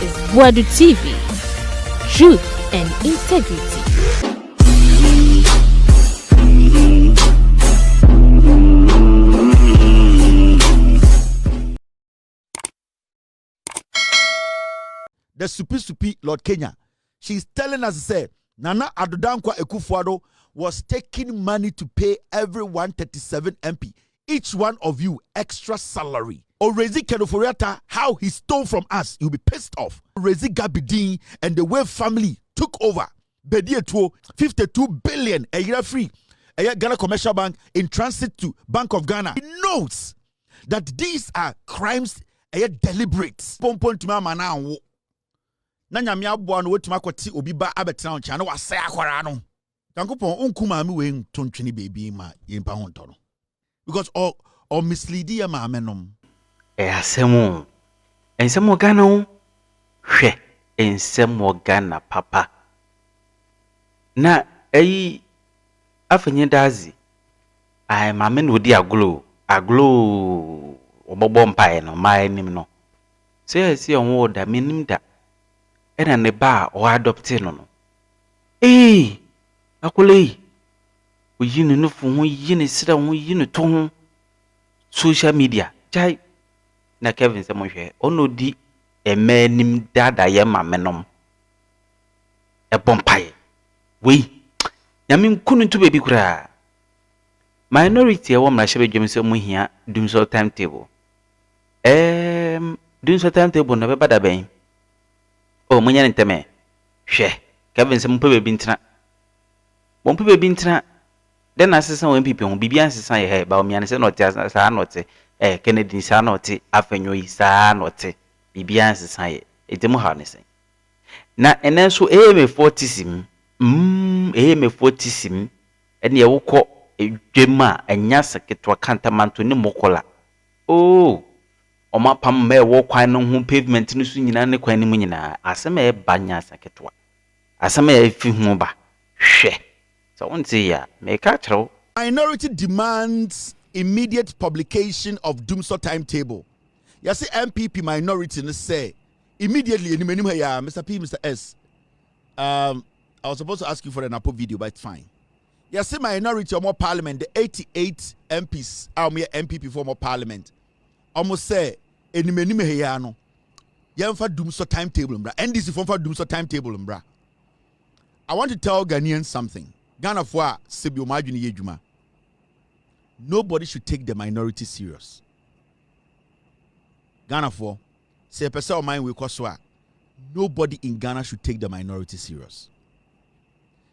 is Boadu TV. Truth and integrity. The supi Lord Kenya, she's telling us, say, Nana Adodankwa Ekufuado was taking money to pay every 137 MP, each one of you extra salary. Orezi Kenoforiata, how he stole from us, you'll be pissed off. Orezi Gabidin and the Wave family took over. Bedietuo, 52 billion a year free. A year Ghana Commercial Bank in transit to Bank of Ghana. He knows that these are crimes, a year deliberate. Pompon to my now. Nanya mi aboa no wetuma kwati obi ba abetena oncha na wase akwara no yankopon onkuma mi we ntontwene baby ma yempa honto no because or mislead ya ma amenom asemo ensemo Ghana o hwe ensemo Ghana papa na ayi afenye dazi ai ma me no di Aglow obobo mpae no ma enim no se onwo da menim da ena ne ba o adopte no akole oyini no fu ho yini sira ho yini to ho social media jai na Kevin se mo hwe ono di emanim dada ye mamenom e bompae we nyame nkunu to bebi kura minority e wo mra hye bedwem se mo hia dumso timetable dumso timetable na be bada ben o munya nteme hwe Kevin se mpo bebi ntina mpo bebi ntina den asesa won pipi ho bibia asesa ye he Bawumia ne se no te sa no te Kennedy sa no te afenyo yi sa no te bibia asesa ye etemu ha ne sen na enenso me 40 sim me 40 sim ene ye wokọ edwema anya seketwa kantamanto ne mokola Oma pam me wo kwan no ho pavement no su nyina ne kwan ne mu nyina asema e banya saketwa asema e fi hu ba hwe so unti ya me ka chero minority demands immediate publication of Dumso timetable. You see MPP minority no say immediately enim ya Mr. P Mr. S I was supposed to ask you for an Apple video but it's fine. You see minority or more parliament the 88 MPs MPP for more parliament almost say enimeni meheya no yemfa Dumso timetable mbra NDC for Dumso timetable mbra. I want to tell Ghanaians something. Ghana for sebio madwene yedwuma. Nobody should take the minority serious. Ghana for say person of mine we kwaswa. Nobody in Ghana should take the minority serious.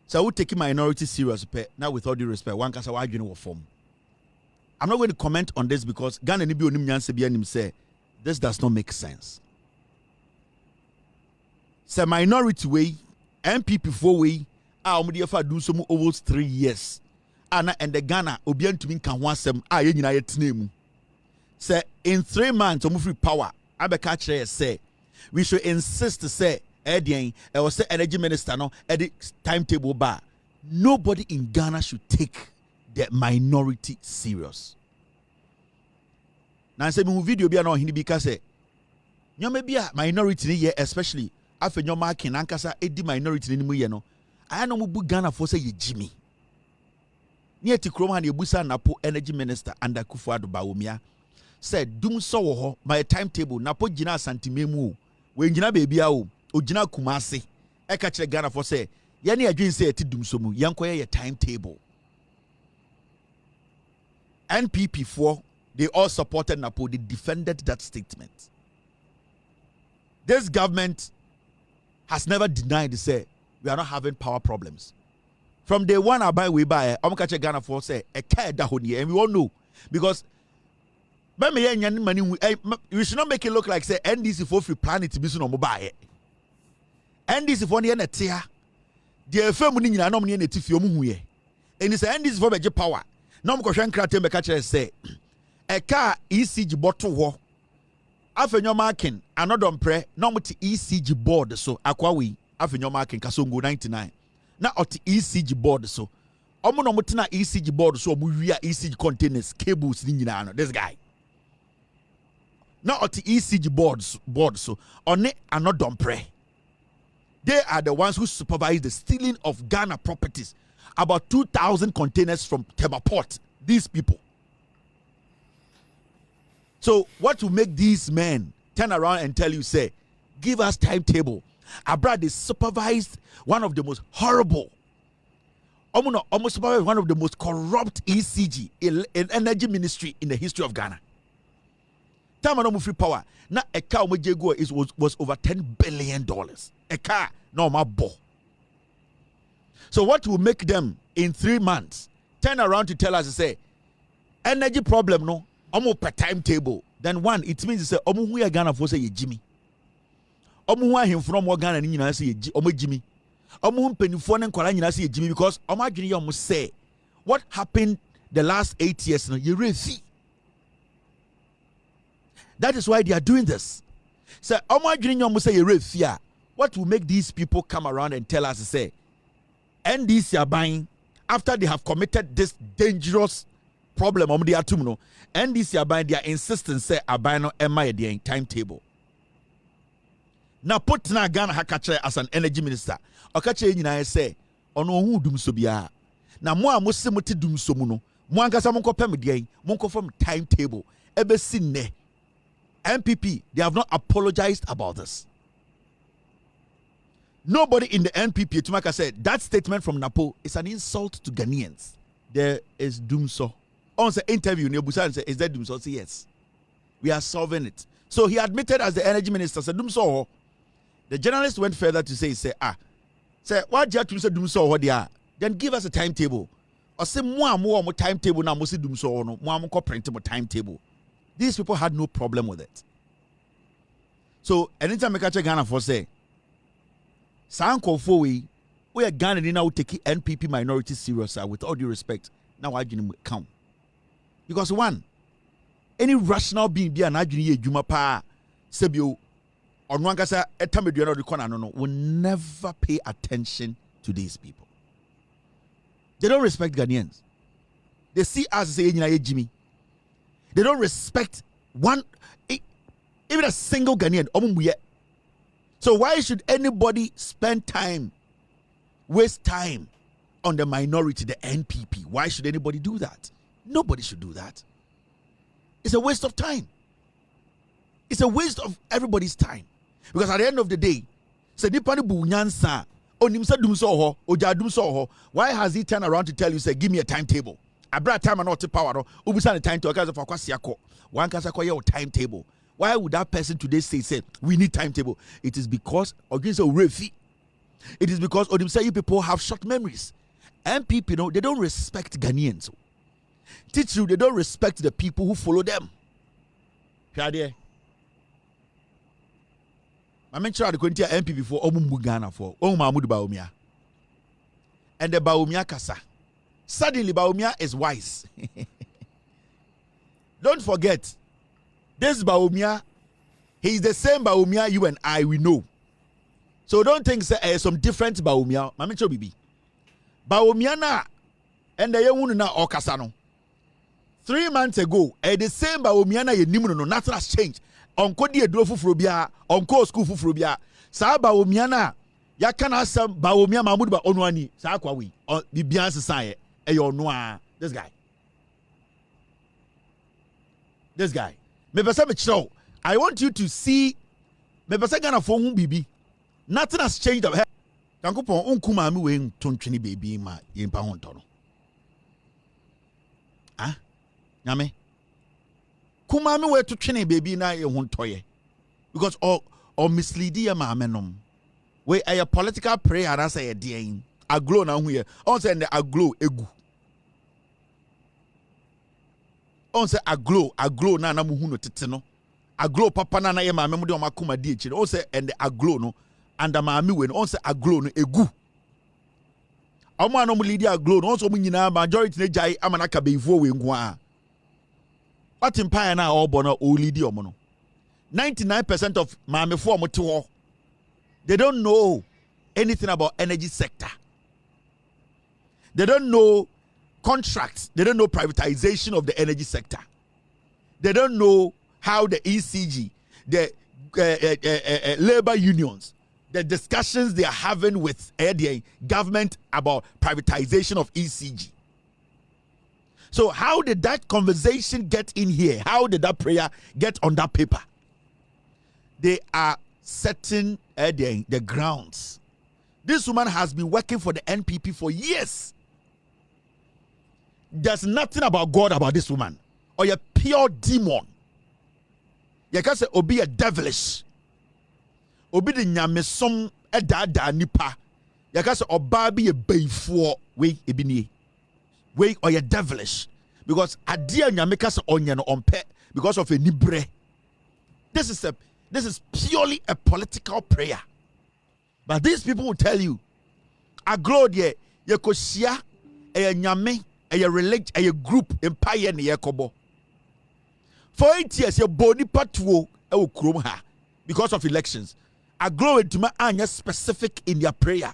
So I would take minority serious now with all due respect one kasa wadwene wo form. I'm not going to comment on this because Ghana ni bi onim nyanse bi anim say this does not make sense. Say minority way, MPP for way, omudi afa do so over 3 years. Ana and the Ghana obi antumi kan ho asem ye nyina yetena mu. Say in 3 months omu free power, abeka kire say we should insist to say edien e was say energy minister no the timetable bar. Nobody in Ghana should take the minority serious. Now say me video bia na ohini bi ka say nyoma bia minority ni ye especially afenyo marking ankasa edi minority ni mu ye no aya no mu bu Ghana for say ye Jimmy ni eti krom ha na ebusa napo energy minister under Kufuado Bawumia said Dumso wo ho my timetable napo gina santimemu we gina bebia o ogina Kumase e ka kire Ghana for say ye na adwin say eti Dumso mu yankoye ye timetable. NPP for they all supported Napo. They defended that statement. This government has never denied to say we are not having power problems. From day one, I buy we buy. I'm catch Ghana for say a care dahoni, and we all know because we should not make it look like say NDC for free planet to be no mobile. NDC for the netia. The family ni na no ni netifio mu huye. And it's NDC for beje power. No mo kohwe nkrate me ka kire say eka ECG bottle ho afenyo marking anodom pre no mo ti ECG board so akwa we afenyo marking kasongo 99 na oti ECG board so omo no mo tina ECG board so omo wia ECG containers cables ni nyina no this guy Not at the ECG board so on it are not done pray. They are the ones who supervise the stealing of Ghana properties. About 2,000 containers from Temaport. These people. So what will make these men turn around and tell you, say, give us timetable? Abra, they supervised one of the most horrible, almost supervised one of the most corrupt ECG in energy ministry in the history of Ghana. Time and free power. Now a car was over $10 billion. A car, no my bo. So what will make them in 3 months turn around to tell us to say energy problem no almost per timetable? Then one, it means to say who are Ghana for say Jimmy. Who are him from Ghana and say Jimmy. Penny and Koran say Jimmy because you must say what happened the last 8 years no you really see. That is why they are doing this. So what will make these people come around and tell us to say NDC are buying after they have committed this dangerous problem NDC are buying, their insistence say are buying their timetable. Now put na Ghana hakache as an energy minister. Okache nyina say ono hu dum so bia. Na mo amose mote dum so mu no. Mo ankasa mo kopem dia, mo from timetable. Ebe sinne. NPP, they have not apologized about this. Nobody in the NPP, Tumaka said, that statement from Napo is an insult to Ghanaians. There is doom so. On the interview, Nebusan said, is that doom so? Say yes. We are solving it. So he admitted as the energy minister, said doom so. The journalist went further to say, why do you have to say doom so what they are? Then give us a timetable. Or say more timetable now, must doom so no, more print timetable. These people had no problem with it. So anytime I catch a Ghana for say, Sanko for we are Ghana now take NPP minority serious with all due respect. Now I didn't count. Because one, any rational being be an agony Juma pa Sebio or Nwangasa etamediano the corner no will never pay attention to these people. They don't respect Ghanaians. They see us say Jimmy. They don't respect one, even a single Ghanaian. So why should anybody waste time on the minority, the NPP? Why should anybody do that? Nobody should do that. It's a waste of time. It's a waste of everybody's time. Because at the end of the day, why has he turned around to tell you, say, give me a timetable? I brought time and not power. Ubusana time to a for Kwasiako. One Kasakoya timetable. Why would that person today say we need timetable? It is because against a refi. It is because you people have short memories. And people they don't respect Ghanaians. Teach you they don't respect the people who follow them. I mentioned the Quintia MP for Omumbu Ghana for Mahmoud Bawumia. And the Bawumia Kasa. Suddenly, Bawumia is wise. Don't forget, this Bawumia, he is the same Bawumia you and I we know. So don't think say some different Bawumia. Mami Chobibi. Bawumia na and the young na Okasano. 3 months ago, the same Bawumia na ye nimu no nothing has changed. Onko di edrofu frobia, onko school frobia. Sa Bawumia na ya kana sam Bawumia Mahmoud ba onwani sa kwa wi. Bibian sesaye. This guy. I want you to see. Bibi. Nothing has changed. Baby ma ah, nyame. Kumami we to train baby na ye hontoye. Because or misleading ya mamenom. We a political prayer and I say a dear. Aglow na huye. On say the aglow egu. On say aglow na na muhu no tete no. Aglow papa na na ye maame mu de o makoma di echi. On say and the aglow no and the maame we no on say aglow no egu. Omo no mu lead aglow no on so mu nyina majority na jai amana ka beifo we nko a. What empire na obo na o lead omo no. 99% of maame fo omo te ho. They don't know anything about energy sector. They don't know contracts. They don't know privatization of the energy sector. They don't know how the ECG, the labor unions, the discussions they are having with the government about privatization of ECG. So how did that conversation get in here? How did that prayer get on that paper? They are setting the grounds. This woman has been working for the NPP for years. There's nothing about God about this woman. Or a pure demon. You can say obi a devilish. Obi the nyamesom da nipa. You can say oba bi a bayfo we ebini. We or a devilish. Because adia nyameka se onye no ompe because of a nibre. This is purely a political prayer. But these people will tell you, Aglow ye kosia a nyame a religion a group empire ne yakobo. For 8 years ye boni patuo e wo krom ha because of elections. Aglow entuma anya specific in their prayer.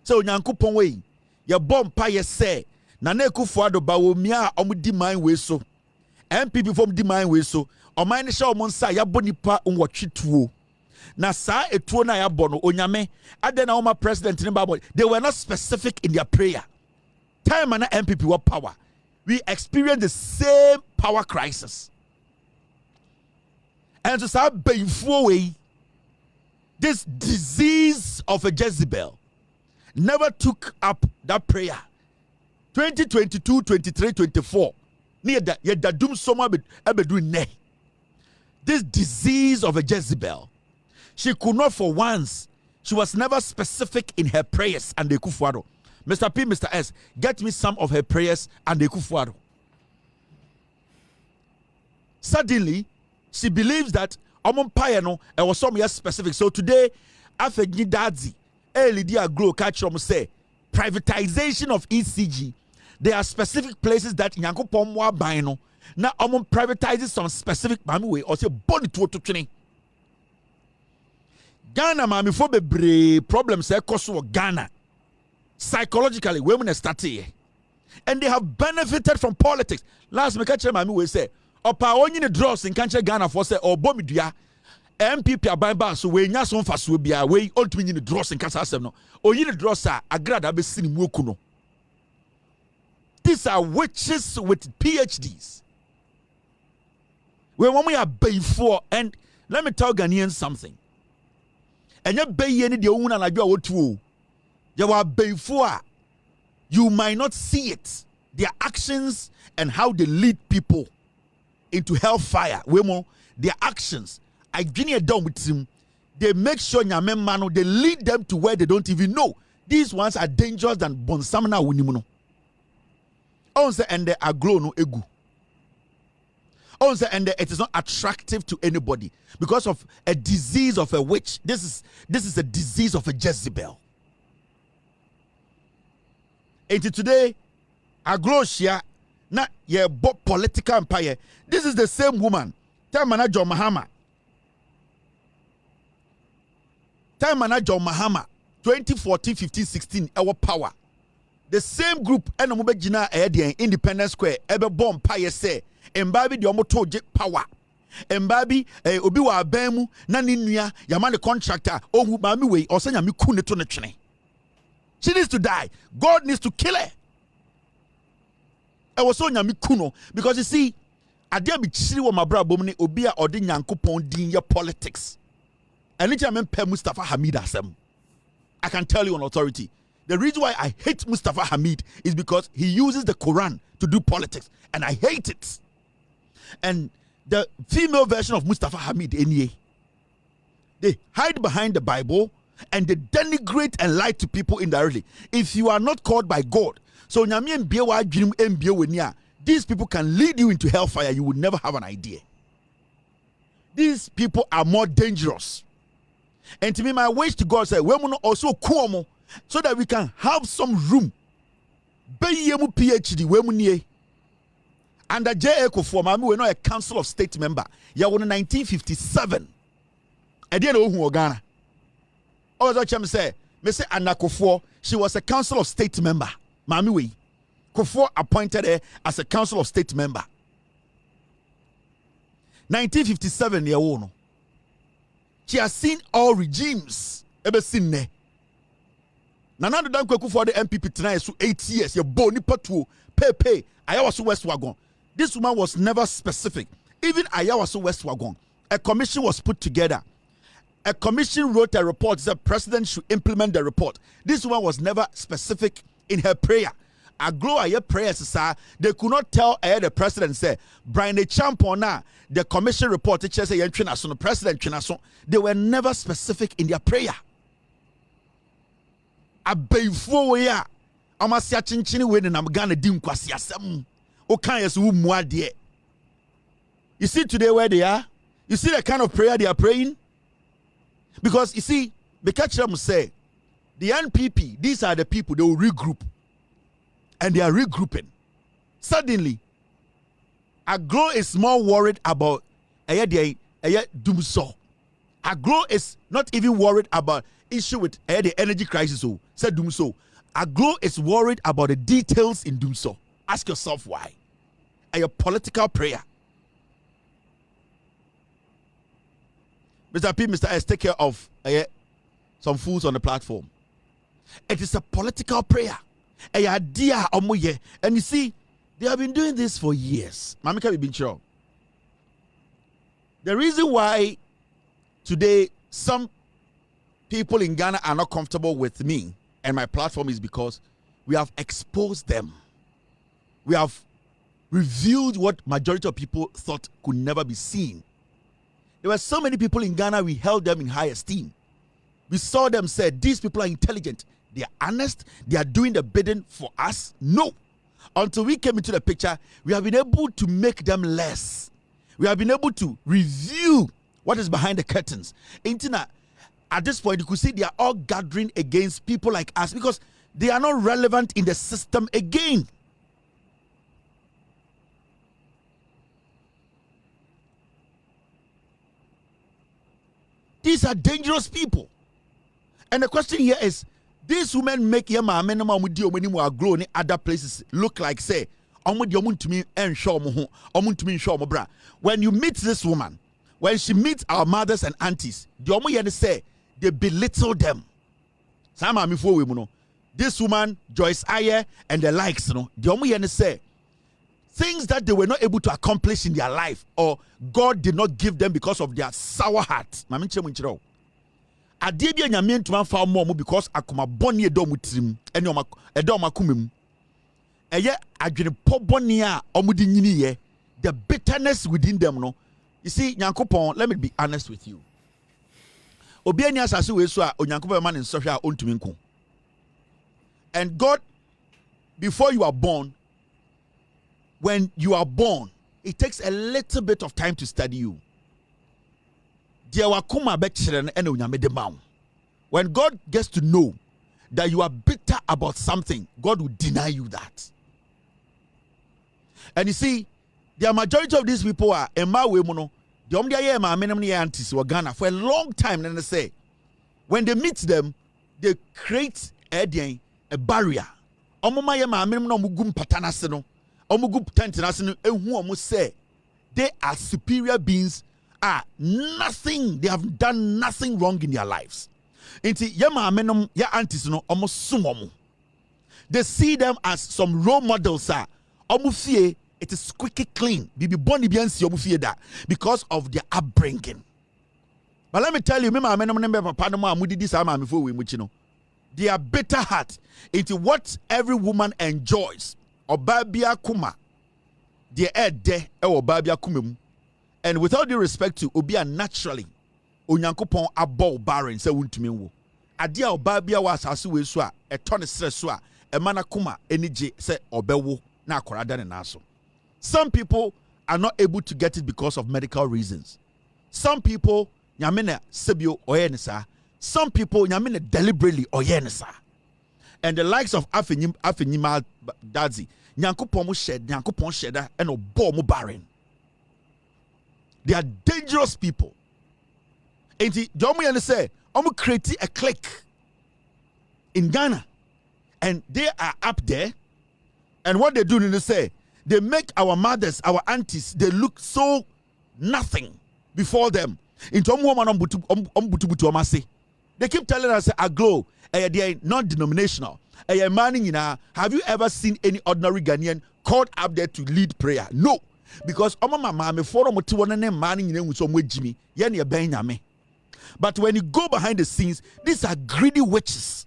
So Nyankopon we ye bom pa ye say na Kufuado Bawumia omudi man we so. MPP from di man we so. Oman ne sha omonsa ya bonipa nwotwetuo. Na sa etuo na ya bono onyame ade na oma president ne babo. They were not specific in their prayer. Time na MPP were power. We experienced the same power crisis. And so sa bayfo way this disease of a Jezebel never took up that prayer. 2022, 23, 24. Near that, yet that doom soma abedu ne. This disease of a Jezebel, she could not for once. She was never specific in her prayers and the Kufuado. Mr. P, Mr. S, get me some of her prayers and the Kufuado. Suddenly, she believes that Omon Payano was some years specific. So today, after Nidazi, Lydia Aglow catch say privatization of ECG. There are specific places that Nyankopon wa bino. Now Omon privatizes some specific mami way or say body to training. Ghana mami for be problems koso Ghana. Psychologically, women start here. And they have benefited from politics. Last me catch mami we say opa onyi ne draws in country Ghana for say or bomidua MPP aban so we nya so mfaso bia we ultimately ne draws in kasa asem no oyi ne draws a agrada be sini mu okuno. These are witches with PhDs. When we are before, and let me tell Ghanaians something. And you bay any the owner like you are two. You are before. You might not see it. Their actions and how they lead people into hellfire. Their actions. I get down with them. They make sure they lead them to where they don't even know. These ones are dangerous than bonsamna wunimuno. And the Aglow no egu. And it is not attractive to anybody because of a disease of a witch. This is a disease of a Jezebel. And today, Aglow shia na ye political empire. This is the same woman. Time manager Mahama. 2014, 15, 16. Our power. The same group and Mubejina Independence Square ebe bomb pie say embabi the omoto power. Embabi obiwa abemu na ninnua yama the contractor ohu mami we osanya mi ku ne to ne twene. She needs to die. God needs to kill her. I was so nyami kuno because you see adia bi chiri wo mabra bom ne obi a odi Nyankopon din ye politics. And it am pe Mustafa Hamid asem. I can tell you on authority. The reason why I hate Mustafa Hamid is because he uses the Quran to do politics. And I hate it. And the female version of Mustafa Hamid, they hide behind the Bible and they denigrate and lie to people indirectly. If you are not called by God, so these people can lead you into hellfire. You would never have an idea. These people are more dangerous. And to me, my wish to God said, "We're also kuomo." So that we can have some room. Bayemu PhD, wemunye. Under J. Eko we're not a council of state member. Ya won 1957. I didn't know who Ghana. Also, Chem say, me say Anna Kufuor, she was a council of state member. Mami we. Kufuor appointed her as a council of state member. 1957 year old. She has seen all regimes ever seen ne. Nana Addo Dankwa Akufo the MPP tonight so 8 years. You born nipa tuo pay. Ayawaso West Wagon. This woman was never specific. Even Ayawaso West Wagon. A commission was put together. A commission wrote a report that the president should implement the report. This one was never specific in her prayer. Aglow aye prayers, sir. They could not tell the president say, Brian the Champona, the commission report, the president. They were never specific in their prayer. Abefo ya, amasia chinchini we na mgana dim kwasi asem. Okan yesu muade. You see today where they are? You see the kind of prayer they are praying? Because you see, Bekachram say, the NPP, these are the people, they will regroup. And they are regrouping. Suddenly, Aglow is more worried about Dumso. Aglow is not even worried about issue with the energy crisis. Said Dumso. Aglow is worried about the details in Dumso. Ask yourself why. A political prayer. Mr. P, Mr. S, take care of some fools on the platform. It is a political prayer. And you see, they have been doing this for years. Mamika been sure. The reason why today some people in Ghana are not comfortable with me and my platform is because we have exposed them. We have revealed what majority of people thought could never be seen. There were so many people in Ghana, we held them in high esteem. We saw them say, these people are intelligent. They are honest. They are doing the bidding for us. No. Until we came into the picture, we have been able to make them less. We have been able to review what is behind the curtains. At this point, you could see they are all gathering against people like us because they are not relevant in the system again. These are dangerous people. And the question here is, these women make Aglow in other places look like say, when you meet this woman, when she meets our mothers and aunties, they belittle them. This woman, Joyce Ayer, and the likes, say things that they were not able to accomplish in their life, or God did not give them because of their sour heart. Adie bia nyame ntuma fa mo because akoma boni edo mutrim ene edo makumem eye adwene poboni a omudi nyini ye, the bitterness within them. No, you see, Nyankopon, let me be honest with you. Obi ani asase we so a Onyankopon man nsohwe a ontumi nko. And God, before you are born, when you are born, it takes a little bit of time to study you. When God gets to know that you are bitter about something, God will deny you that. And you see, the majority of these people are aunties were Ghana for a long time. And they say, when they meet them, they create a barrier. They are superior beings. Nothing, they have done nothing wrong in their lives. They see them as some role models. It is squeaky clean because of their upbringing. But let me tell you, they are bitter heart into what every woman enjoys. Obabia kuma, the ede obabia kumem. And without due respect to Obia, naturally, Onyankopon abo barren se wuntumi wo. Adia obabia was asu so a ton stress so a mana kuma enije se obewo na akorada ne naso. Some people are not able to get it because of medical reasons. Some people nyamene sebio oyenisa. Some people nyamene deliberately oyenisa. And the likes of Afenyima Dadzi, Nyankopon mo shed, Nyankopon sheda and obo mo barren. They are dangerous people. And Jomu say, I'm creating a clique in Ghana. And they are up there. And what they do is they say, they make our mothers, our aunties, they look so nothing before them. Into they keep telling us Aglow, they are non-denominational. Have you ever seen any ordinary Ghanaian called up there to lead prayer? No. Because but when you go behind the scenes, these are greedy witches,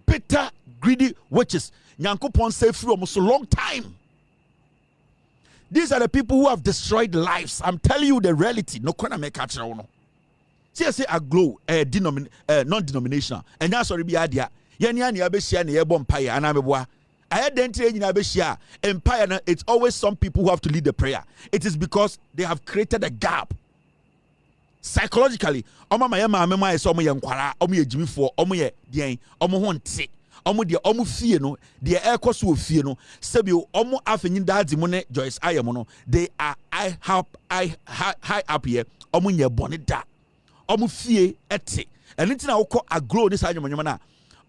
bitter, greedy witches. Nyankopon say free almost a long time. These are the people who have destroyed lives. I'm telling you the reality. No corner make catch no. See, I say Aglow, non-denominational, and that's already be idea. Yani abeshia ne yebo empire anameboa. I identity in abeshia empire. It's always some people who have to lead the prayer. It is because they have created a gap. Psychologically, omo mayema amema ese omo ye nkwara, omo ye jimifo, omo ye den, omo ho nte, omo de omo fie no, de ekoso ofie no, sebio omo afenyi dadzi mo ne Joyce Ayemo no, they are high up here, omo nye bone da. Omo fie ete. Enti na woko Aglow this anyomonyoma na.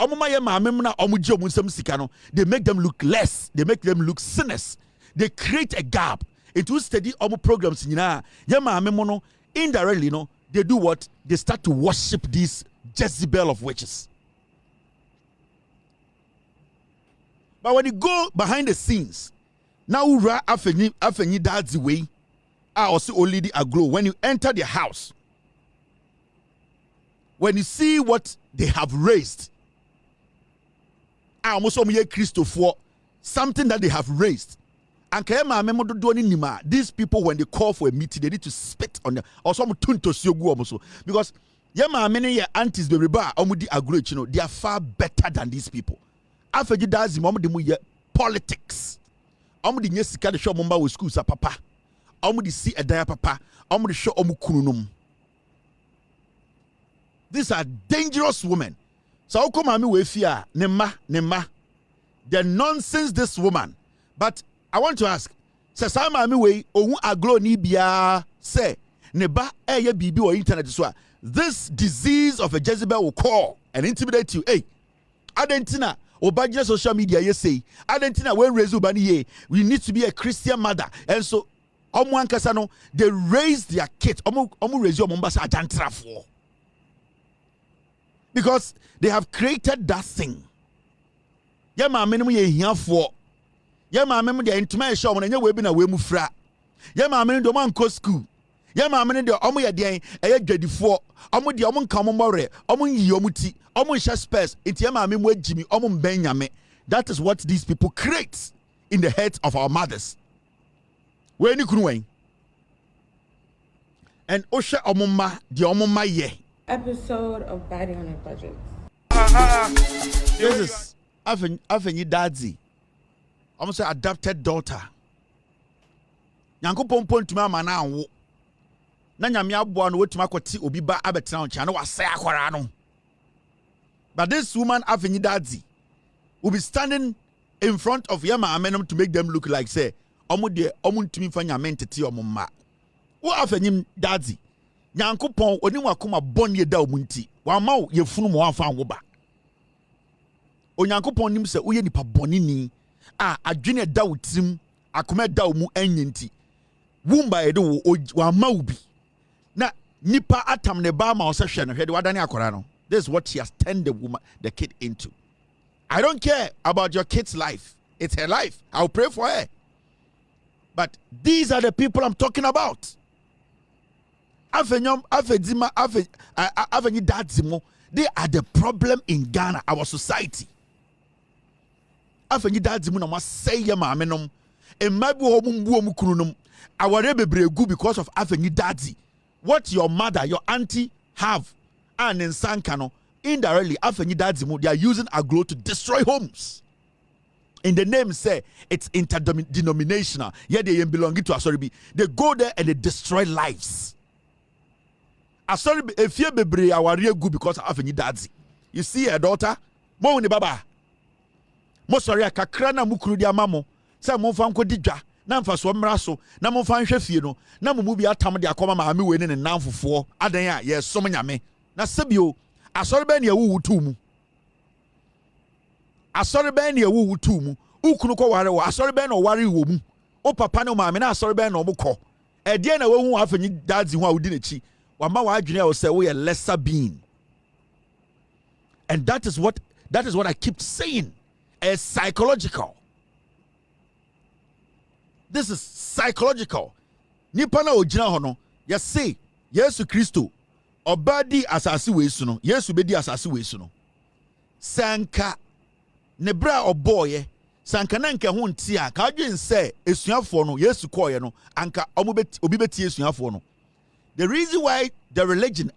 Omo mayema amema na omo je omo nsem sika no, they make them look less, they make them look sinners. They create a gap. It will study omo programs nyina. Yema amemo no indirectly, they do what? They start to worship this Jezebel of witches. But when you go behind the scenes, now afenyi that's the way. I also only the Aglow. When you enter the house, when you see what they have raised, I almost Christo for something that they have raised. And these people, when they call for a meeting, they need to spit on them. Or some tuntos because many aunties they are far better than these people. After you does politics. With schools papa. See a dia papa. Show these are dangerous women. So come we fear nema. The nonsense this woman. But I want to ask, Sasama Miwe, Owu Aglow ni bia say, Neba eye bibi or internet so. This disease of a Jezebel will call and intimidate you. Hey, Adentina, Obaja social media, you say, Adentina, when Rezubani ye, we need to be a Christian mother. And so, Omu Ankasano, they raise their kids. Omu Rezio Mombasa Ajantra for. Because they have created that thing. Yama minimum ye here for. Ya ma me de ntuma show na nya we bi na we mu fra. Ya ma me do man ko school. Ya ma me de omo ye den eye dwadifo. Omo de omo nka omo more, omo yi omo ti, omo hye spares. Enti ya ma me mu agimi, omo mben nyame. That is what these people create in the heads of our mothers. We ni kunu wen. And osha omo ma, de omo ma ye. Episode of Biting on Our Budgets. This is Avenue Dadzi. Almost say adopted daughter. Nyanko pompon tuma mana anwo. Na nyame aboa no wetuma kwati obi ba abetena oncha na wase akwara no. But this woman Avenue Dadzi will be standing in front of Yama Amenum to make them look like say omo de omo ntumi fa nyame ntete omo ma. Wo Avenue Dadzi. Nyanko pon oni wakoma bonye da omo nti. Wa ma wo yefunu mo afa anwo ba. Onyanko pon nim se wo ye nipa bonini. Adwene da wutim akoma da mu anyenti wumba ede wa maubi na nipa atam ne ba ma osehwe no hwede wadane akora no. This is what she has turned the kid into. I don't care about your kid's life. It's her life. I'll pray for her. But these are the people I'm talking about. They are the problem in Ghana, our society. Afenyi dadzi mu na ma say ya maame nom emma bi ho mumbu mu kunu nom aware bebregu because of afenyi dadzi. What your mother, your auntie have and in Sankano indirectly afenyi dadzi mu, they are using Aglow to destroy homes. In the name say it's interdenominational. Yeah, they belong to Asoribi. They go there and they destroy lives. Asoribi efie bebre aware gu because of afenyi dadzi. You see her daughter, mo ni baba. Mosori akakra na mukuru di amamo se mo fa nko didwa na mfa so mmra so na mo fa nhwe fie no na mo mu bi atam de akoma ma me we ne nanfofo adan a ye som nyame na sebio asori ba ne ewu tu mu asori ba ne ewu tu mu ukunu ko ware wo asori ba na ware wo mu o papa ne o maame na asori ba na o mukọ ɛdeɛ na wahu afenyi dadzi ho a wodi n'akyi wama wadwene a wo sɛ woyɛ lesser being. And that is what I keep saying. It's psychological. This is psychological. Nipa na ogyina ho no, yɛse Yesu Kristo obadi asase wesu no, Yesu bedi asase wesu no. Sanka ne bra oboye, sanka na nke ho nti a, ka adwen sɛ esuafo no Yesu koye no, anka obi beti esuafo no. The reason why the religion,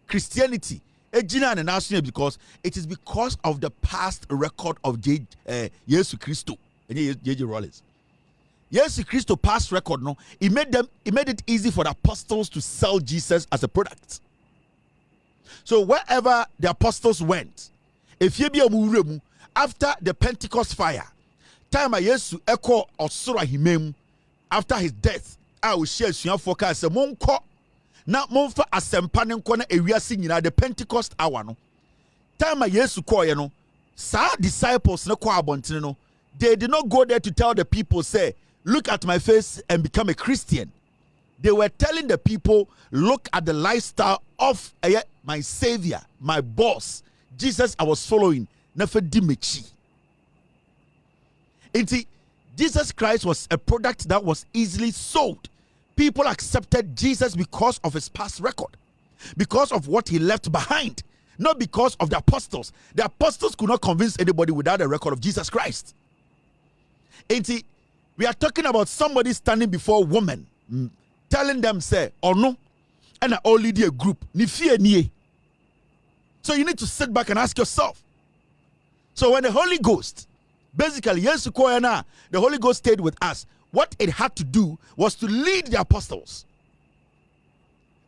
Christianity, because it is because of the past record of Yesu Christo and J.J. Rollins. Yesu Christo past record, no, it made it easy for the apostles to sell Jesus as a product. So wherever the apostles went, if you be a after the Pentecost fire, time Yesu echo osura himem after his death, I will share suya forecast monko. Na monfa asempa ne nkɔ na ewiase nyina the Pentecost hour no time Yesu kɔɔ no sa disciples ne kɔ abɔntene no they did not go there to tell the people say look at my face and become a Christian. They were telling the people look at the lifestyle of my savior, my boss, Jesus I was following na fa di mechi. Jesus Christ was a product that was easily sold. People accepted Jesus because of his past record, because of what he left behind, not because of the apostles. The apostles could not convince anybody without a record of Jesus Christ. We are talking about somebody standing before women, telling them, say, or no, and I only lead a group. So you need to sit back and ask yourself. So when the Holy Ghost, basically, yes, the Holy Ghost stayed with us. What it had to do was to lead the apostles.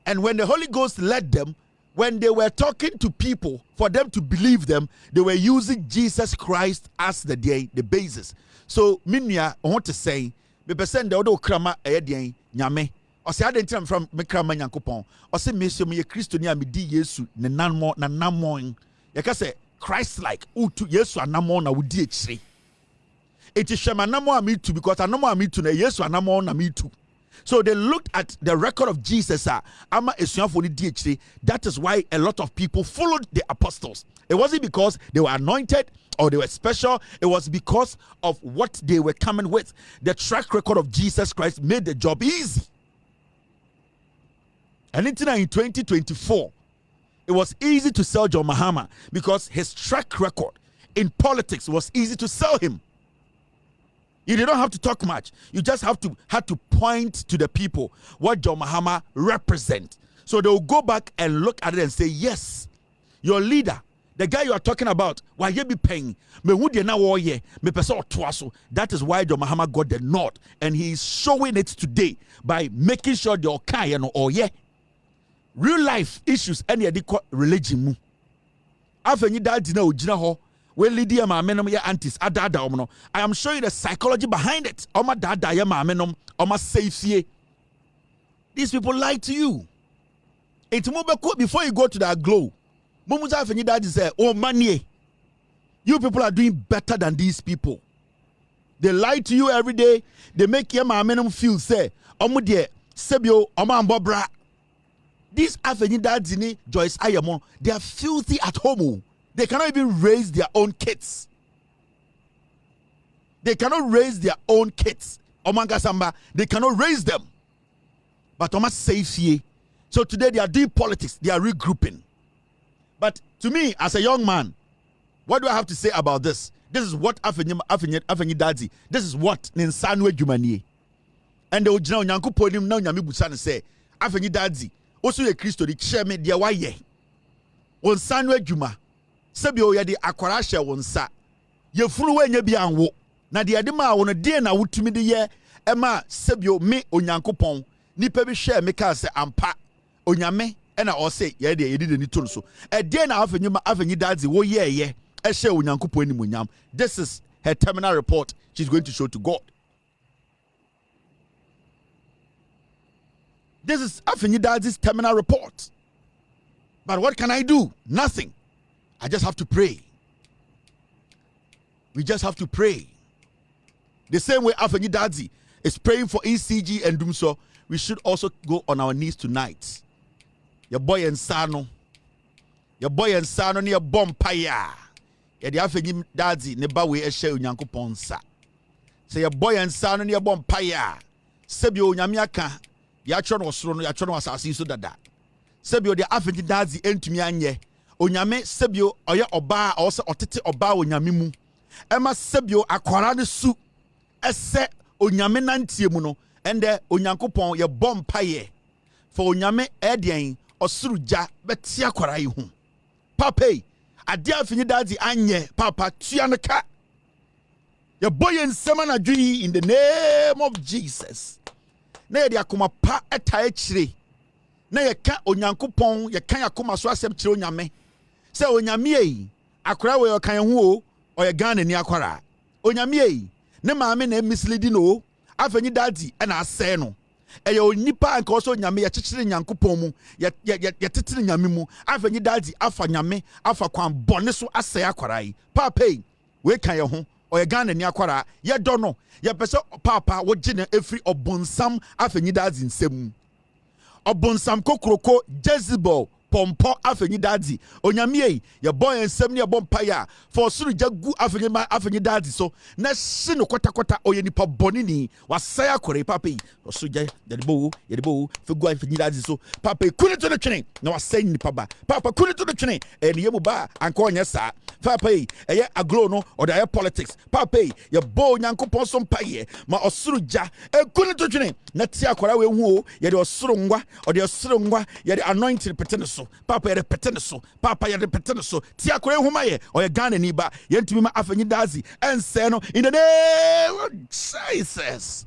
And when the Holy Ghost led them, when they were talking to people for them to believe them, they were using Jesus Christ as the basis. So, minya, I want to say, me person the odo krama eyedien nyame. O se adentim from me krama nyankopon. O se me so me Kristo ni amedi Yesu ne nanmo na namon. Yeka say Christ like utu Yesu anamon na wudi ekire. It is Shemanamo me too because Anamo me too, yes, Anamo na me too. So they looked at the record of Jesus. That is why a lot of people followed the apostles. It wasn't because they were anointed or they were special. It was because of what they were coming with. The track record of Jesus Christ made the job easy. And in 2024, it was easy to sell John Mahama because his track record in politics was easy to sell him. You did not have to talk much. You just had to point to the people what John Mahama represents. So they will go back and look at it and say, yes, your leader, the guy you are talking about, why you be paying? That is why John Mahama got the nod. And he is showing it today by making sure the okay real life issues any religion. After you died, when Lydia Mamenum ya antis adada omno, I am showing the psychology behind it. Oma dada ya mamenum, oma safety. These people lie to you. Before you go to the Aglow, Mumuza Feni Daddy say, oh money. You people are doing better than these people. They lie to you every day. They make your mamenum feel say, Omudie, Sebio, Oma Mbobra. These Afeni Daddy Joyce Ayamo, they are filthy at home. They cannot even raise their own kids. They cannot raise their own kids. Omanga Samba, they cannot raise them. But Oma safety. So today they are doing politics. They are regrouping. But to me, as a young man, what do I have to say about this? This is what Afeni Dadzi. This is what Ninsanwe Jumani. And the original Nyanku podium now Nyami Busana say, Afeni Dadzi. Also a Christo the chairman dia waye. On Sanwe Juma. Sebio ya di akwara hye wonsa ye funu wanya bi anwo na de ma wo no de na wutumi de ye ema sebio me onyankopon nipa bi hye me ka se ampa onyame e na o se ye de yedi ni to so e de na afenyi dadzi wo ye ye e hye onyankopon ni monyam. This is her terminal report she's going to show to God. This is afenyi dadzi's terminal report. But what can I do? Nothing. I just have to pray. We just have to pray. The same way Afeni Dadzi is praying for ECG and Dumso. we should also go on our knees tonight. Your boy and Sano. Your boy and Sano near Bompire. Yɛde afenyi dadzi ne ba we ehye onyankopon nsa. Say your boy and Sano near Bompire. Sebio onyame aka ya atwo no osoro no ya atwo no asase so dada. Sebio de afenyi dadzi entumi anye. Onyame sebio oye oba a ose otete oba onyame mu. Ema sebio akwara ne su ese onyame nantie mu no ende onyankopon ye Bompire. For onyame edian osuru ja betia akwara yi hu. Papa adia afenyi dadzi anye papa tua ne ka. Your boy and Semana Dri in the name of Jesus. Na yɛ de akoma pa ɛta akyire. Na yɛ ka onyankopɔn yɛ kan akoma so asɛm kyerɛ onyame. Sɛ onyame yi akora wɔ kan ho o ɔyɛ Ghana ni akora. Onyame yi ne maame na mislead no afenyi dadzi ɛna asɛ no. Ɛyɛ onipa anka ɔso onyame yɛ kyekyere nyankopɔn mu yɛ tetere nyame mu afenyi dadzi afa nyame afa kwan bɔne so asɛ akora yi. Papa yi we kan yɛ ho oye Ghana ni akwara ye do no ye pese papa wo gine efri obonsam afenyi dadzi nsem obonsam kokroko Jezebel pompo afenyi dadzi onyame yi ye boy nsem ne ye bompaya for suru jagu afenyi dadzi so na hye no kota oye nipa boni ni wasai akore papa yi so je ye de bo fegu afenyi dadzi so papa kuni to no twene na wasai nipa ba papa kuni to no twene e ne yemu ba anka onye sa papa yi eye aglow no or the politics papa yi ye bo nyankopon so mpaye ma osuru ja e kuni to twene na ti akora we hu o ye de osuru ngwa or the osuru ngwa ye de anointed petene so papa ye de petene so papa ye de petene so ti akora huma ye or ye Ghana ni ba ye ntumi ma afenyi dazi ense no in the name of Jesus.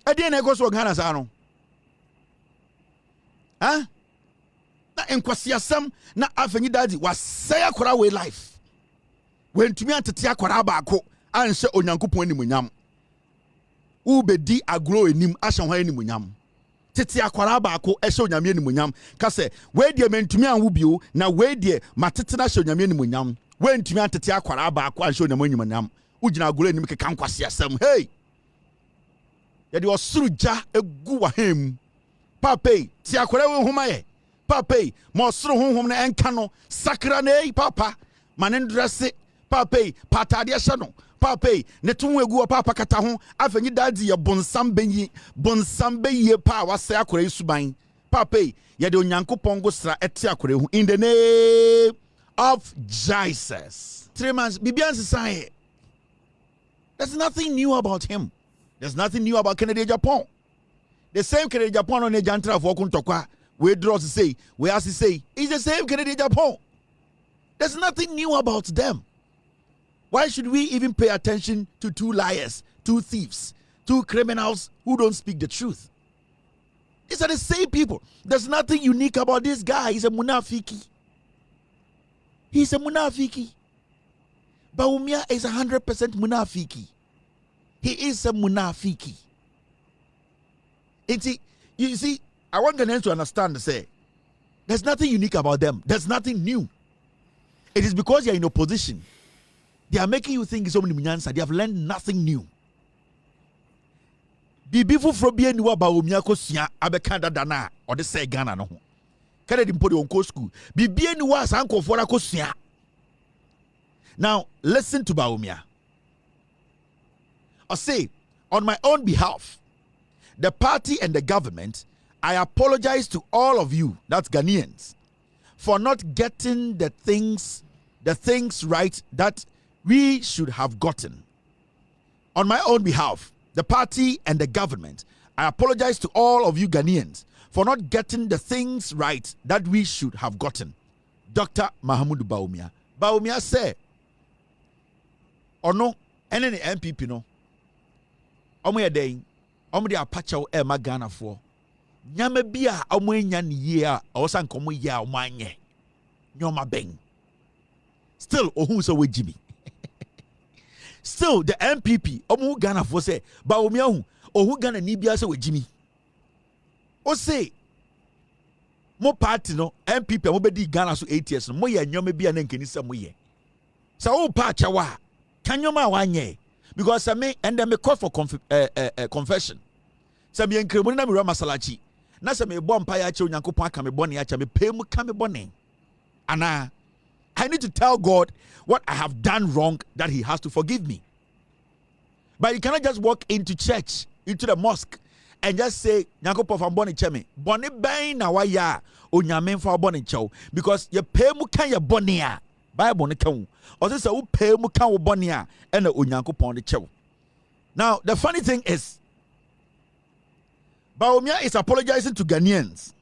Ade na go so Ghana sa no ha na enkwasiasam na afenyi dazi wasaya akora we life we ntumi antete akora ba ako anse onyankopon animunyam ubedi aglow enim ahye ho animunyam tete akwara ba ako ehye onyame animunyam ka se we die mentumi anwo bio na we die matete na hye onyame animunyam we ntumi antete akwara ba ako ahye onyame animunyam ugina aglow enim keka nkwase asem hey ye de osuru ja egu wa hem papa ti akwara we homa ye papa mo osuru honhom na enka no sakra na ei papa manendrese papa patade hye no papa ne tun egu papa kata ho afenyi dadzi ye bonsam beyi pa wase akora isuban papa ye de onyankopon go sra ete akora hu in the name of Jesus. 3 months bibian sesai. There's nothing new about him. There's nothing new about Kennedy Japan. The same Kennedy Japan on the jantra for kuntokwa we draw to say we ask to say it's the same Kennedy Japan. There's nothing new about them. Why should we even pay attention to 2 liars, 2 thieves, 2 criminals who don't speak the truth? These are the same people. There's nothing unique about this guy. He's a munafiki. He's a munafiki. Bawumia is 100% munafiki. He is a munafiki. You see, I want Ghanaians to understand to say, there's nothing unique about them. There's nothing new. It is because you're in opposition. They are making you think so many munyansa. They have learned nothing new. Bibifu frobie ni wa Bawumia ko sua abeka dana or the say Ghana no ho. Kade di mpodi onko school. Bibie ni wa sankofo ra ko sua. Now, listen to Bawumia. I say, on my own behalf, the party and the government, I apologize to all of you, that's Ghanaians, for not getting the things right that we should have gotten. On my own behalf, the party and the government, I apologize to all of you Ghanaians for not getting the things right that we should have gotten. Dr. Mahamudu Bawumia. Bawumia say, ono, ene ni MPP no, omo yedeng, omo di apacha o ma Ghana for. Nyame bia omo enya ni ye a osan komo ye a omo anye. Nyoma beng. Still ohun so we Jimmy. Still the MPP omo Ghana for say Bawumia hu ohu Ghana ni bia say we Jimmy. O say mo party no MPP mo be di Ghana so 8 years no mo ye nyoma bia na nkeni say mo ye. Sa o pa chawa kanyoma wanye because me and them me call for confession. Sɛ me nkremoni na me wura masalachi. Na sɛ me bɔ mpa ya che Onyankopɔn aka me bɔne acha me pɛ mu ka me bɔne. Ana I need to tell God what I have done wrong that he has to forgive me. But you cannot just walk into church, into the mosque, and just say, Nyankopɔn fa bɔne kyɛ me. Bɔne bɛn na wa ya Onyame fa bɔne kyɛw, because ye pɛ mu ka ye bɔne a Bible ne ka wo. Ɔsɛ sɛ wo pɛ mu ka wo bɔne a ɛna Onyankopɔn de kyɛw. Now, the funny thing is, Bawumia is apologizing to Ghanaians.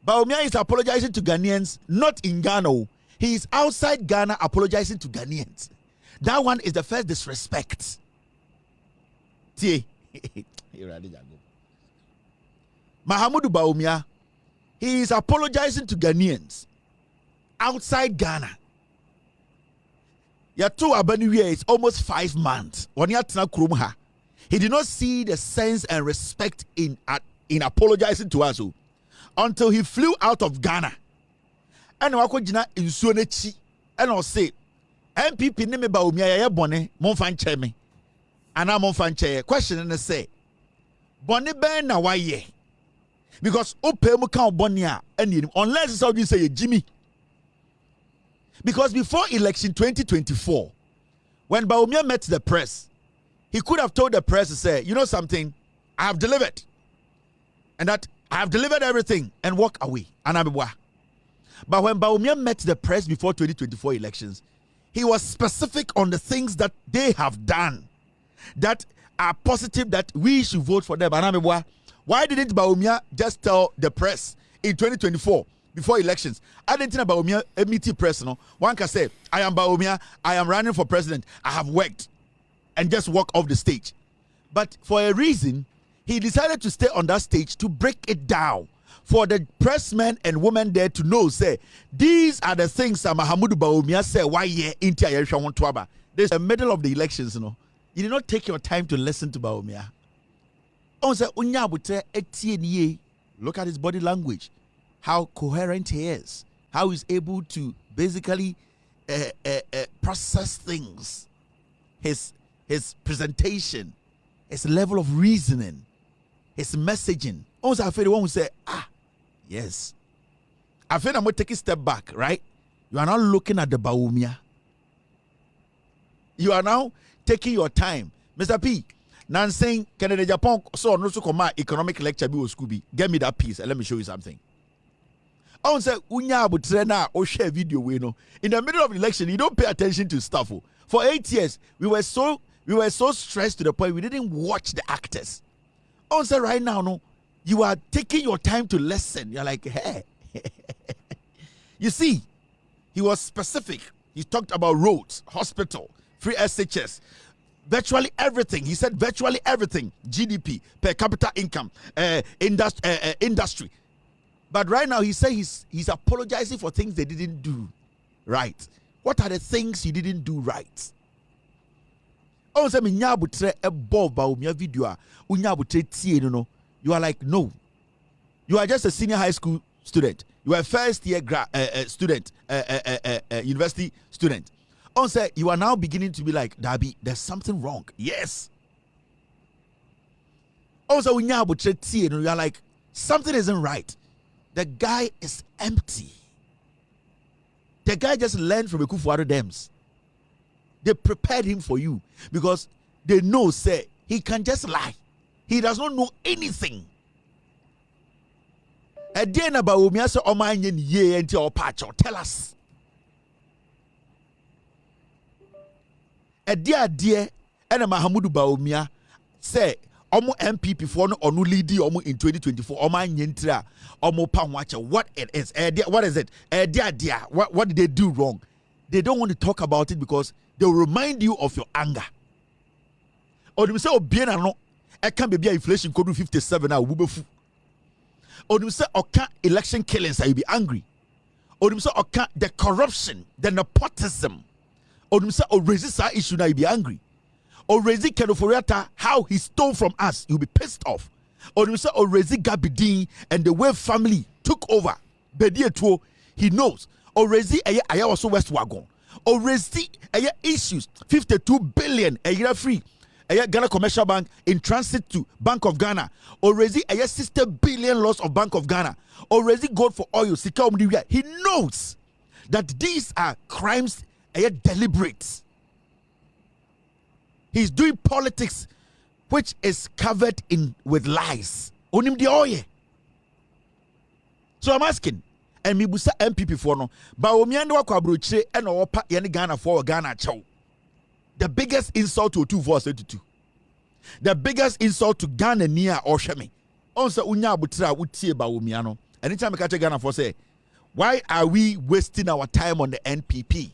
Bawumia is apologizing to Ghanaians, not in Ghana. He is outside Ghana apologizing to Ghanaians. That one is the first disrespect. Mahamudu Bawumia, he is apologizing to Ghanaians outside Ghana. Yatu Abaniwe is almost 5 months. He did not see the sense and respect in apologizing to us until he flew out of Ghana. And wakojina insuonechi and I'll say MPP name Bawumia ya bone monfan cheme. Ana monfan che question and say bone ben na waye. Because ope mu kan bonia and unless how you say Jimmy. Because before election 2024, when Bawumia met the press, he could have told the press to say, you know something, I have delivered. And that I have delivered everything and walk away. But when Bawumia met the press before 2024 elections, he was specific on the things that they have done that are positive that we should vote for them. Why didn't Bawumia just tell the press in 2024 before elections? I didn't think Bawumia meet press. No, one can say, I am Bawumia, I am running for president, I have worked, and just walk off the stage. But for a reason, he decided to stay on that stage to break it down for the pressmen and women there to know, say, these are the things that Mahamudu Bawumia said, why ye into a There's the middle of the elections, you know. You did not take your time to listen to Bawumia. Look at his body language, how coherent he is, how he's able to basically process things, his presentation, his level of reasoning, his messaging. Also, I feel the one who say, yes. I feel I'm going to take a step back, right? You are now looking at the Bawumia. You are now taking your time. Mr. P, now saying, Canada, Japan, so no so come economic lecture be Scooby. Get me that piece and let me show you something. I want to say, Unya Butrena or share video, we know. In the middle of the election, you don't pay attention to stuff. For 8 years, we were so stressed to the point we didn't watch the actors. I want to say right now, no, you are taking your time to listen. You're like, hey. You see, he was specific. He talked about roads, hospital, free SHS, virtually everything. He said virtually everything. GDP, per capita income, industry. But right now he says he's apologizing for things they didn't do right. What are the things he didn't do right? Oh, say me nyabutre above Bawumia video. No. You are like, no. You are just a senior high school student. You are a first year student, university student. Oh, say you are now beginning to be like, Dabi, there's something wrong. Yes. Oh, so you are like, something isn't right. The guy is empty. The guy just learned from a Kufuado Dems. They prepared him for you because they know, say, he can just lie. He does not know anything. Tell us. Dear, and Mahamudu Bawumia say, Omo MPP for no onu leadi omo in 2024. Oma nyentra omo panwacha. What it is? What is it? Dear, what did they do wrong? They don't want to talk about it because they will remind you of your anger. Or you say, oh, bien no, I can't be inflation code 57 now. Or you say, okay, election killings, I will be angry. Or you say, okay, the corruption, the nepotism. Or you say, oh, resist our issue, now you'll be angry. Or Rezi Kenoforiata, how he stole from us, you'll be pissed off. Or you say, or Rezi Gabidin and the way family took over. Bedietuo, he knows. Or Rezi Aya also West Wagon. Or Rezi Aya issues 52 billion a year free. Ghana Commercial Bank in transit to Bank of Ghana. Already 60 billion loss of Bank of Ghana. Already gold for oil. He knows that these are crimes deliberate. He's doing politics which is covered in with lies. Onim the oil. So I'm asking, and me busa MPP for no, Bawumia no kwabrochire e no opa ye ne Ghana for Ghana chow. The biggest insult to 2472. The biggest insult to Ghana near or shame. Also unya abutra utie Bawumia no. Anytime I catch Ghana for say, why are we wasting our time on the NPP?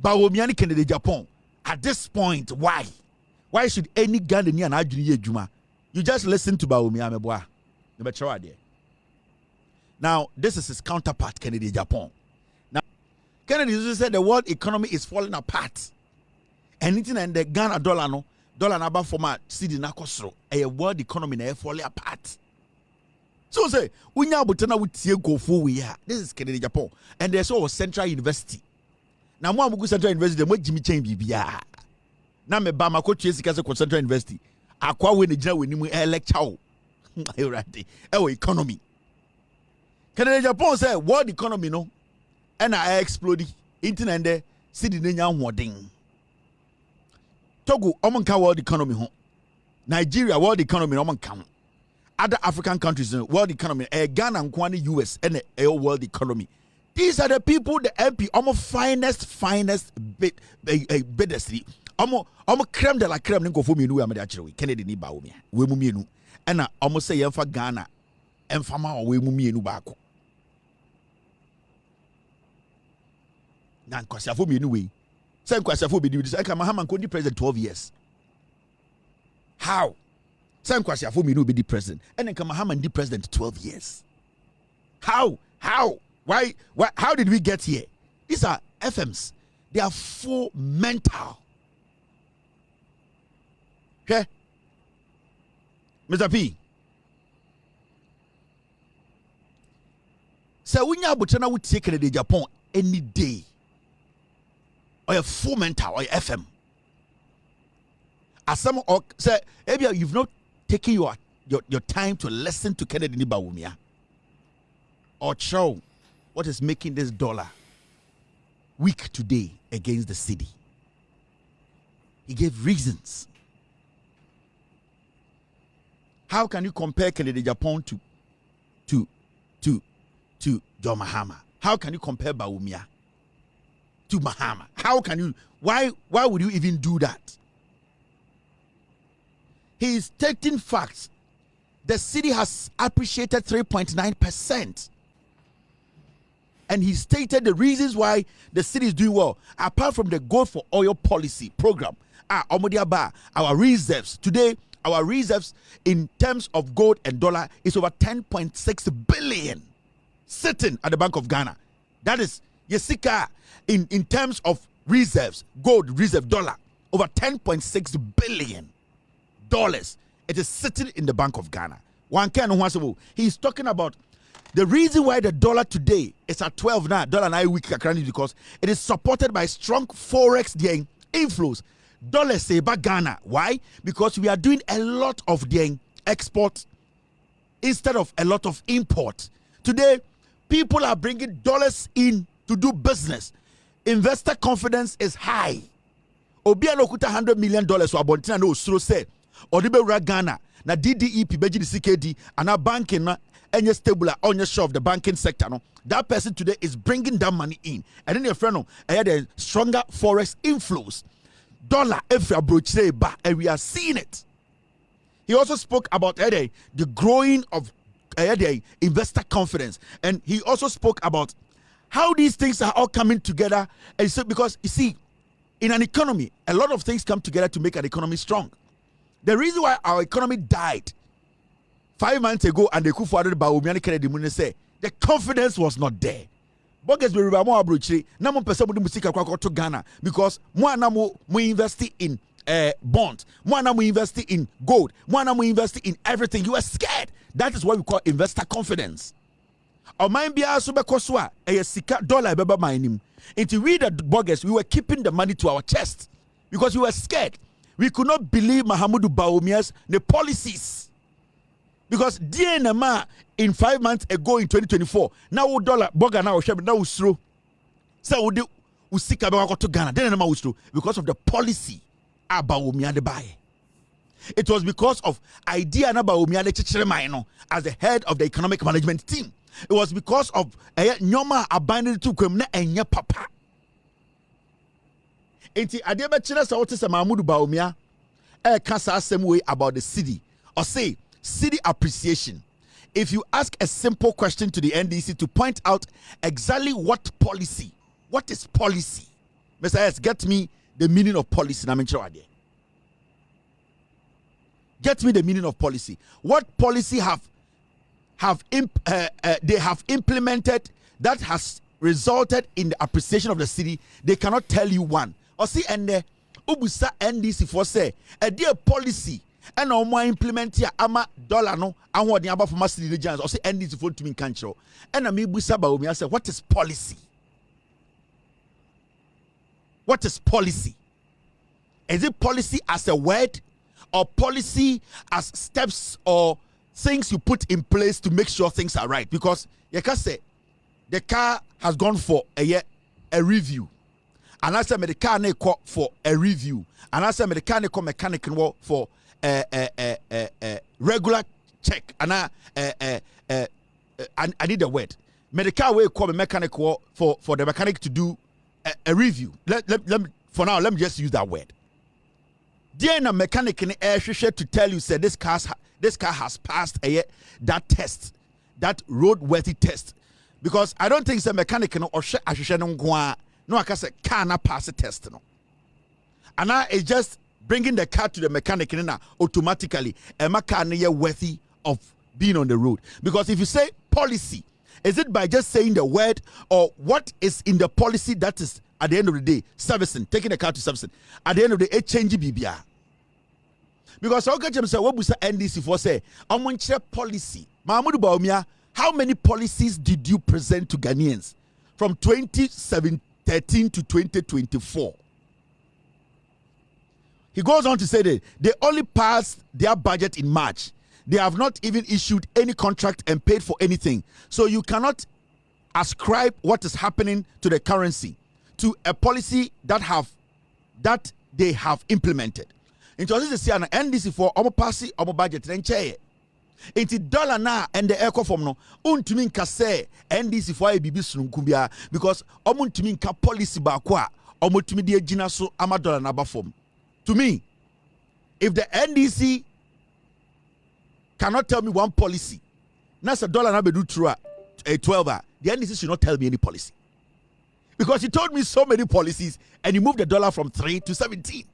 Bawumia ni Kennedy Japan. At this point, why? Why should any Ghanaian adwene adwuma? You just listen to Bawumia meboa. Now, this is his counterpart, Kennedy Japan. Now, Kennedy said the world economy is falling apart. Anything and the Ghana dollar number format cedi na kosro. A world economy na falling apart. So say, unya butana wutie gofo we ya. This is Kennedy Japan, and there's also Central University. Now, mo amugu Central University, mo Jimmy Chain bibia. Na me ba makotwe sika se ko Central University. Akwa we ne gina we ni mu lecture. Alright. Economy. Kennedy Japan say world economy no and I explode internet there cedi nya hoden. Togo omonka world economy ho. Nigeria world economy omonka. Other African countries world economy Ghana and US and world economy. These are the people the MP finest bidders. Creme de la creme ninko for me no actually Kennedy ni Bawumia. We mu mienu. And almost say yemfa Ghana emfama we mu mienu baako. Nan kwasiafo mienu we. Say kwasiafo be this. I can Mahama Kondi president 12 years. How? Say kwasiafo mienu be the president. And then Mahama the president 12 years. How? Why? How did we get here? These are FMs. They are full mental. Okay? Mr. P. So when you are would take the Japan any day. Or a full mental or FM. As some say, maybe you've not taken your time to listen to Kennedy Bawumia. Or show what is making this dollar weak today against the city. He gave reasons. How can you compare Kennedy Japan to John Mahama? How can you compare Bawumia to Mahama? How can you? Why would you even do that? He is stating facts. The city has appreciated 3.9%. And he stated the reasons why the city is doing well. Apart from the gold for oil policy program, our reserves today, our reserves in terms of gold and dollar is over 10.6 billion sitting at the Bank of Ghana. That is Yesika in terms of reserves, gold reserve dollar, over 10.6 billion dollars. It is sitting in the Bank of Ghana. He's talking about the reason why the dollar today is at 12 now, dollar and week is because it is supported by strong forex inflows. Dollars say back Ghana. Why? Because we are doing a lot of export instead of a lot of import. Today, people are bringing dollars in to do business. Investor confidence is high. Obia no kuta $100 million so abontina no usuro say odibe Ghana na DDEP beji the CKD and a banking na any stable on your shop of the banking sector. No, that person today is bringing that money in, and then your friend no, I had a stronger forex inflows. Dollar every approach and we are seeing it. He also spoke about the growing of investor confidence, and he also spoke about how these things are all coming together. And so, because you see, in an economy, a lot of things come together to make an economy strong. The reason why our economy died 5 months ago and the Kufuor Bawumia Kennedy Mune say the confidence was not there. Bogus be mo abrochire na mo pese mo musika kwakwa to Ghana because mo anamo mo invest in bond, mo anamo invest in gold, mo anamo invest in everything. You are scared. That is what we call investor confidence. Our mind be also because sika dollar beba minim. Until we the bogus, we were keeping the money to our chest because we were scared. We could not believe Mahamudu Bawumia's the policies. Because DNMA in 5 months ago in 2024, now dollar boga now now usro. So we usika be to Ghana. DNMA usro because of the policy Bawumia de buy. It was because of idea na Bawumia de chichirema as the head of the economic management team. It was because of nyoma abandoned to kwem na enye papa. Enti adebe chire sa wote se Mahamudu Bawumia kasa asem way about the city or say city appreciation. If you ask a simple question to the NDC to point out exactly what is policy, Mr. S, get me the meaning of policy. Get me the meaning of policy. What policy they have implemented that has resulted in the appreciation of the city? They cannot tell you one. Or see, and the Ubusa NDC for say a dear policy and no more implement here ama dollar no and what the above for city regions or say NDC for to me country. And me Busa Bawumia say what is policy? What is policy? Is it policy as a word or policy as steps or things you put in place to make sure things are right? Because you can say the car has gone for a review. And I said the car for a review. And I said the car mechanic for a regular check. And I need a word. Medical way call a mechanic for the mechanic to do a review. Let me, for now, let me just use that word. Then a mechanic in air to tell you, say this car has passed that test, that roadworthy test. Because I don't think it's a mechanic or no, I can say car not pass a test. No. And now it's just bringing the car to the mechanic automatically. And my car is worthy of being on the road. Because if you say policy, is it by just saying the word or what is in the policy that is at the end of the day servicing, taking the car to servicing? At the end of the day, it changes BBR. Because I'll get say what was the NDC for say, I'm going to policy. Mahamudu Bawumia, how many policies did you present to Ghanaians from 2013 to 2024? He goes on to say that they only passed their budget in March. They have not even issued any contract and paid for anything. So you cannot ascribe what is happening to the currency to a policy that they have implemented. Into this year, NDC for pass budget and chair. Into dollar na and the echo from no untumin kase NDC for a bibi kumbia because omuntumin ka policy bakwa omutumi de gina so ama dollar na bafom. To me, if the NDC cannot tell me one policy, that's a dollar na bedu true a 12, the NDC should not tell me any policy. Because he told me so many policies and he moved the dollar from 3 to 17.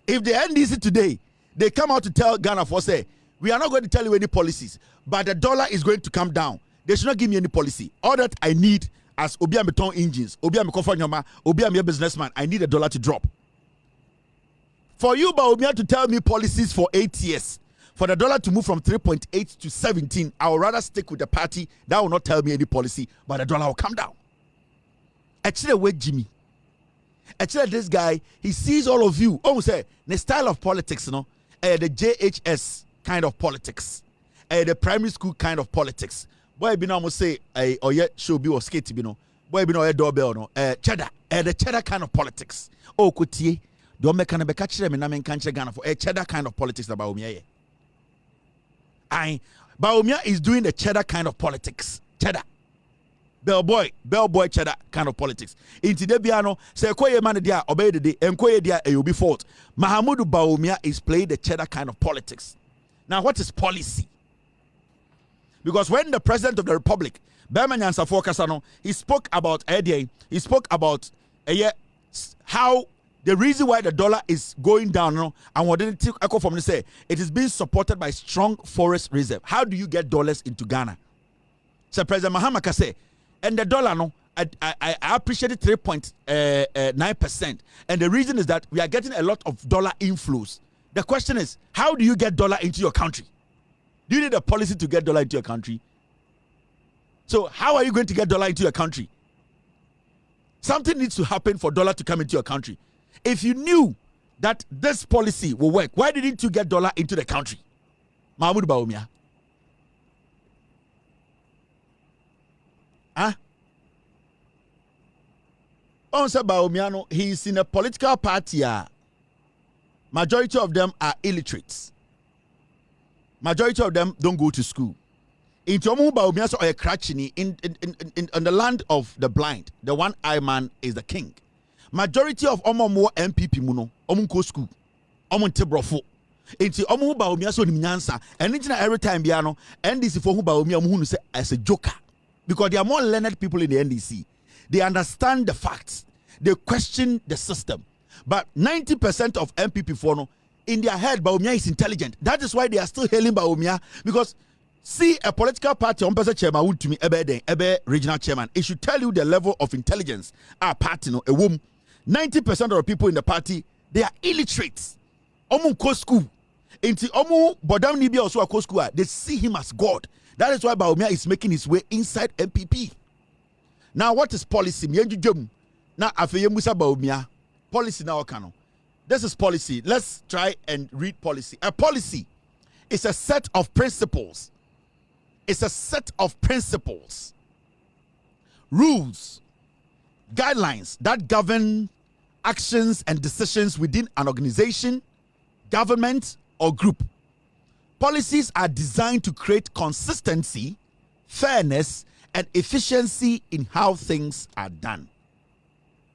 If the NDC today, they come out to tell Ghana for say, we are not going to tell you any policies, but the dollar is going to come down. They should not give me any policy. All that I need as Obia Beton engines, Obia Mekofanyoma, Obia businessman, I need the dollar to drop. For you, Bawumia, to tell me policies for 8 years, for the dollar to move from 3.8 to 17, I would rather stick with the party that will not tell me any policy, but the dollar will come down. Actually, wait, Jimmy. Actually, this guy, he sees all of you. Oh, say the style of politics, the JHS kind of politics, the primary school kind of politics. Boy, be almost say, or yet show be or skate, boy, be no doorbell, no, cheddar, the cheddar kind of politics. Oh, Kutie, don't make an catch them in Amen country Ghana for a cheddar kind of politics about Bawumia. Bawumia is doing the cheddar kind of politics. Cheddar. Bellboy cheddar kind of politics. Into the piano, say koye man dia obey the day, and koye dia you be fault. Mahamudu Bawumia is playing the cheddar kind of politics. Now, what is policy? Because when the president of the republic, Berman Yansafo Kasano, he spoke about how the reason why the dollar is going down, and what did it echo from say it is being supported by strong forest reserve. How do you get dollars into Ghana? So President Mahama say, and the dollar, I appreciated 3.9%. And the reason is that we are getting a lot of dollar inflows. The question is, how do you get dollar into your country? Do you need a policy to get dollar into your country? So how are you going to get dollar into your country? Something needs to happen for dollar to come into your country. If you knew that this policy will work? Why didn't you get dollar into the country? Mahmoud Bawumia. Huh? Onse Bawumia, he is in a political party. Majority of them are illiterates. Majority of them don't go to school. In Tomu Bawumia so a crutchini in the land of the blind, the one-eyed man is the king. Majority of more MPP muno, go school, tebrofo. Into Omu Bawumia so nimnyansa, and every time biano, NDC for who Bawumia muhunu say as a joker. Because they are more learned people in the NDC. They understand the facts. They question the system. But 90% of MPP for no, in their head, Bawumia is intelligent. That is why they are still hailing Bawumia. Because see a political party on person chairman to me ebe regional chairman. It should tell you the level of intelligence our party no a woman. 90% of the people in the party they are illiterates. Omu ko school. Inti omu bodam nibi also a ko school. They see him as God. That is why Bawumia is making his way inside MPP. Now what is policy? Now after Musa Bawumia policy now kano. This is policy. Let's try and read policy. A policy is a set of principles. It's a set of principles, rules, guidelines that govern actions and decisions within an organization, government, or group. Policies are designed to create consistency, fairness, and efficiency in how things are done.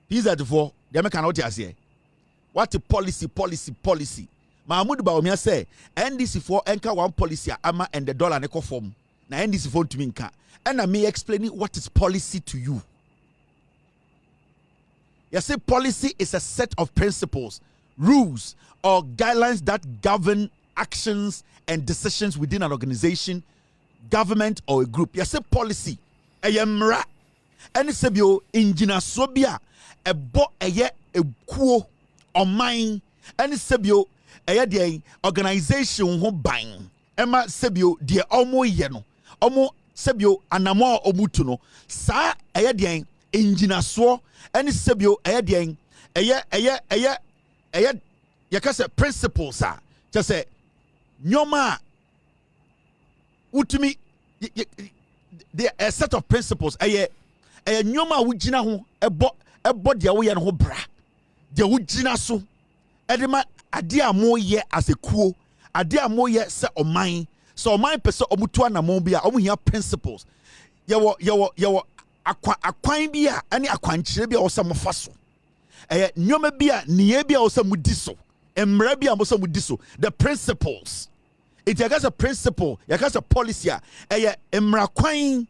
These are the four. They make an audience here. What a policy. Mahmoud Bawumia say, NDC for anchor one policy ama and the dollar neko form. Na NDC for to minka. And I may explaining what is policy to you. You see, policy is a set of principles, rules, or guidelines that govern actions and decisions within an organization, government, or a group. You see, policy. Ayemra. And it's a engineer sobia. A bo a kuo or mine. And it's a organization who bang. Emma sebio dear omo yeno. Omo sebio anamo omutuno. Sa ayadian engineer so. And it's sebio ayadian. Yakasa principles, sir. Just say, Nyoma Utumi. There are a set of principles. Nyoma wujina ho ebo dia wo ye no ho bra. Dia wujina so. Edema ade amoye as a kuo. Ade amoye se oman. So oman pese omutu anamon bia omu hia principles. Yewo akwan bia ani akwankyere bia wo se mofa so. Nyoma bia niye bia wo se mudi so. Emra bia wo se mudi so. The principles. It has a principle, it has a policy. Emra kwan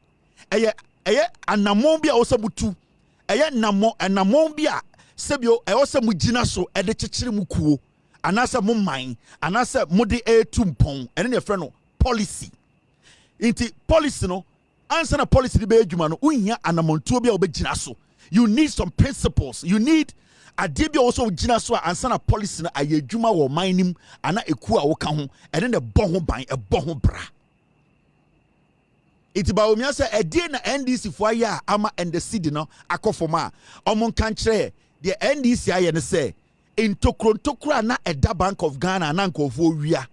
anamon bia wo se mutu. Namon bia sebio also mujina so e de chichiri mu kuo anasa mo man anasa mode tumpon ene ne frɛ no policy inti policy no answer na policy be adwuma no unhia anamontuo bia obegina so. You need some principles, you need ade bia also gina so answer na policy na ayadwuma wo man nim ana eku a wo ka ho ene ne bɔ ho ban e bɔ ho bra. Iti Bawumia say ade na NDC fo aya ama and the city no akofoma omon kan kire the NDC aye ne say in tokro na eda Bank of Ghana na nkofo wia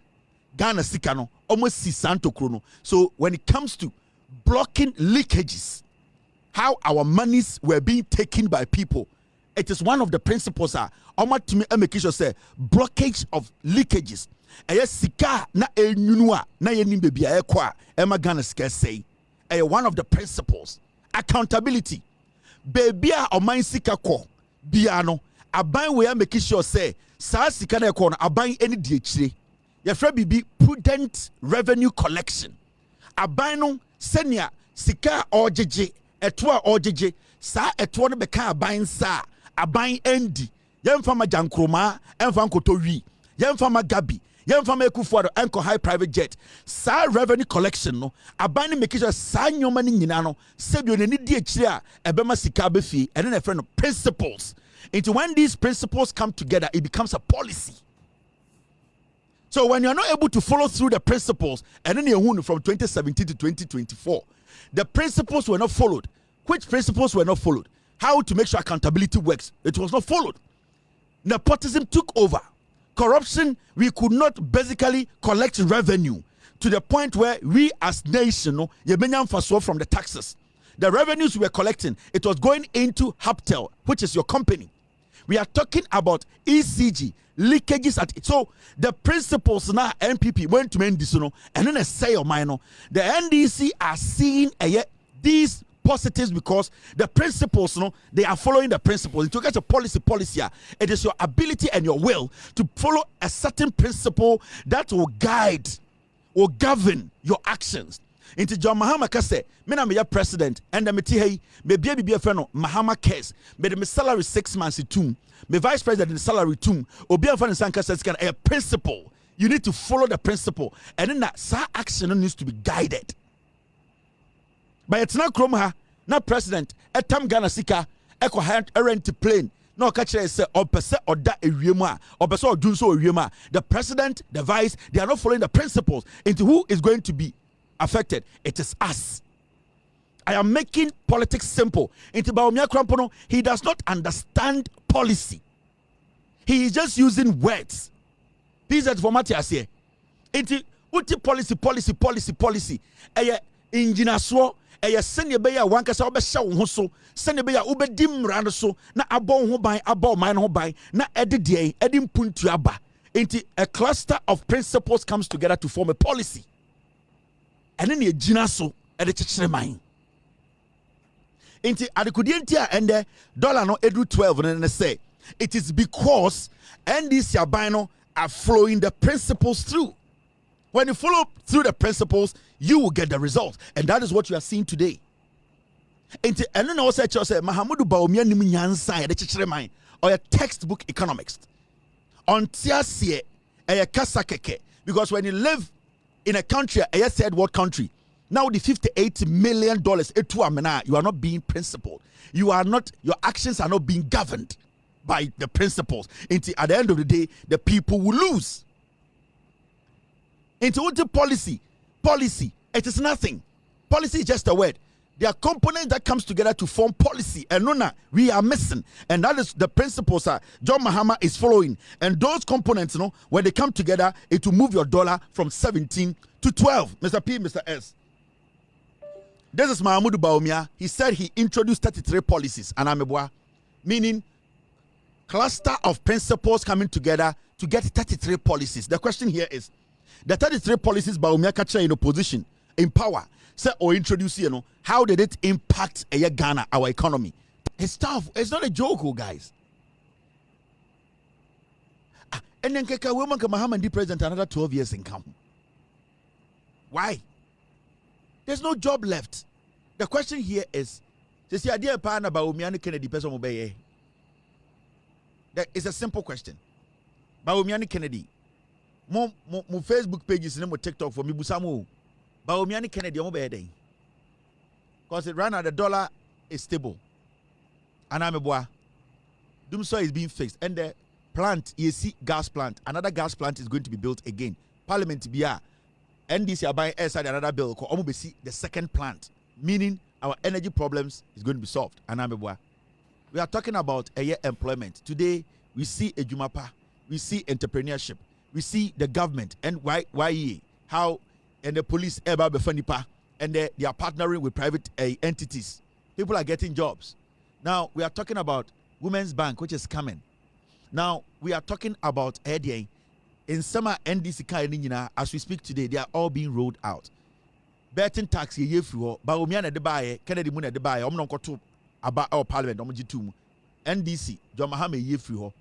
Ghana sika no almost si santokro no. So when it comes to blocking leakages, how our monies were being taken by people, it is one of the principles to me make sure say blockage of leakages. Sika na enyunua na yenim bebia ekwa ema Ghana sika say one of the principles. Accountability. Baby a oman sika ko bia no aban we make sure say sa sika na ekwa no aban eni die chire. Yefra bibi prudent revenue collection. Aban no senia sika ojeje eto a ojeje sa eto no beka aban sa aban endi yemfa ma jankroma emfa nkoto wi yemfa ma gabi yemfa ma ekufuado enko high private jet sa revenue collection no aban ne make sure sa nyoma ni nyina no sebio ne di akire a ebema sika befi ene na friend principles. Into when these principles come together it becomes a policy. So when you're not able to follow through the principles, and then you're from 2017 to 2024, the principles were not followed. Which principles were not followed? How to make sure accountability works? It was not followed. Nepotism took over. Corruption, we could not basically collect revenue to the point where we as nation, from the taxes. The revenues we were collecting, it was going into Haptel, which is your company. We are talking about ECG, leakages at it. So the principles now NPP went to main this, and then a say of mine. The NDC are seeing these positives because the principles, they are following the principles. To get a policy, it is your ability and your will to follow a certain principle that will guide or govern your actions. Into John Mahama kase, me na me president, and me ti hey, me bia bibia friend no Mahama cares. Me the salary 6 months tum, me vice president salary tum. Obi an fan sanka says can a principle. You need to follow the principle, and then that action needs to be guided. But it's not Kromha, not president. At time Ghana Sika, Echo hand rent plane. No catch say or percent or that area or percent or do so area. The president, the vice, they are not following the principles. Into who is going to be affected? It is us. I am making politics simple. Into Bawumia Krampono, he does not understand policy. He is just using words. These are format here. Into what policy. Engineer so send be ya wanka sa obehya wo ho so send be ya obedi mra no so na abon ho ban abon man ho ban na ede mpuntu aba enti a cluster of principles comes together to form a policy and then egina so ede chekere man enti adekudi enti a ende dollar no edu 12 and say it is because NDC aban no are flowing the principles through. When you follow through the principles, you will get the results. And that is what you are seeing today. And then also say Mahamudu Bawumia ni nyansa de chechire man or a textbook economist. On tiasie a kasakeke because when you live in a country, a said what country? Now the $58 million you are not being principled. You are not, your actions are not being governed by the principles. Until at the end of the day, the people will lose. Into what policy, it is nothing. Policy is just a word. There are components that comes together to form policy, and none we are missing, and that is the principles that John Mahama is following. And those components, when they come together, it will move your dollar from 17 to 12. Mr. P, Mr. S. This is Mahamudu Bawumia. He said he introduced 33 policies, and ameboa, meaning cluster of principles coming together to get 33 policies. The question here is, the 33 policies Bawumia catcher in opposition, in power, say or introduce, how did it impact Ghana, our economy? It's tough. It's not a joke, guys. And then Keka woman Mahama be president another 12 years in camp. Why? There's no job left. The question here is, see idea partner Bawumia Kennedy person obey. It's a simple question. Bawumia Kennedy. Mo Facebook pages and mo TikTok for me busamu. Bawumia Kennedy mo be dey. Because it ran out the dollar is stable. And I'm a boy. Dumso is being fixed. And the plant, EAC gas plant, another gas plant is going to be built again. Parliament BR. NDC are buying airside another bill called Omubesi, the second plant. Meaning our energy problems is going to be solved. And I'm a boy. We are talking about a year employment. Today, we see a Jumapa, we see entrepreneurship. We see the government and why how and the police and they are partnering with private entities. People are getting jobs. Now we are talking about Women's Bank, which is coming. Now we are talking about in summer NDC as we speak today, they are all being rolled out. Betting tax ye through Bawumia na de baye, Kennedy Muna de baye, to about our parliament, NDC, John Mahama ye through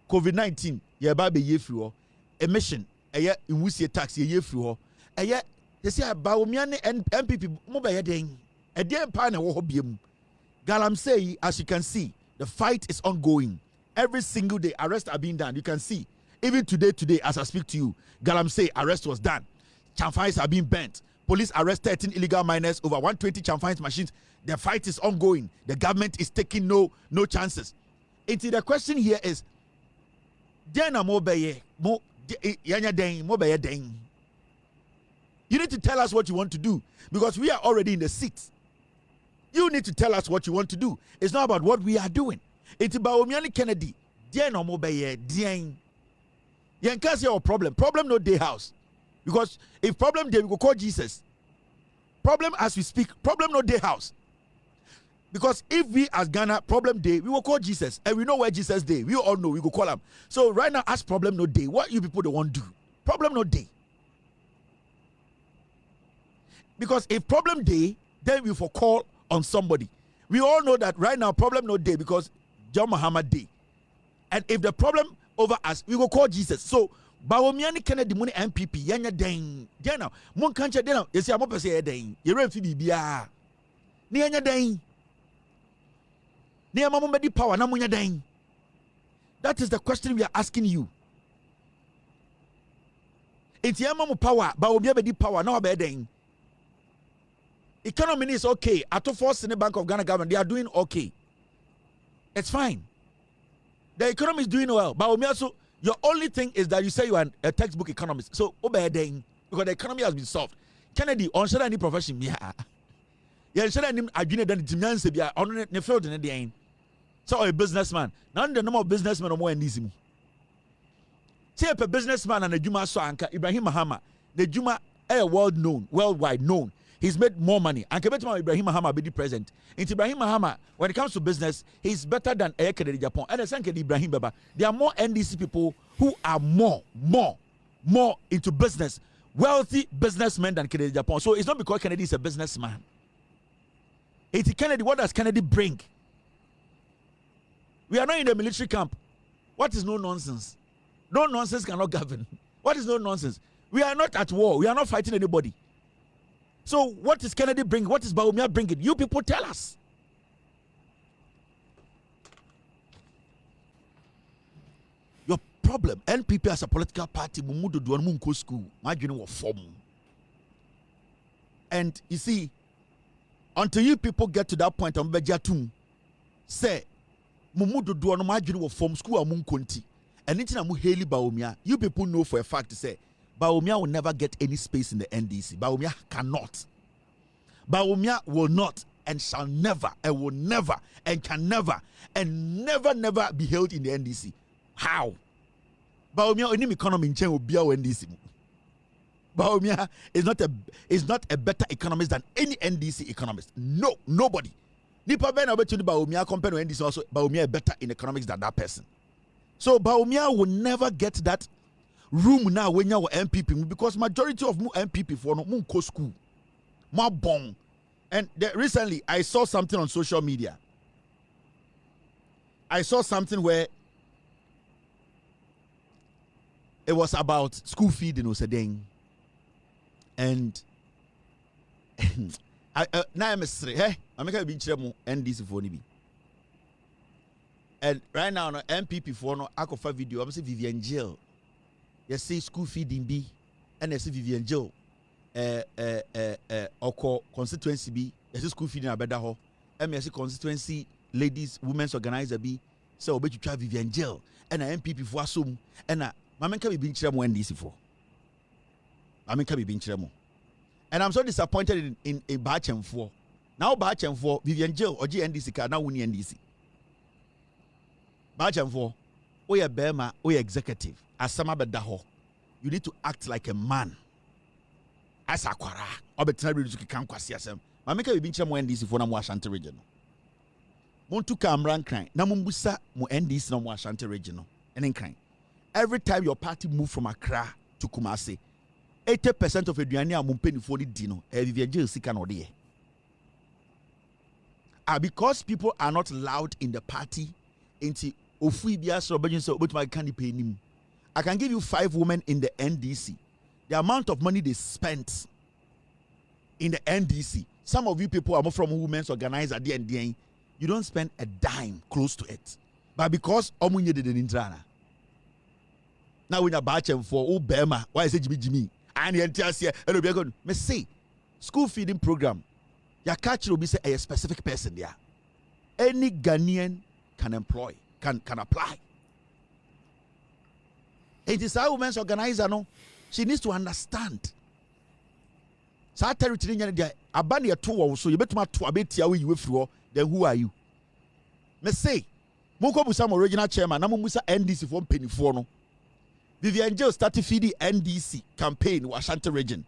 COVID-19, ye baby ye through. Emission, in wusie tax ye through. They say Bawumia and MPP mobile ding. A dear partner will be Galam say, as you can see, the fight is ongoing. Every single day, arrests are being done. You can see, even today, as I speak to you, Galam say arrest was done. Chamfines are being bent. Police arrest 13 illegal miners, over 120 Chamfines machines. The fight is ongoing. The government is taking no chances. The question here is, Dena mobile mo. You need to tell us what you want to do because we are already in the seat. You need to tell us what you want to do. It's not about what we are doing. It's Bawumia Kennedy Dear no more by dear. You can't say our problem. Problem no day house. Because if problem day, we go call Jesus. Problem as we speak, problem no day house. Because if we as Ghana problem day, we will call Jesus. And we know where Jesus day. We all know we go call him. So right now, as problem no day, what you people don't want to do? Problem no day. Because if problem day, then we will call on somebody. We all know that right now problem no day because John Muhammad day. And if the problem over us, we will call Jesus. So Bawumia ni Kennedy money MPP yanya den. Then now, mon can't you now? You see, I'm up to say den. You ready to be a ni yanya den. Ni amamu medi power na munya den. That is the question we are asking you. It's amamu power, Bawumia medi power now be den. Economy is okay. At the force in the Bank of Ghana government, they are doing okay. It's fine. The economy is doing well. But also, your only thing is that you say you are a textbook economist. So, because the economy has been solved. Kennedy, on should any profession, yeah. Yeah, should any agreement that the man say be on the field in the end. So, a businessman. None the number of businessmen are more in this. Say a businessman and a Juma Soanka, Ibrahim Mahama, the Juma are worldwide known. He's made more money. And Kebetuma Ibrahim Mahama be the president. In Ibrahim Mahama, when it comes to business, he's better than näkêd in Japan. And the same Ibrahim Baba. There are more NDC people who are more into business, wealthy businessmen than Kennedy Japan. So it's not because Kennedy is a businessman. It's Kennedy. What does Kennedy bring? We are not in the military camp. What is no nonsense? No nonsense cannot govern. What is no nonsense? We are not at war. We are not fighting anybody. So what is Kennedy bringing? What is Bawumia bringing? You people tell us. Your problem, NPP as a political party, mumudu duan munko school, margin was form. And you see, until you people get to that point on Bejatum, say, mumudu duan margin was form school amun konti. And it's na muheli Bawumia. You people know for a fact to say, Bawumia will never get any space in the NDC. Bawumia cannot. Bawumia will not and shall never and will never and can never and never be held in the NDC. How? Bawumia only economy in will be our NDC. Bawumia is not a better economist than any NDC economist. No, nobody. Nipa ben obey to the Bawumia compared to NDC also Bawumia is better in economics than that person. So Bawumia will never get that room now when you are MPP because majority of MPP for no go school, more bon. And recently I saw something on social media. I saw something where it was about school feeding or something, and now I'm straight. Hey, I'm making a big chemo NDC for me. And right now, no MPP for no I could video. I'm saying Vivian jail. You see school feeding B, and you see Vivian Joe, Oko constituency B, you see school feeding a better ho, and you see constituency ladies, women's organizer B, so bet you try Vivian Joe, and a MPP for assume, and a Mamma can be being chemo NDC for. Mamma can be being chemo. And I'm so disappointed in Bachem for. Now Bachem for Vivian Joe or GNDC card now winning NDC. Bachem for. We are Bema, we executive. As some daho, you need to act like a man. As a quara, or better to come quasiasem. Mamaka will be chamo NDC for Namu Ashanti region. Montu Camran crying, Namumbusa mo NDC no Ashanti region. And then crying. Every time your party move from Accra to Kumasi, 80% of Eduania Mumpeni for the Dino, Vivian Jill Sikan or there. Because people are not loud in the party, into Ofibia so but my candy pay him. I can give you 5 women in the NDC. The amount of money they spent in the NDC. Some of you people are more from women's organizer at the end. You don't spend a dime close to it. But because Omunye did an intrana. Now when you're batching for Obama, why is it Jimmy? And the entire year, and we're going to say school feeding program. Your catch will be say a specific person there. Any Ghanaian can employ, can apply. It is our women's organizer, no. She needs to understand. So I tell you today, abandon your tour, so you better not to abate your way you through. Then who are you? Me say, Moko busa original chairman, na musa NDC for penny no. Vivian Jill started feeding NDC campaign in Ashanti region.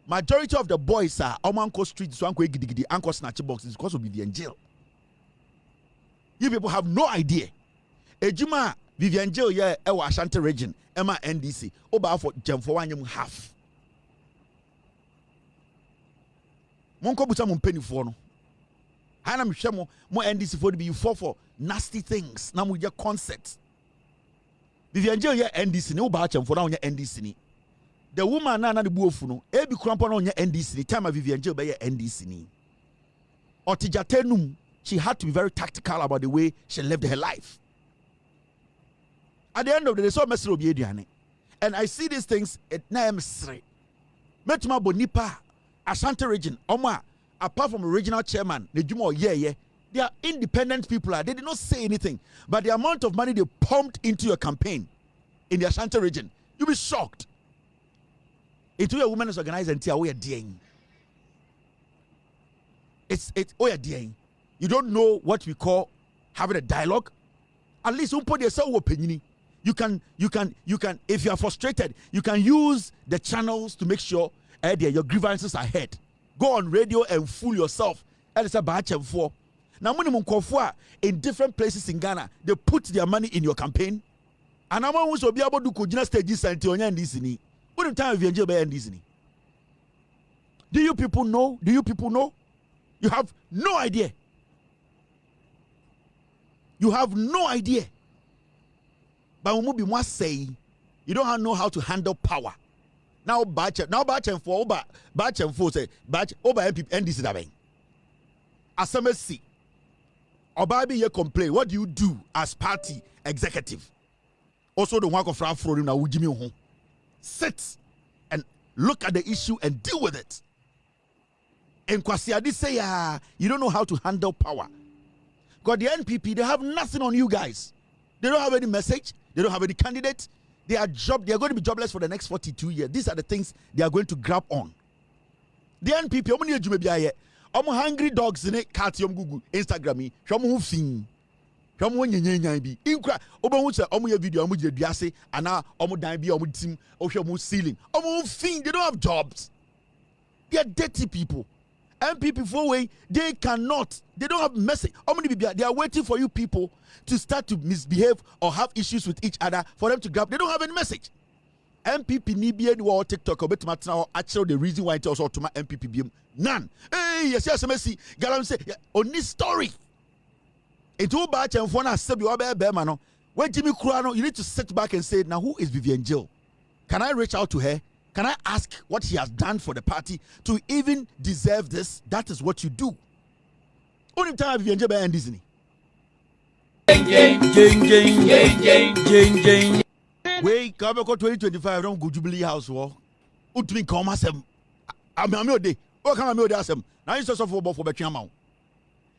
Majority of the boys are Omanko Street, Swanko Gidigidi, Anko Snatch Boxes because of Vivian Jill. You people have no idea. Ejuma Vivian Jill, yeah, Ashanti region, Emma NDC, Oba for Jam for 1 half. Monko busa mun penny for no. Hanam shemo mo NDC for be for nasty things. Na mu je concept. Vivian Jill ye NDC ni Oba Jam for na onye NDC ni. The woman na the buofu no e bi krampo na onye NDC ni time Vivian Jill be ye NDC ni. Otijatenum, she had to be very tactical about the way she lived her life. At the end of the day, so messy obi eduane. And I see these things at na am sre. Metuma bonipa Ashanti region, Oma, apart from original chairman, Nejumo, they are independent people. They did not say anything. But the amount of money they pumped into your campaign in the Ashanti region, you'll be shocked. It's where women is organized until we are doing. It's we are doing. You don't know what we call having a dialogue. At least you put yourself opinion. You can, if you are frustrated, you can use the channels to make sure your grievances are heard. Go on radio and fool yourself. It's a batch of four. Now, in different places in Ghana, they put their money in your campaign. And I'm always be able to do stages and Disney. What the time of your Disney? Do you people know? Do you people know? You have no idea. You have no idea. But when we must say, you don't know how to handle power. Now batch and for say batch over NDC that way. As MSC, Obabi ye complain. What do you do as party executive? Also the work of Afro now Jimmy home. Sit and look at the issue and deal with it. And Kwasiadi say you don't know how to handle power. Because the NPP, they have nothing on you guys. They don't have any message, they don't have any candidate. They are going to be jobless for the next 42 years. These are the things they are going to grab on. The NPP, I'm hungry dogs in it, cat Google, Instagram, Shamu fin. Shamu nyanyan bi. Inkra, Oba say omu video, omu duase, and now omu dan bi, omu team, omu ceiling. Omu fin, they don't have jobs. They are dirty people. NPP for way, they cannot, they don't have message. They are waiting for you people to start to misbehave or have issues with each other for them to grab. They don't have any message. MPP ni be any TikTok or bet now actually the reason why it also to my MPP be none. Hey, yes, Messi. Galam say only story. It will batch and phone accept you man. When Jimmy Kurano, you need to sit back and say, now who is Vivian Jill? Can I reach out to her? Can I ask what she has done for the party to even deserve this? That is what you do. Only time Vivian Jill and Disney. Wait, come back 2025. Don't go Jubilee House war. Utmi come asem. I'm a day. What can I do? Asem. Now you so for between amount.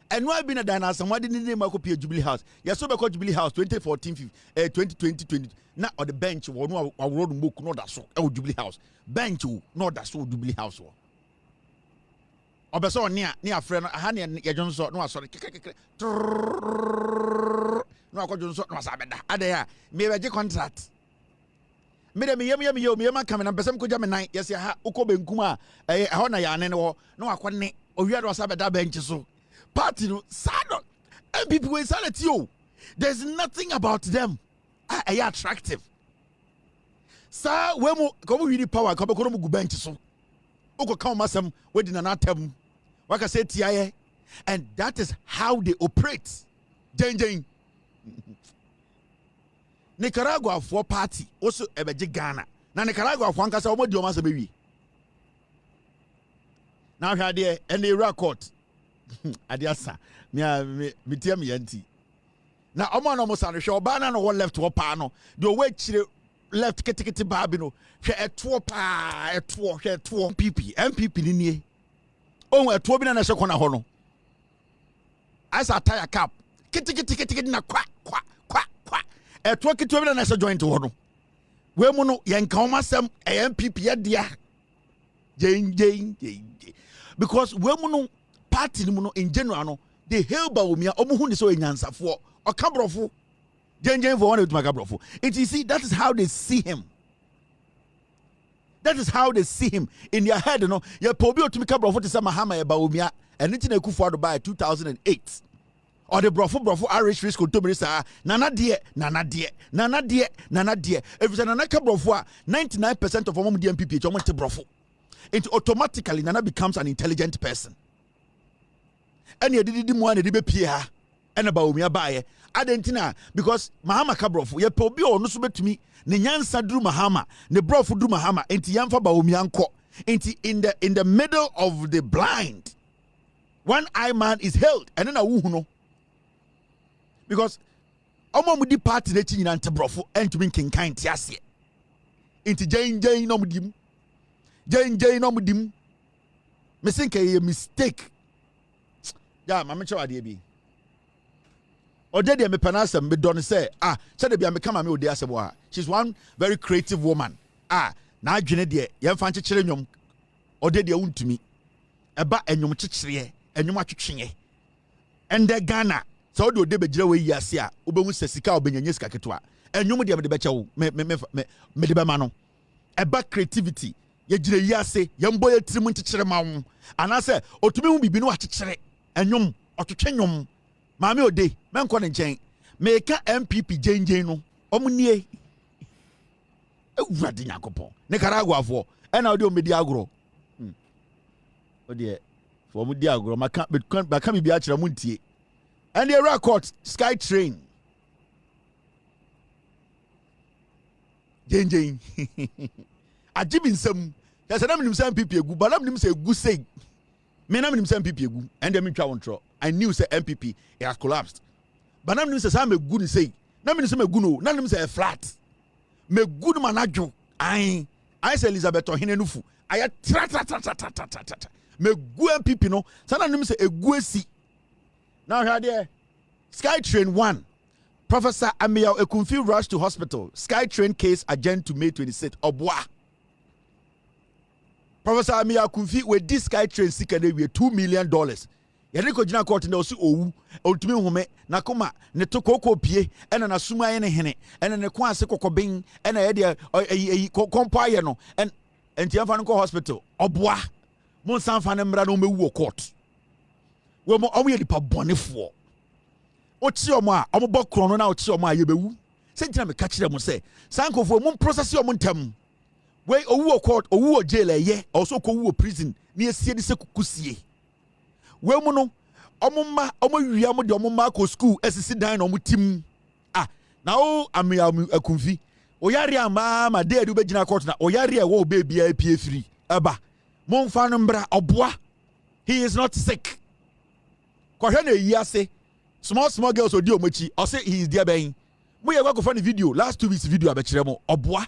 And why been a dinosaur? Why didn't they make up Jubilee House? Yes, so because Jubilee House 2014, 2020. Now on the bench, we no road book no that so. Jubilee House bench, no that so Jubilee House. Obeso near friend. Hani ya Johnson no sorry. No akọ Johnson no sabeda. Adaya me be contract. Me dem me come na person ko jam nan. Yes ha ukọ benkum a ho na ya ne no akọ ne owia do sabeda bench so. Party no sad. And people will say it you. There's nothing about them. Are attractive. Sir, when we come with the power, come go bench so. Oko come masem wedding an atem. Waka say TIA. And that is how they operate. Jane. Nicaragua for party also ebeje Ghana. Na Nicaragua for ankasa omo di omasa bewi. Now here there and the record. Adiasa. Me tia me yanti. Na omo no mo sanu hwe oba na no left wo pa no. The way chire left ketekete baabi no. Hwe eto pa, eto MPP ni nie. Ohun eto bi na hwe kona ho no. Asa tire cap. Ketekete na kwa. Eto keto bi na hwe joint ho no. We mu no yenka o masem MPP ya dia. Jane. Because we mu no party no in general no they hail Bawumia omo hu ni so enyansafo okabrofo Jen for one of my brofo. And you see, that is how they see him. That is how they see him in their head. You know, you probably to make a brofo to say Mahama Bawumia and it's in a kufu by 2008. Or the brofo Irish risk to me say nana dear. If it's an anaka brofo, 99% of them DMPP it's almost brofo. It automatically nana becomes an intelligent person. And you did one the Pierre and Bawumia by Adentina because Mahama Kabrofo, ye probably or no subet to me, ne nyansa drew Mahama, ne brofu drew Mahama, and Tiamfa Bawumianko, in the middle of the blind. One eye man is held, and then a wuno. Because Omo mudi party de chin and brofo and to be king kind tiasie. Into Jane no mudim. Jane no mudim. Me think a mistake. Yeah, mama chowa de bi. Odede me panasa me don say say de bia me kama me odi asebo a. She's one very creative woman. Na adwene de ye fa nkyekere nwom. Odede wuntumi. Eba enwom kyekere, enwom atwetwe. Ende Ghana so do de begire we yiase a obehu sesika obenyanye sika ketwa. Enwom de me de beche wo me de be ma no. Eba creativity ye gire yiase ye mbo ye tirim nkyekere ma wo. Anase otumi hu bibi no akyekere. Enwom otwetwe nwom. Mami ode menko ne nchen meka MPP jenjen no omunie ewurade yakopon ne Karagwa fo ena ode omedi agro ode for omedi agro maka bibi a kire muntie and the record sky train jenjen ajibi nsam ya se na mnim sam MPP egu ba na mnim se egu sei me na mnim sam MPP egu and dem twa wontro I knew say MPP it has collapsed. But now say I'm a good say. Now me say me good no. Now me say flat. Me good manager. I say Elizabeth Ohinenufu. I tra. Me good MPP no. So now me say a good see. Now here there. SkyTrain 1. Professor Amiya Ekunfi rushed to hospital. SkyTrain case adjourned to May 26th. Obwa. Professor Amiya Ekunfi with this SkyTrain sick and we $2 million. Yeriko jina court na osi owu otumi home na koma ne to kokko pie ena na suma ye ne hene ena ne kwa ase kokobin ena ye de kompo aye no enti afa no hospital oboa mon sanfa ne mra no mewu court we mo omo ye dipa bonefo ochi omo a omo bokro no na ochi omo a ye bewu sentina me ka kire mo se sankofo mon process omo ntam we owu court owu jail ye also ko wu prison ne esie de se kukusie we mu no omumma omawia mo de omumma ko school esisi dan no mutim na o Amiya Ekunfi oyare ama ma de adu begina court na oyare e wo baby apie free eba monfa no mbra oboa he is not sick ko hwe na yiase small girls odi omachi o say he is there ben mo ye go find the video last 2 weeks video abekire mo oboa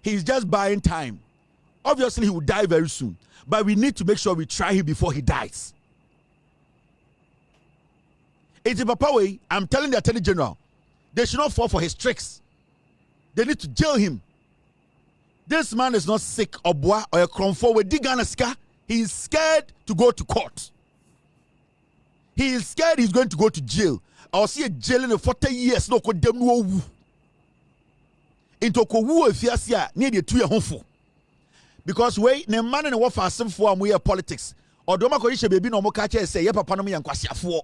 he is just buying time. Obviously he will die very soon, but we need to make sure we try him before he dies. It's a papa way. I'm telling the Attorney General, they should not fall for his tricks. They need to jail him. This man is not sick or boy or a crumb forward. He is scared to go to court. He is scared he's going to go to jail. I'll see a jail in 40 years. No, into kowu efiasia near the 2 year home. Because we ne man and what for some for we politics. Or do ma ko baby no mo ka say ye papa no me yankwasiafo.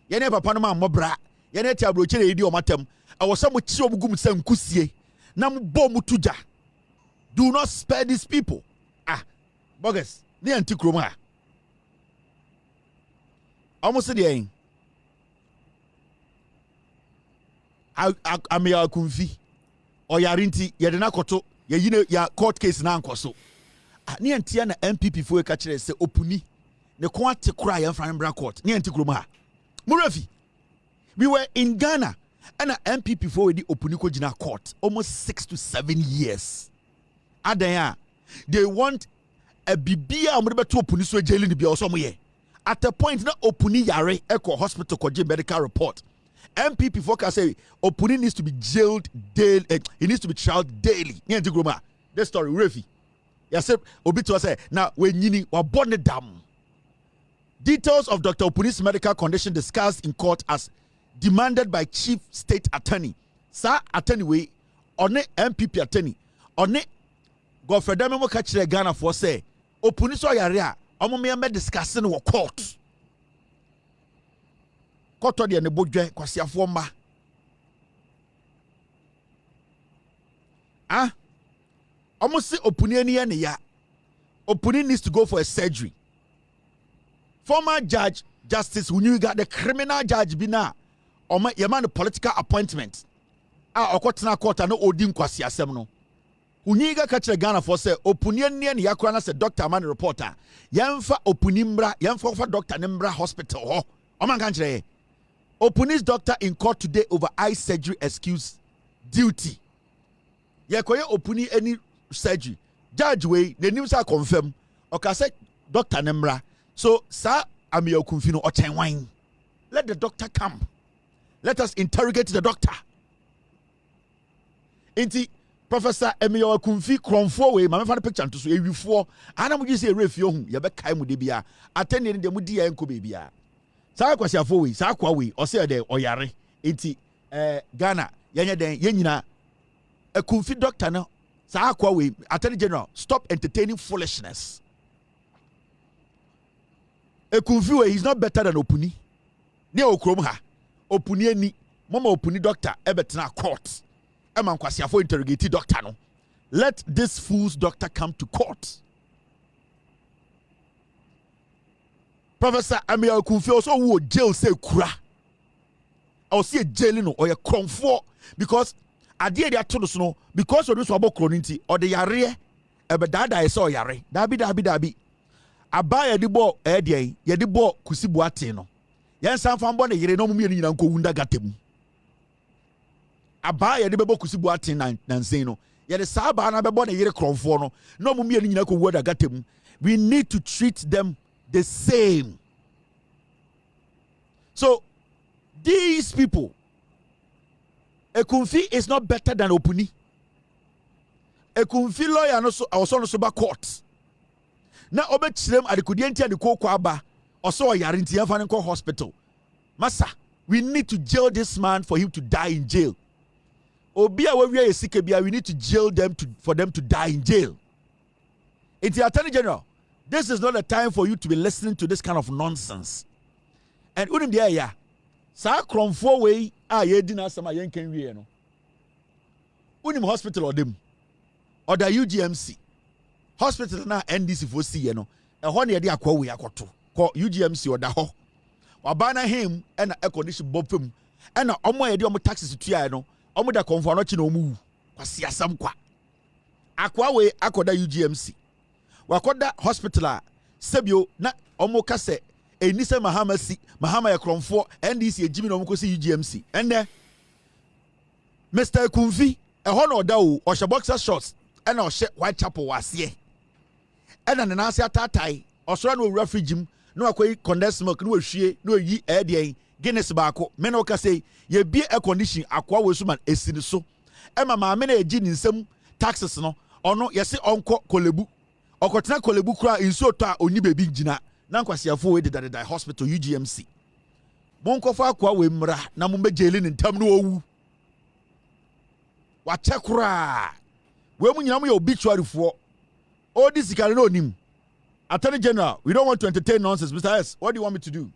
Ye ne papa no ma mobra. Ye ne tia broche na edi o matem. I was some chi o gum sam kusie. Na mo bom tuja. Do not spare these people. Bogus. Ni anti kroma. Almost the Amiya Ekunfi or yarinti yedena koto ye yine ya court case na ankoso ni antia na MPP fo e ka kire se opuni ne ko ate kura ya fran bra court ni anti kroma ha murafi we were in Ghana and MPP fo we di opuni ko gina court almost 6 to 7 years adan they want a bibia amode beto opuni so jail ni bia so mo ye at a point na opuni yare e ko hospital ko medical report. MPP focus say opuni needs to be jailed daily. He needs to be trialed daily. This story, Refi. Yes, Obi to say now when yini wa born dam. Details of Dr. Opuni's medical condition discussed in court as demanded by Chief State Attorney sa attorney we one MPP attorney one Godfrey Demo catch the Ghana for say opuni so yare a omo me discussing wo court de ne bodwe kwasiafo mma omo se opuni ani ye ne ya opuni needs to go for a surgery. Former judge Justice Wuniga, the criminal judge bina omo yema political appointment okotena court na odin kwasi asem no Wuniga catch the Ghana for say opuni ani ne yakora na say doctor man reporter yemfa opuni mbra yemfa doctor ne mbra hospital ho oman kan kire opuni's doctor in court today over eye surgery excuse duty yekoye opuni any surgery judge we the news are confirm okay say doctor ne mbra so sir Amia Okunfino or wine. Let the doctor come. Let us interrogate the doctor. Inti Professor Amia Okunfi Kronfo we mama fa picture to so ewifo ana mo gise refio hu ye be kai mu de bia atene ne de mu di enko be bia sa kwasiafo we sa kwa we o se de oyare inti Ghana yenye den yenyina Okunfi doctor no sa kwa we Attorney General stop entertaining foolishness. Ekunfiwe, he's not better than Opuni. Ne okrom ha. Opuni eni. Mama Opuni doctor ebetena court. Eman kwasiafo interrogate doctor no. Let this fool's doctor come to court. Professor Amia Okunfi also wo jail say kura. I will see a jail no or a comfort because adie dia to so no because of this wabo kroniti or the yare ebe dada I saw yare. Dabi. Abaya di bo ye di bo kusi boate no yen san fan bo ne yire no mumie nyina nko wunda gatemu abaya di bebo kusi boate nan sen no ye de sa ba na bebo ne yire kronfo no mumie nyina ko wunda gatemu. We need to treat them the same. So these people, Ekunfi is not better than Opuni. Ekunfi lawyer no so also no so ba court. Na obechirem adekodienti adeko kwa aba oso yarinti yafa nko hospital. Masa, we need to jail this man for him to die in jail. Obi a we esike bia, we need to jail them for them to die in jail. It's the Attorney General. This is not a time for you to be listening to this kind of nonsense. And unim dia ya. Sa kronfo we a ye di na sama yen kan wie no. Unim hospital odem. Or the UGMC. Hospital na NDC for see no. E ho na ye de akwa we akoto. Ko UGMC oda ho. Wabana him and a condition bopum. And omo ye de omo taxes tua no. Omo da konfo no chi na omu. Kwasi asam kwa. Akwa we akoda UGMC. Wakoda hospital sebio na omo kase enise mahama ya kromfo NDC ejimi na omo kosi UGMC. Ende Mr. Kunfi ho na oda o ohye boxer shorts and ohye Whitechapel wase. Ena ne nase atatai osoro na owura frigim na akoyi condensed milk na ohwie na oyi edien Guinness baako me na okase ye bie air condition akwa we so man esini so ema maame na eji ni nsam taxes no ono yesi onko kolebu okotena kolebu kura inso to a oni bebi ngina na nkwasiafo we dedade hospital UGMC monkofa akwa we mra na mo mejeli ni ntam no owu wa chekura we mu nyina mo ye obituary fo all this ikare no onim. Attorney General, we don't want to entertain nonsense. Mr. S, what do you want me to do?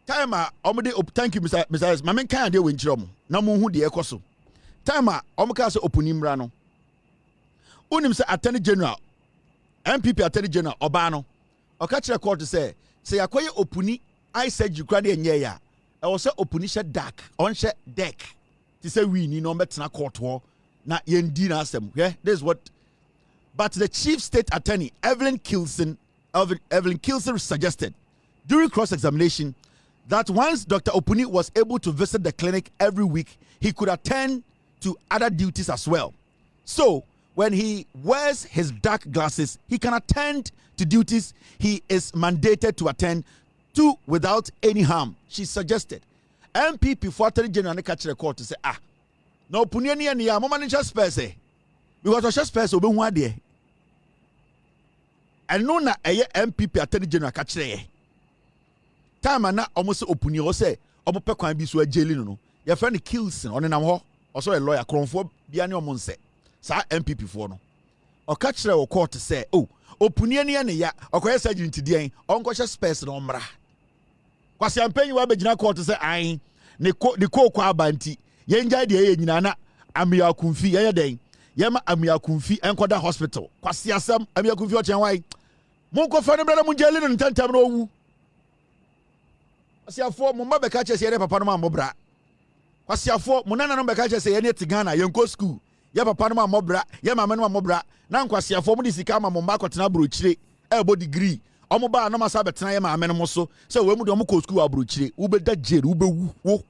Time thank you, Mr. S. Mamen kan de wenchirom. Na mo hu de ekoso. Time omka se opunimra no. Unim se Attorney General, MPP Attorney General Obano. Oka kire court say yakoye opuni I said you kra de enye ya. E wo se opuni she dark, on she deck. Ti say we ni no metena court ho na yendi na asem. Okay? This is what. But the Chief State Attorney Evelyn Kilson suggested during cross-examination that once Dr. Opuni was able to visit the clinic every week, he could attend to other duties as well. So, when he wears his dark glasses, he can attend to duties he is mandated to attend to without any harm, she suggested. MPP for Attorney General catch the court to say, na opuni ani ani ya mama ni chest space because o chest space obehu ade eno na eye MPP attorney general ka kire ye time na omo se opuni o se omo pe kwan bi so ajeli no your friend Kiłł on nam ho o so a lawyer kronfo bia ne omo nse sa MPP fo no o ka kire o court say oh opuni ani ani ya okoye sergeant dien onko chest space no mra kwasi ampanyi wa begina court say an ne ko kwa abanti yenja de ye nyina na amia kumfi ye den yema amia kumfi enkoda hospital kwasi asem amia kumfi o chen wai monko fa ne bra mu jeli no ntantam na owu kwasi afo mo mba beka chese ye papa no ma mbobra kwasi afo mo nana no beka chese ye ne tigana yenko school ye papa no ma mbobra ye mama no ma mbobra na kwasi afo mo di sika ma mo mba kwatena brochire ebo degree omo ba na masa betena ye mama no so se we mu de omo ko school abrochire wo be da jeri wo be wu wo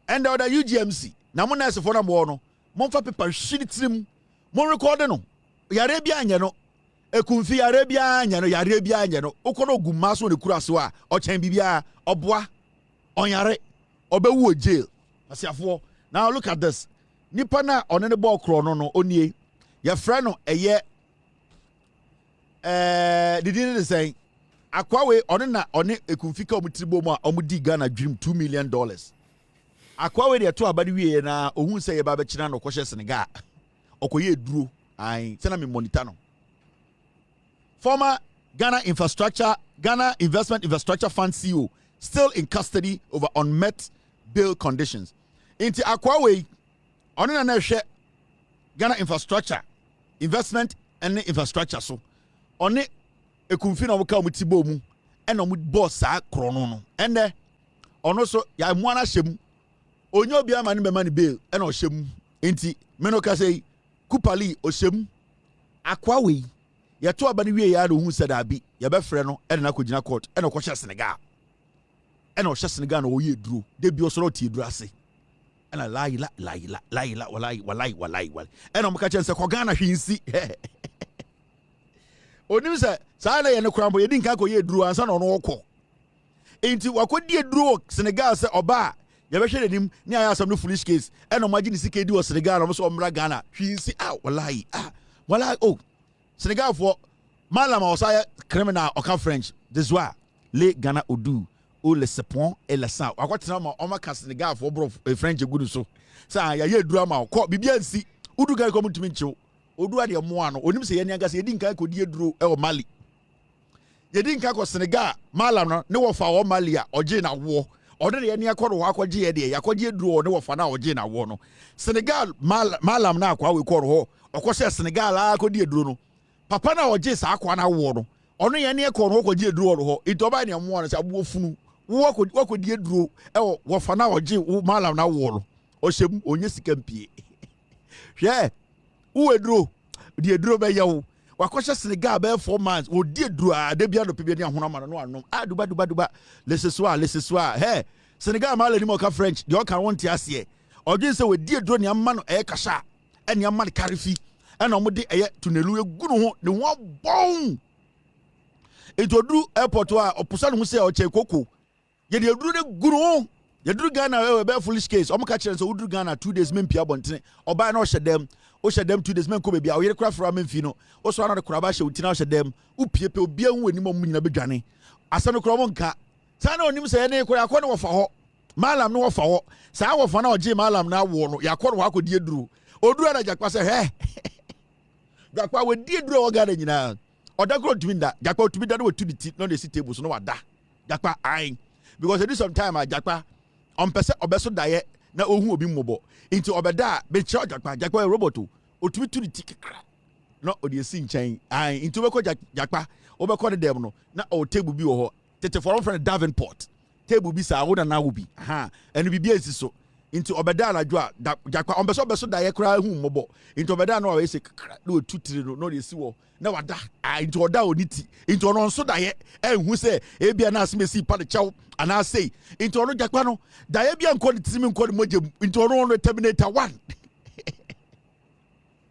and the UGMC na mo nurse for na mo no mo fa paper shiri trim mo record no yare bia anya no ekumfi yare bia anya no ukono gumma so ne kura so a o chen bibia oboa onyare obewu jail asiafo. Now look at this nipa na one ne ball kro no onie your friend no eye did you say akwawe one na one ekumfi ka omutribo mu a omudi Ghana dream $2 million. Akwawe de to abade wie na ohun se ye ba be kina no kwhye Senegal okoye duro ai tena me monitor no. Former Ghana Investment Infrastructure Fund CEO still in custody over unmet bail conditions. Inti Akwawe on na hwe Ghana Investment and Infrastructure so one ekumfi na woka omutibo mu e na boss sa krono no ende ono so ya mu ana hyem onye obi ama ne bema ne bail e na ohyem enti meno ka sei kupali ohyem Akwawe ye to abane wie ya no hu sadabi ye be frɛ no e na kogina court e na kɔhye Senegal e na ɔhye Senegal na oye duro de bi osoro tie duro ase e na la walai e na mo ka kyɛn sɛ kɔ Ghana hwinsi onim sɛ saa na ye ne krambo ye di nka kɔ ye duro ansa na ɔno wɔkɔ enti wakɔdie duro Senegal sɛ ɔba ye be hwɛ denim ne aya asam no foolish case e na mo agi ne sika di wɔ Senegal na mo so ɔmra Ghana hwinsi walai oh Senegal for Malam Osaya criminal oka French this wa le Ghana odu o le sepon et le sang akwatena ma o maka Senegal for bro French gudu so sa ya ye dura ma ko bibia nsi udu ga ko mutumi nchew odu ade mo ano onim se ye ni agase ye di nkan ko di eduro e o Mali ye di nkan ko Senegal Malam no ne wo fa o Mali a oje na wo ode ye ni akoro wo akwaje ye de yakwaje eduro ne wo fa na oje na wo no Senegal Malam na akwa we ko ro okose Senegal a ko di eduro no papa na oje sa akwa na wo no ono ye ne ko no ko di eduro ro ho itoba ne mo no se abo funu wo ko di eduro e wo fa na oje Malam na wo no o hyem onye sika mpie hwe wo eduro di eduro be yawo wakɔhye Senegal be 4 months wo di eduro a de bia no pebia ne ahona ma no anom duba leseswa he Senegal ma lani mo ka French de o kan won ti ase oje se wo di eduro ne amma no e kasha ene amma ne karefi ena omo de eye tunelu egunu ho ne ho bon etoduru airport wa oposa no ho se o che koko ye de eduru de guru ho ye duru Ghana we be foolish case omo ka kire se wo duru Ghana 2 days mempia bontene oba na o hyedem 2 days men ko bebia o yere kra fra memfi no o so na de kra ba hye utina o hyedem upiepe obi an wani mo nyina bedwane asem kra mo nka sa na onim se ne kra akɔ ne wo fa ho Malam no wo fa ho sa wo fa na oje Malam na wo no yakɔ no akɔ die duru oduru na jakpa se he jakpa we die duru o Ghana nyina odakro tuminda jakpa tuminda no wetu di no dey sit table so no wada jakpa ai because there is some time jakpa on pese obeso daye na ohun obi mmobo into obeda be che jakpa roboto otumi tu di tikra no odi esi nchen ai into be ko jakpa obekọ de dem no na o table bi wo ho tete for friend Davenport table bi sa wo na wo bi enu bi esi so into obeda na dwo jakpa on beso daye kra hu mmobo into obeda na o esi kra na o tutiri no de esi wo na wada into oda oniti into ono nso daye hu se ebia na asmesi pa de chaw ana say into ono jakpa no daye bia nko de timi nko de moje into ono terminator 1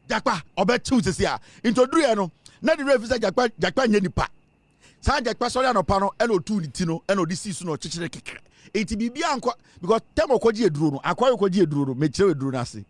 jakpa obetu sesi a into duru ye no na de refisa jakpa nya nipa sa jakpa sori anopa no e no tu ni ti no e no di sisu no chichire kekere Enti bibia anko because tem okoji eduro no akwa okoji eduro no mechire eduro na ase.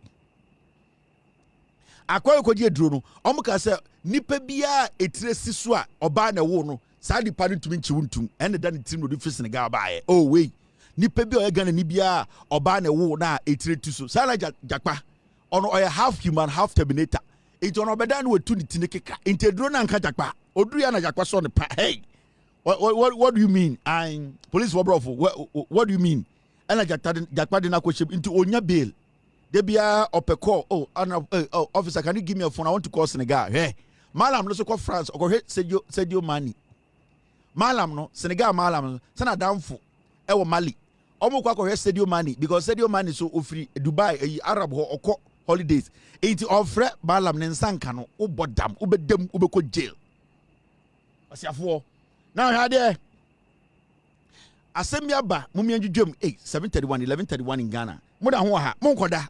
Akwa okoji eduro no omo ka se nipa bia etire siso a oba na wo no saa nipa no tumi nchi wuntum ene da ne tim no di fisi ne ga baaye. Oh wait. Nipa bia o Ghana ni bia oba na wo na etire tuso. Saa na jakpa ono oya half human half terminator. Enti ono beda na wetu ni tinekeka. Enti eduro na nka jakpa. Oduru ya na jakpa so ne pa. Hey. What do you mean? I'm police for bro. What do you mean? And jakpa de na ko into onya bail. They be opeko. Officer, can you give me a phone? I want to call Senegal. Hey, Malam no so call France. Or said your money. Malam no Senegal Malam. Sana downful. Ewo Mali. Omo kwa said your money because said your money so free Dubai Arab or holidays. Ain't offer Malam nensanka no ubodam ubedem ubeko jail. Asiafo. Now how there? Asembia ba mumia jujum 7:31 11:31 in Ghana. Mo da ho ha mo nkoda.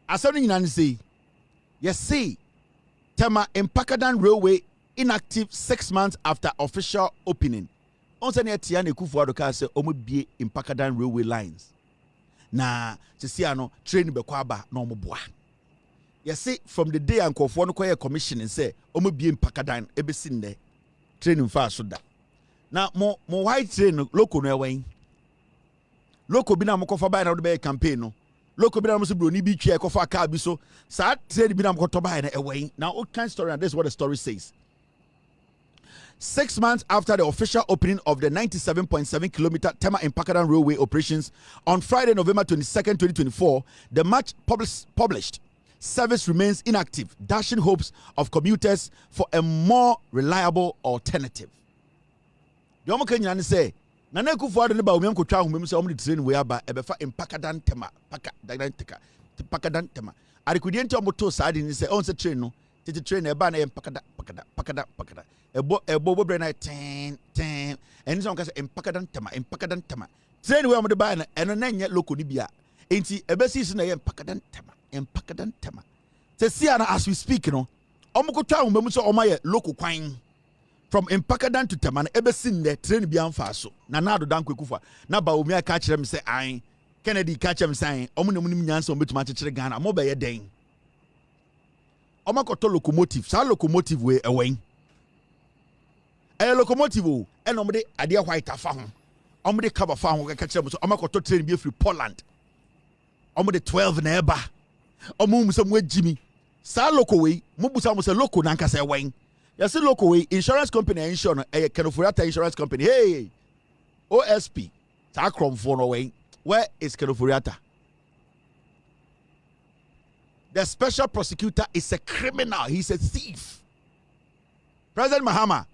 Asem nyina ne say. Yes see. Tema Impakadan Railway inactive 6 months after official opening. On se ne tia na Kufuor ka say omo bie Impakadan Railway lines. Na se see ano train be kwa ba na omo boa. Yes see from the day Kufuor no koye commission and say omo bie Impakadan ebesin there. Training fast so that. Now mo white train local no way. Local bi na mo kofa buy na do be campaign no. Local bi na mo so broni bi twa kofa car bi so. Sa train bi na mo koto buy na away. Now what kind story and this is what the story says. 6 months after the official opening of the 97.7 kilometer Tema Impakadan Railway operations on Friday, November 22nd, 2024, the much published service remains inactive, dashing hopes of commuters for a more reliable alternative. The Omo Kenyan say, Nana Kufuor ne Bawumia ko twa homem say omo de train we aba e be fa Impakadan Tema, Impakadan Tema. Arikudie nti omo to saadi ni say on say train no, titi train e ba na Impakada. Ebo bobre na ten. Eni so on ka say Impakadan Tema. Train we omo de ba na eno na nye local ni bia. Enti ebesi so na Impakadan Tema. Se see as we speak, you know, omukotwa umemu so omaye local kwan from Impakadan to Tema na ebesin there train bi amfa so. Na do danko Kufuor. Na Bawumia ka kire me say an Kennedy ka kire me say omo namu nim nyansa ombetuma kire Ghana mo be ye den. Omakoto locomotive, sa locomotive we ewen. Locomotive o e no mo de ade white afa ho. Omo de cover fa ho ka kire me so omakoto train bi free Poland. Omo de 12 na eba. Omo musa mu agimi sa loco we mo busa mo se loco na nka se wen ya se loco we insurance company insure Kenoforiata insurance company hey OSP sa kromfo no wen where is Kenoforiata? The special prosecutor is a criminal, he's a thief. President Mahama,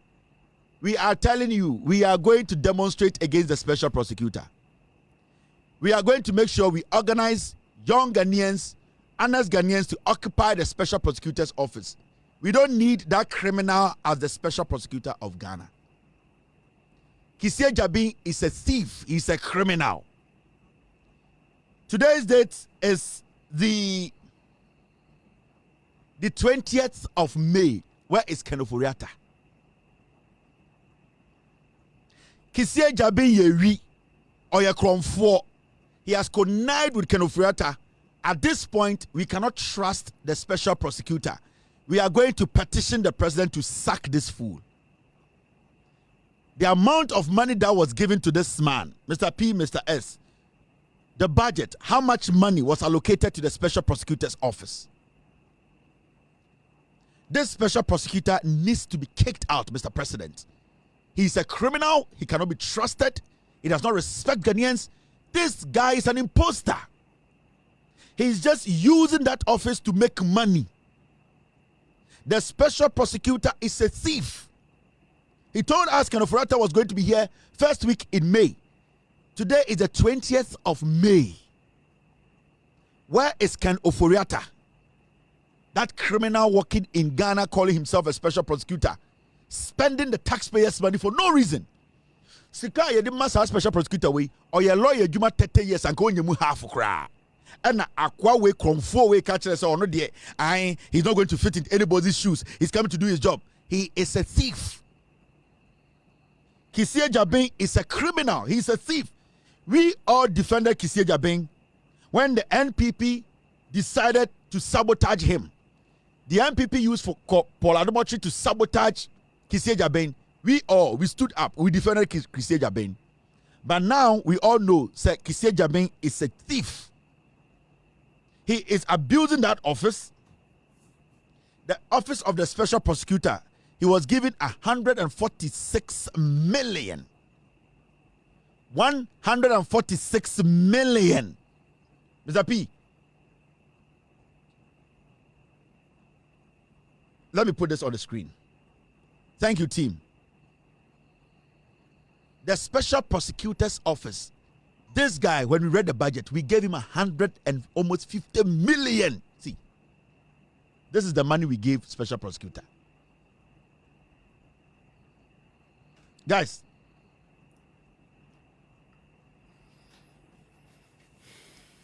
we are telling you we are going to demonstrate against the special prosecutor. We are going to make sure we organize young Ghanaians, honest Ghanaians to occupy the special prosecutor's office. We don't need that criminal as the special prosecutor of Ghana. Kisie Jabin is a thief. He's a criminal. Today's date is the 20th of May. Where is Kenoforiata? Kisie Jabin Yewi or Yakromfo. He has connived with Kenoforiata. At this point, we cannot trust the special prosecutor. We are going to petition the president to sack this fool. The amount of money that was given to this man, Mr. P, Mr. S, the budget, how much money was allocated to the special prosecutor's office? This special prosecutor needs to be kicked out, Mr. President. He's a criminal. He cannot be trusted. He does not respect Ghanaians. This guy is an imposter. He's just using that office to make money. The special prosecutor is a thief. He told us Kenoforiata was going to be here first week in May. Today is the 20th of May. Where is Kenoforiata? That criminal working in Ghana calling himself a special prosecutor, spending the taxpayers' money for no reason. Sika yedi masa special prosecutor we or your lawyer juma 30 years and go nyemu half kra. And akwa we kromfo we catch us or no there. He's not going to fit in anybody's shoes. He's coming to do his job. He is a thief. Kisie Jabin is a criminal. He's a thief. We all defended Kisie Jabin when the NPP decided to sabotage him. The NPP used for Paul Ademochi to sabotage Kisie Jabin. We stood up. We defended Kisie Jabin. But now we all know that Kisie Jabin is a thief. He is abusing that office. The office of the special prosecutor. He was given 146 million. 146 million. Mr. P. Let me put this on the screen. Thank you, team. The special prosecutor's office. This guy, when we read the budget, we gave him 150 million. See, this is the money we gave special prosecutor. Guys,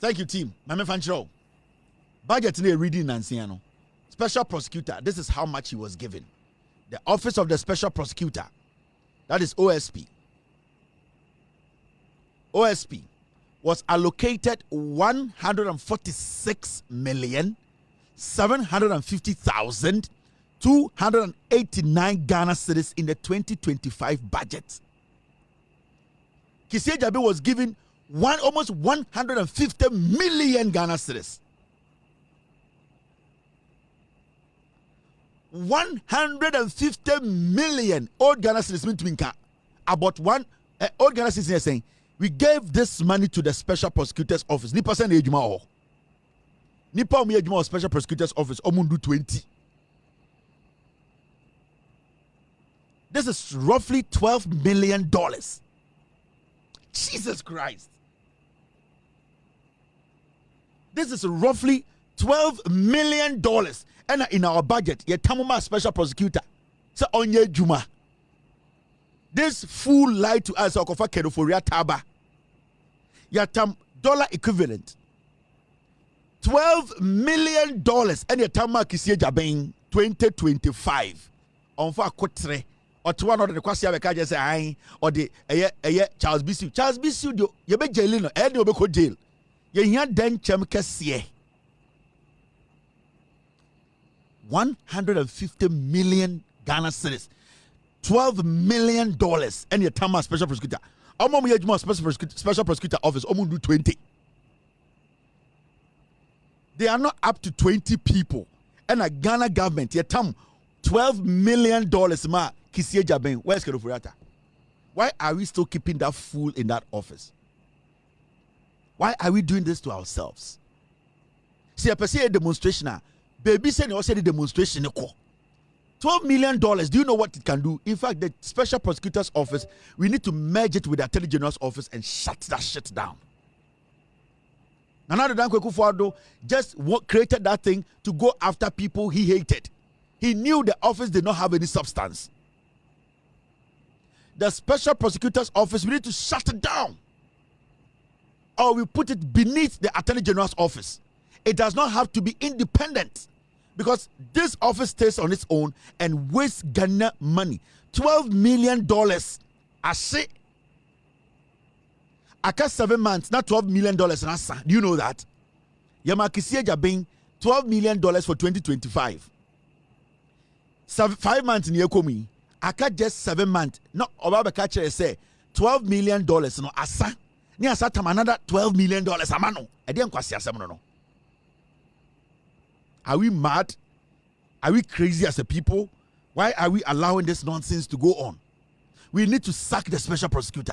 thank you, team. Mame Fanchiro. Budget today reading Nanciano. Special prosecutor, this is how much he was given. The office of the special prosecutor, that is OSP. OSP was allocated 146,750,289 Ghana cedis in the 2025 budget. Kisie Jabin was given almost 150 million Ghana cedis. 150 million old Ghana cedis mean to me about one old Ghana cedis saying we gave this money to the special prosecutor's office. Nipa send ejuma ho. Nipa omi ejuma special prosecutor's office omundu 20. This is roughly $12 million. Jesus Christ. This is roughly $12 million. And in our budget, ye tamuma special prosecutor. So onye juma. This fool lied to us okofa kedoforia taba. Yatam dollar equivalent. $12 million and yatama Kisie Jabin 2025. On fa kotre. Or to one of the kwasi abeka just say or the Charles Bisu. Charles Bisu do ye be jail no e de obeko jail. Ye hia dan chem kese. 150 million Ghana cedis. $12 million and your Tama special prosecutor. Special prosecutor office do 20. They are not up to 20 people. And a Ghana government, your Tam $12 million ma Kisie Jabin. Where's Kedofuriata? Why are we still keeping that fool in that office? Why are we doing this to ourselves? See, I perceive a demonstration. Baby said also the demonstration. $12 million. Do you know what it can do? In fact, the special prosecutor's office, we need to merge it with the attorney general's office and shut that shit down. Nana Dankwa Akufo-Addo just created that thing to go after people he hated. He knew the office did not have any substance. The special prosecutor's office, we need to shut it down. Or we put it beneath the attorney general's office. It does not have to be independent. Because this office stays on its own and wastes Ghana money. $12 million. I say, I got 7 months, not $12 million. Do you know that? Yama Kisie Jabin, $12 million for 2025. 5 months in Yekomi. I got just 7 months. No, Obaba catcher say $12 million. No, asa. Ni asa tam another $12 million. Amano. I didn't kwasi asamono no. Are we mad? Are we crazy as a people? Why are we allowing this nonsense to go on? We need to sack the special prosecutor.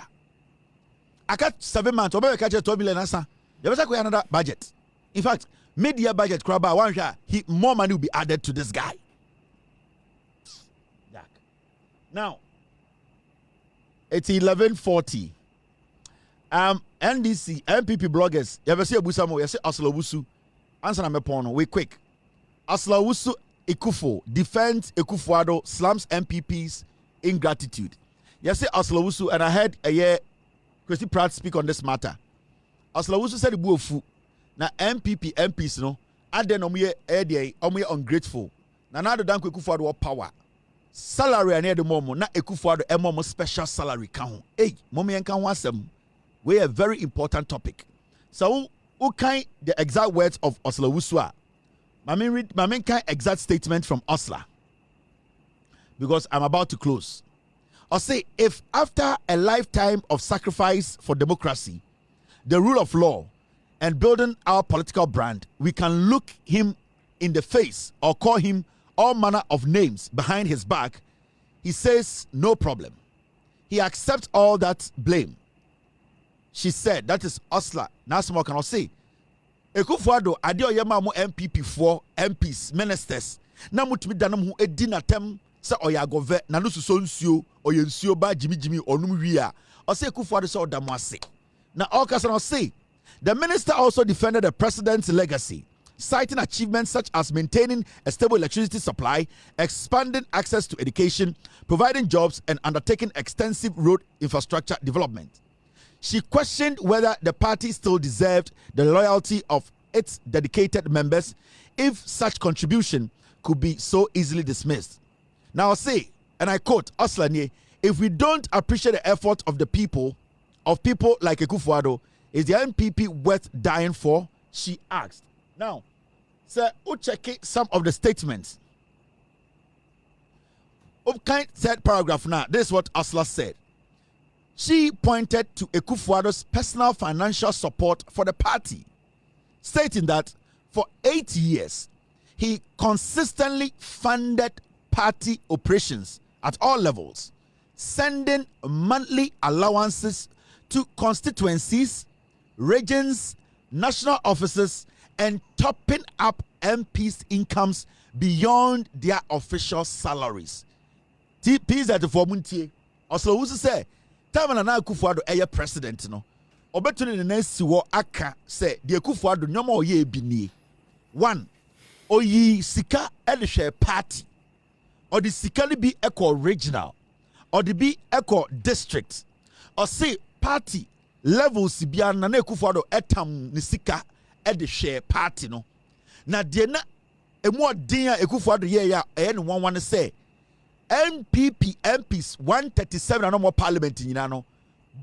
I got 7 months. Obama catch 12 million answer. You better go another budget. In fact, mid-year budget crowd one share. More money will be added to this guy. Now, it's 11:40. NDC, MPP bloggers. You ever see a busamo? You say Aslawusu. Answer na mepono. We quick. Aslawusu Ekufo defends Akufo-Addo slams MPP's ingratitude. You say Aslawusu, and I heard a year Christy Pratt speak on this matter. Aslawusu said the buofu. Na MPP MPs no. And then omuye ungrateful. Na nado danko Akufo-Addo power. salary and the momo na Akufo-Addo emomo special salary count. Hey, momo yen kan wasem. We a very important topic. So who kind the exact words of Osla Wusua? Mamin kind exact statement from Osla. Because I'm about to close. I'll say if after a lifetime of sacrifice for democracy, the rule of law, and building our political brand, we can look him in the face or call him all manner of names behind his back, he says no problem. He accepts all that blame. She said, that is Osla. Now someone cannot say. Akufo-Addo, ade oyema mo MPP for MPs, ministers. Na mutumi danam hu edi natem se oyagove na no suso nsuo oyensuo ba jimi onum wi a. O say Akufo-Addo se odamo ase. Na all can say the minister also defended the president's legacy, citing achievements such as maintaining a stable electricity supply, expanding access to education, providing jobs, and undertaking extensive road infrastructure development. She questioned whether the party still deserved the loyalty of its dedicated members if such contribution could be so easily dismissed. Now I'll say, and I quote, Oslanie, if we don't appreciate the effort of people like Akufo-Addo, is the MPP worth dying for? She asked. Now, sir, who check some of the statements? Kind third paragraph now. This is what Osla said. She pointed to Akufo-Addo's personal financial support for the party, stating that for 8 years, he consistently funded party operations at all levels, sending monthly allowances to constituencies, regions, national offices, and topping up MPs' incomes beyond their official salaries. Please at the formuntie. Also, who say, Tamana na Akufo-Addo eye president no. Obetuni ne nasi wo aka say the Akufo-Addo nyoma oye bi. One, oyi sika edehwe party. Or the sika li bi eco regional. Or the bi eco district. Or say party levels bia na Akufo-Addo etam ni sika edehwe party no. Na de na emu odin a Akufo-Addo ye ya eye no one say MPs 137 and no more parliament nyina no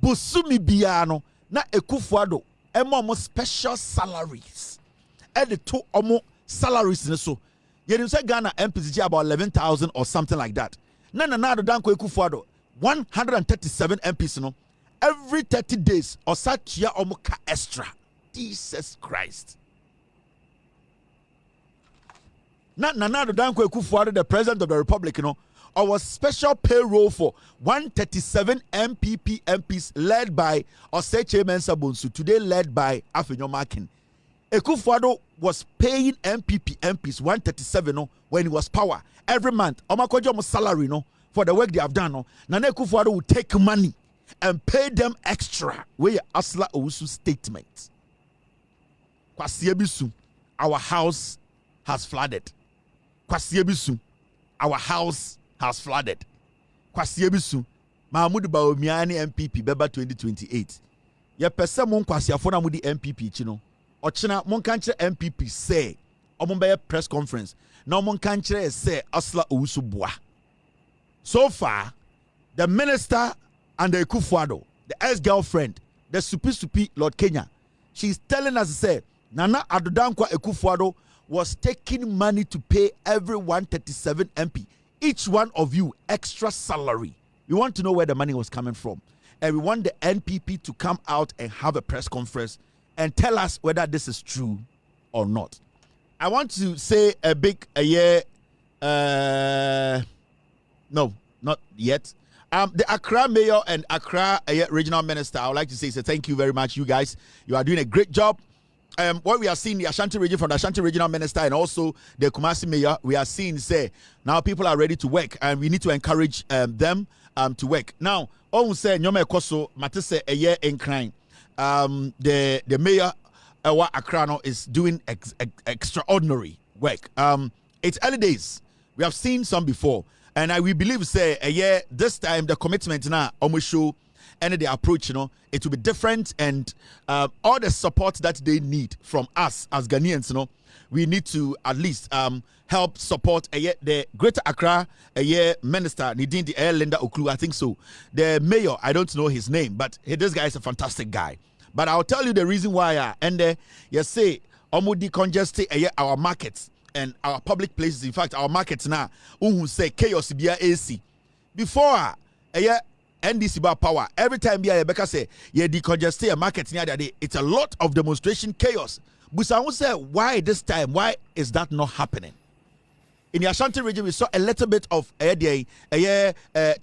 bosumi bia no na Akufo-Addo emo special salaries e de to omo salaries ne so you say Ghana MPs about 11,000 or something like that na Danko Akufo-Addo 137 MPs no every 30 days or such ya omo ka extra. Jesus Christ. Na Danko Akufo-Addo, the president of the republic, you know, our special payroll for 137 MPs led by Oseche Mensah Bonsu, today led by Afenyo Makin. Akufo-Addo was paying MPs 137 no, when he was power every month. Omakojo salary no, for the work they have done. No. Nana Akufo-Addo would take money and pay them extra. Where Asla Owusu statement. Kwasiebisu, our house has flooded. Kwasiebisu, our house has flooded. Kwasiebisu, Mahmoud Bawumia MPP beba 2028. Ye pese mon kwasiafo na mudi MPP chino. Ochina mon kanche MPP say omumbe press conference. Na mon kanche say Asla Owusu boa. So far, the minister and the Akufo-Addo, the ex-girlfriend, the supi Lord Kenya, she's telling us say Nana Adodankwa Akufo-Addo was taking money to pay every 137 MP, each one of you extra salary. We want to know where the money was coming from. And we want the NPP to come out and have a press conference and tell us whether this is true or not. I want to say a big no, not yet. The Accra mayor and Accra regional minister, I would like to say thank you very much, you guys. You are doing a great job. What we are seeing the Ashanti region from the Ashanti regional minister and also the Kumasi mayor, we are seeing say now people are ready to work and we need to encourage them to work. Now, all say Nyome Koso Matisse a year in crime. The mayor Accra is doing extraordinary work. It's early days. We have seen some before, and we believe say a year this time the commitment now almost show and the approach, it will be different, and all the support that they need from us as Ghanaians, we need to at least help support the Greater Accra minister, Nidindi Linda Oklu, I think so. The mayor, I don't know his name, but this guy is a fantastic guy. But I'll tell you the reason why. You say, Omudi congest our markets and our public places. In fact, our markets now, who say chaos be AC. Before, NDC bar power, every time Becca say, decongest a market near that day, it's a lot of demonstration chaos. But I will say, why this time? Why is that not happening? In the Ashanti region, we saw a little bit of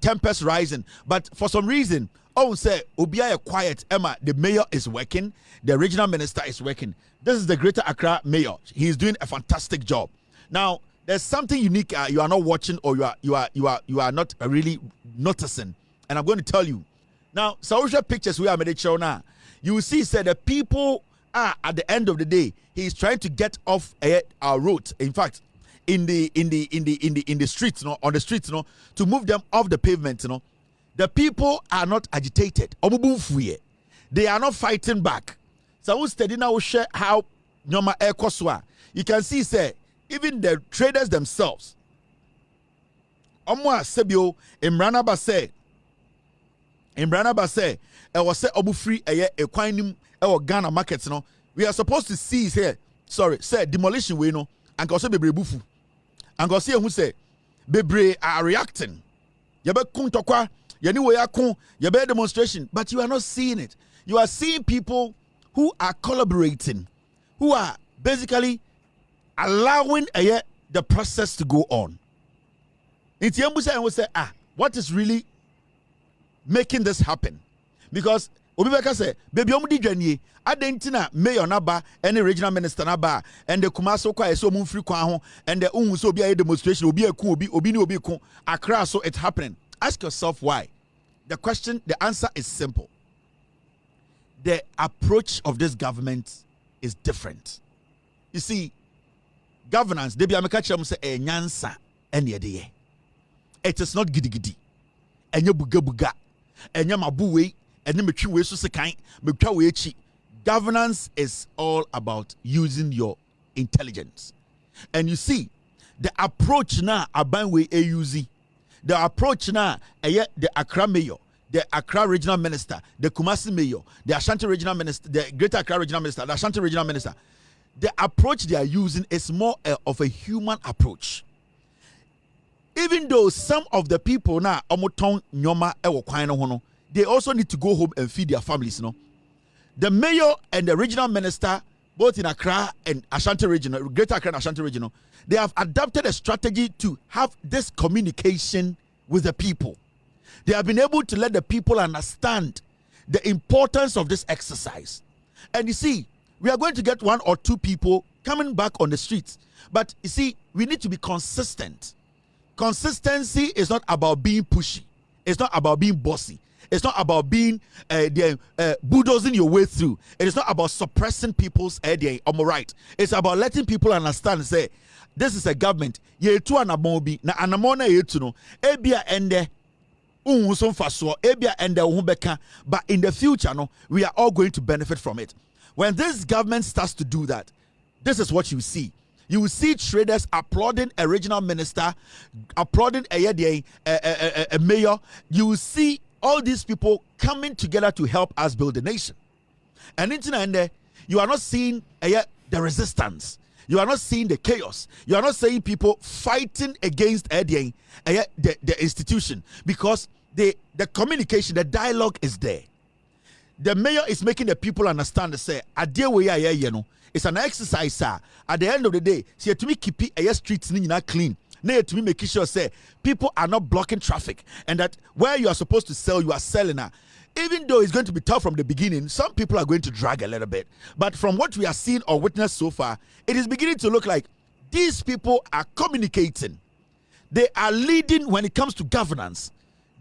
tempest rising, but for some reason, say Obia quiet. Emma, the mayor is working, the regional minister is working. This is the Greater Accra mayor. He is doing a fantastic job. Now, there's something unique you are not watching, or you are not really noticing, and I'm going to tell you. Now, social pictures we are made show now. You will see, the people are at the end of the day. He is trying to get off our road. In fact, in the streets, on the streets, to move them off the pavement, the people are not agitated. They are not fighting back. So who's steady now share how Nyoma Air Koswa. You can see, even the traders themselves. Omwa Sebio Imrana Basse. I was say Obu free a quainim Ghana markets. We are supposed to see demolition way and also be bufu. And go see who say Bebre are reacting. Yabe kun tokwa, yaniwe yakun, yabe demonstration, but you are not seeing it. You are seeing people who are collaborating, who are basically allowing the process to go on. It's Yambusa and will say, what is really making this happen? Because Obibeka say, baby, omudi dwanye, adentina mayor naba, any regional minister naba, and the Kumaso kwa so mumfri kwa ho, and the so be a demonstration, obi ku, Accra, so it's happening. Ask yourself why. The answer is simple. The approach of this government is different. You see, governance, debi ameka chem say nyansa ene de. It is not gidi. Enye buga. Enye mabuwe. Governance is all about using your intelligence. And you see, the approach now Abanwe AUZ, the approach now the Accra mayor, the Accra regional minister, the Kumasi mayor, the Ashanti regional minister, the Greater Accra regional minister, the Ashanti regional minister, the approach they are using is more of a human approach. Even though some of the people now omoton nyoma ewo kwan no hono, they also need to go home and feed their families, The mayor and the regional minister, both in Accra and Ashanti regional, Greater Accra and Ashanti regional, they have adopted a strategy to have this communication with the people. They have been able to let the people understand the importance of this exercise. And you see, we are going to get one or two people coming back on the streets. But you see, we need to be consistent. Consistency is not about being pushy. It's not about being bossy. It's not about being bulldozing your way through. It is not about suppressing people's idea. Right. It's about letting people understand. Say, this is a government. Ye tu anamobi na anamona ye tu no. Ebia ende unhuson faso. Ebia ende uhubeka. But in the future, we are all going to benefit from it. When this government starts to do that, this is what you see. You will see traders applauding a regional minister, applauding a mayor. You will see all these people coming together to help us build a nation. And in you are not seeing the resistance. You are not seeing the chaos. You are not seeing people fighting against the institution, because the communication, the dialogue is there. The mayor is making the people understand to say, it's an exercise, sir. At the end of the day, see to me keep streets clean. To me making sure say people are not blocking traffic, and that where you are supposed to sell, you are selling now. Even though it's going to be tough from the beginning, some people are going to drag a little bit. But from what we are seeing or witnessed so far, it is beginning to look like these people are communicating. They are leading when it comes to governance.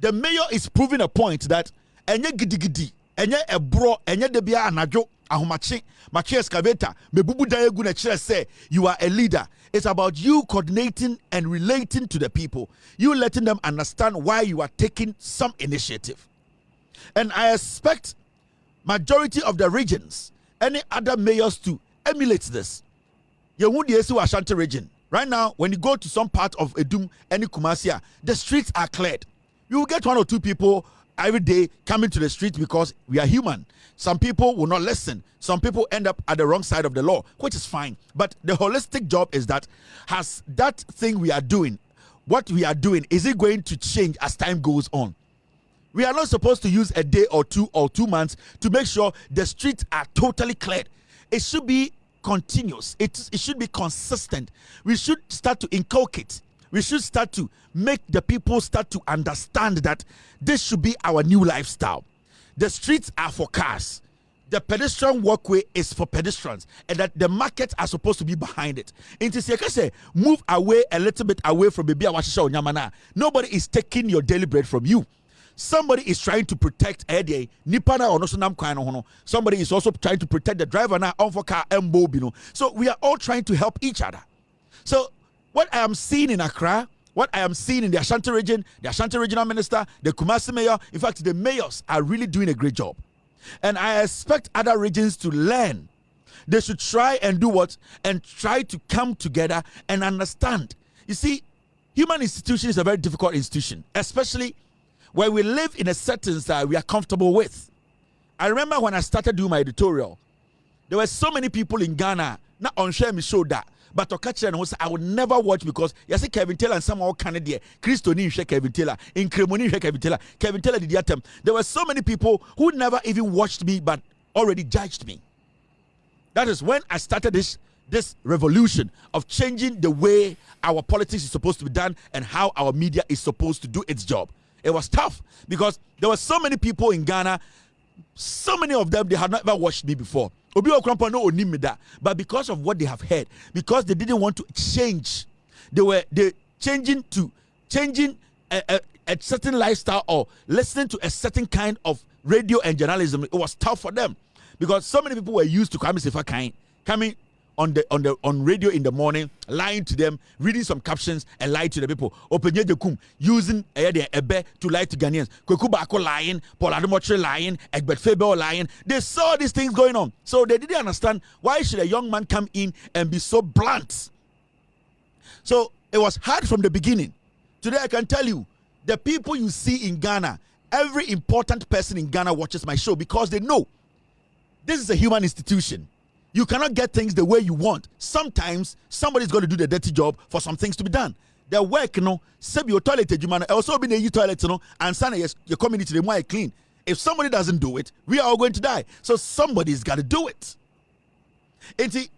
The mayor is proving a point that enye gidi, enye ebro, enye debia anajo, ahumachi, machi excavator, mebubu daegu na chile say you are a leader. It's about you coordinating and relating to the people. You letting them understand why you are taking some initiative. And I expect majority of the regions, any other mayors to emulate this. Yehudi Ashanti region. Right now, when you go to some part of Edum, any Kumasia, the streets are cleared. You will get 1 or 2 people every day coming to the street because we are human. Some people will not listen. Some people end up at the wrong side of the law, which is fine. But the holistic job is that, has that thing we are doing, what we are doing, is it going to change as time goes on? We are not supposed to use a day or 2 months to make sure the streets are totally cleared. It should be continuous. It should be consistent. We should start to inculcate. We should start to make the people start to understand that this should be our new lifestyle. The streets are for cars. The pedestrian walkway is for pedestrians, and that the markets are supposed to be behind it. Say, move away a little bit away from baby. Nobody is taking your daily bread from you. Somebody is trying to protect Eddie Nipana or no. Somebody is also trying to protect the driver now on for car and bobino. So we are all trying to help each other. So what I am seeing in Accra, what I am seeing in the Ashanti region, the Ashanti regional minister, the Kumasi mayor, in fact, the mayors are really doing a great job. And I expect other regions to learn. They should try and do what? And try to come together and understand. You see, human institution is a very difficult institution, especially where we live in a setting that we are comfortable with. I remember when I started doing my editorial, there were so many people in Ghana, not on share me show that, but to catch and I would never watch because you see Kevin Taylor and somehow Canada, Christo ni Kevin Taylor, in Cremoni Kevin Taylor did the attempt. There were so many people who never even watched me but already judged me. That is when I started this revolution of changing the way our politics is supposed to be done and how our media is supposed to do its job. It was tough because there were so many people in Ghana, so many of them, they had not ever watched me before. But because of what they have heard, because they didn't want to change, they changing a certain lifestyle or listening to a certain kind of radio and journalism. It was tough for them because so many people were used to coming on radio in the morning, lying to them, reading some captions and lying to the people. Using ebe to lie to Ghanaians. Kwekubako lying, Paul Ademotre lying, Egbert Faber lying. They saw these things going on. So they didn't understand why should a young man come in and be so blunt. So it was hard from the beginning. Today I can tell you, the people you see in Ghana, every important person in Ghana watches my show because they know this is a human institution. You cannot get things the way you want. Sometimes somebody's going to do the dirty job for some things to be done. The work, save your toilet, also be the toilet, and sana your community the more clean. If somebody doesn't do it, we are all going to die. So somebody's got to do it. And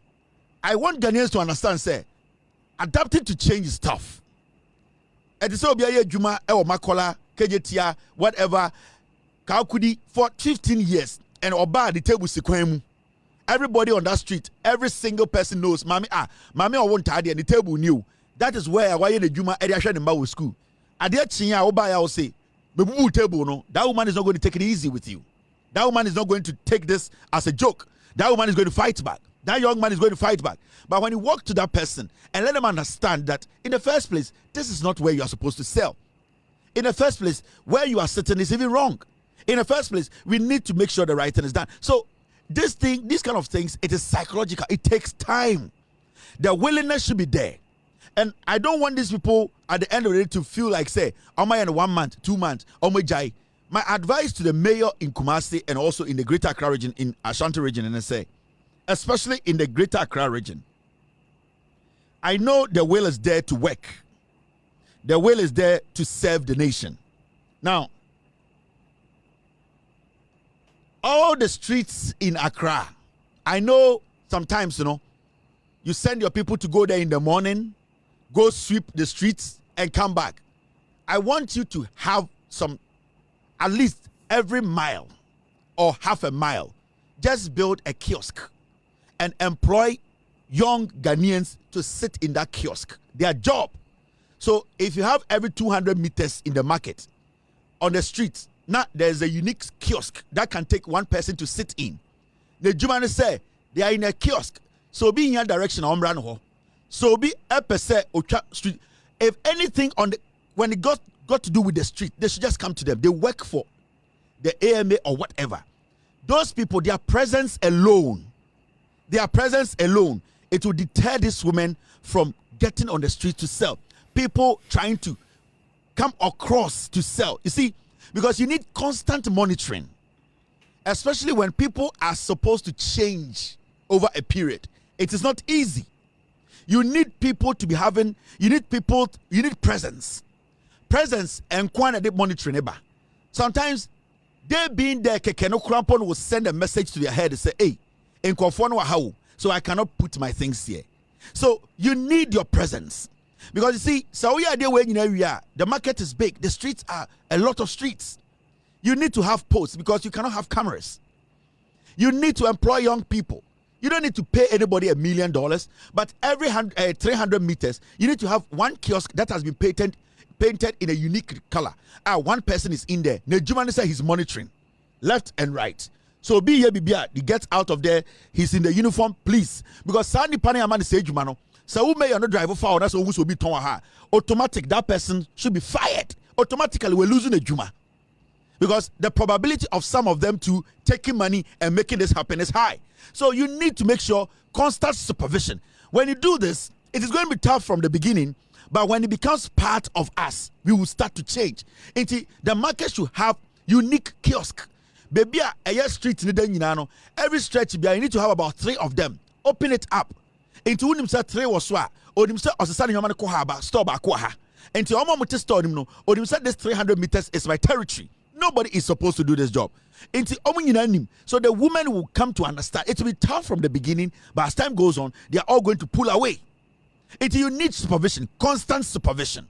I want Ghanaians to understand, say, adapting to change is tough. And so be a Juma, Makola, Kejetia, whatever, Kaukudi for 15 years, and Oba the table sequemu. Everybody on that street, every single person knows, Mami won't tidy and the table knew. That is where I the Juma Ediasha in Bawu school. At the Chinya Obaya will say, Babu table, no, that woman is not going to take it easy with you. That woman is not going to take this as a joke. That woman is going to fight back. That young man is going to fight back. But when you walk to that person and let them understand that in the first place, this is not where you are supposed to sell. In the first place, where you are sitting is even wrong. In the first place, we need to make sure the right thing is done. So these kind of things, it is psychological. It takes time. The willingness should be there. And I don't want these people at the end of the day to feel like, say, am I in 1 month, 2 months, my advice to the mayor in Kumasi and also in the Greater Accra region, in Ashanti region, and I say, especially in the Greater Accra region, I know the will is there to work. The will is there to serve the nation. Now, all the streets in Accra, I know sometimes, you send your people to go there in the morning, go sweep the streets and come back. I want you to have some, at least every mile or half a mile, just build a kiosk and employ young Ghanaians to sit in that kiosk. Their job. So if you have every 200 meters in the market, on the streets, now there's a unique kiosk that can take one person to sit in. The Jumani say they are in a kiosk. So be in your direction, so be a percent street. If anything when it got to do with the street, they should just come to them. They work for the AMA or whatever. Those people, their presence alone, it will deter this woman from getting on the street to sell. People trying to come across to sell. You see, because you need constant monitoring, especially when people are supposed to change over a period. It is not easy. You need people to be having, you need presence. Presence and quantity monitoring. Sometimes they being there, Kekeno Krampon will send a message to their head and say, hey, in Konfono how, so I cannot put my things here. So you need your presence. Because you see, so we are there when we are. The market is big. The streets are a lot of streets. You need to have posts because you cannot have cameras. You need to employ young people. You don't need to pay anybody $1 million, but every 300 meters, you need to have one kiosk that has been painted in a unique color. One person is in there. Nejumani said he's monitoring left and right. So be here, he gets out of there. He's in the uniform, please. Because Sandy Panayamani said, Jumano, so who may not drive for that's always will be Tomaha. Automatic, that person should be fired. Automatically, we're losing a Juma. Because the probability of some of them to taking money and making this happen is high. So you need to make sure constant supervision. When you do this, it is going to be tough from the beginning, but when it becomes part of us, we will start to change. The market should have unique kiosk. Baby, a street every stretch, you need to have about 3 of them. Open it up. Into him say 3 was swa. Or him say osasani yomane kohaba store ba koha. Into omo muti store him no. Or him say this 300 meters is my territory. Nobody is supposed to do this job. So the woman will come to understand. It will be tough from the beginning, but as time goes on, they are all going to pull away. You need supervision, constant supervision.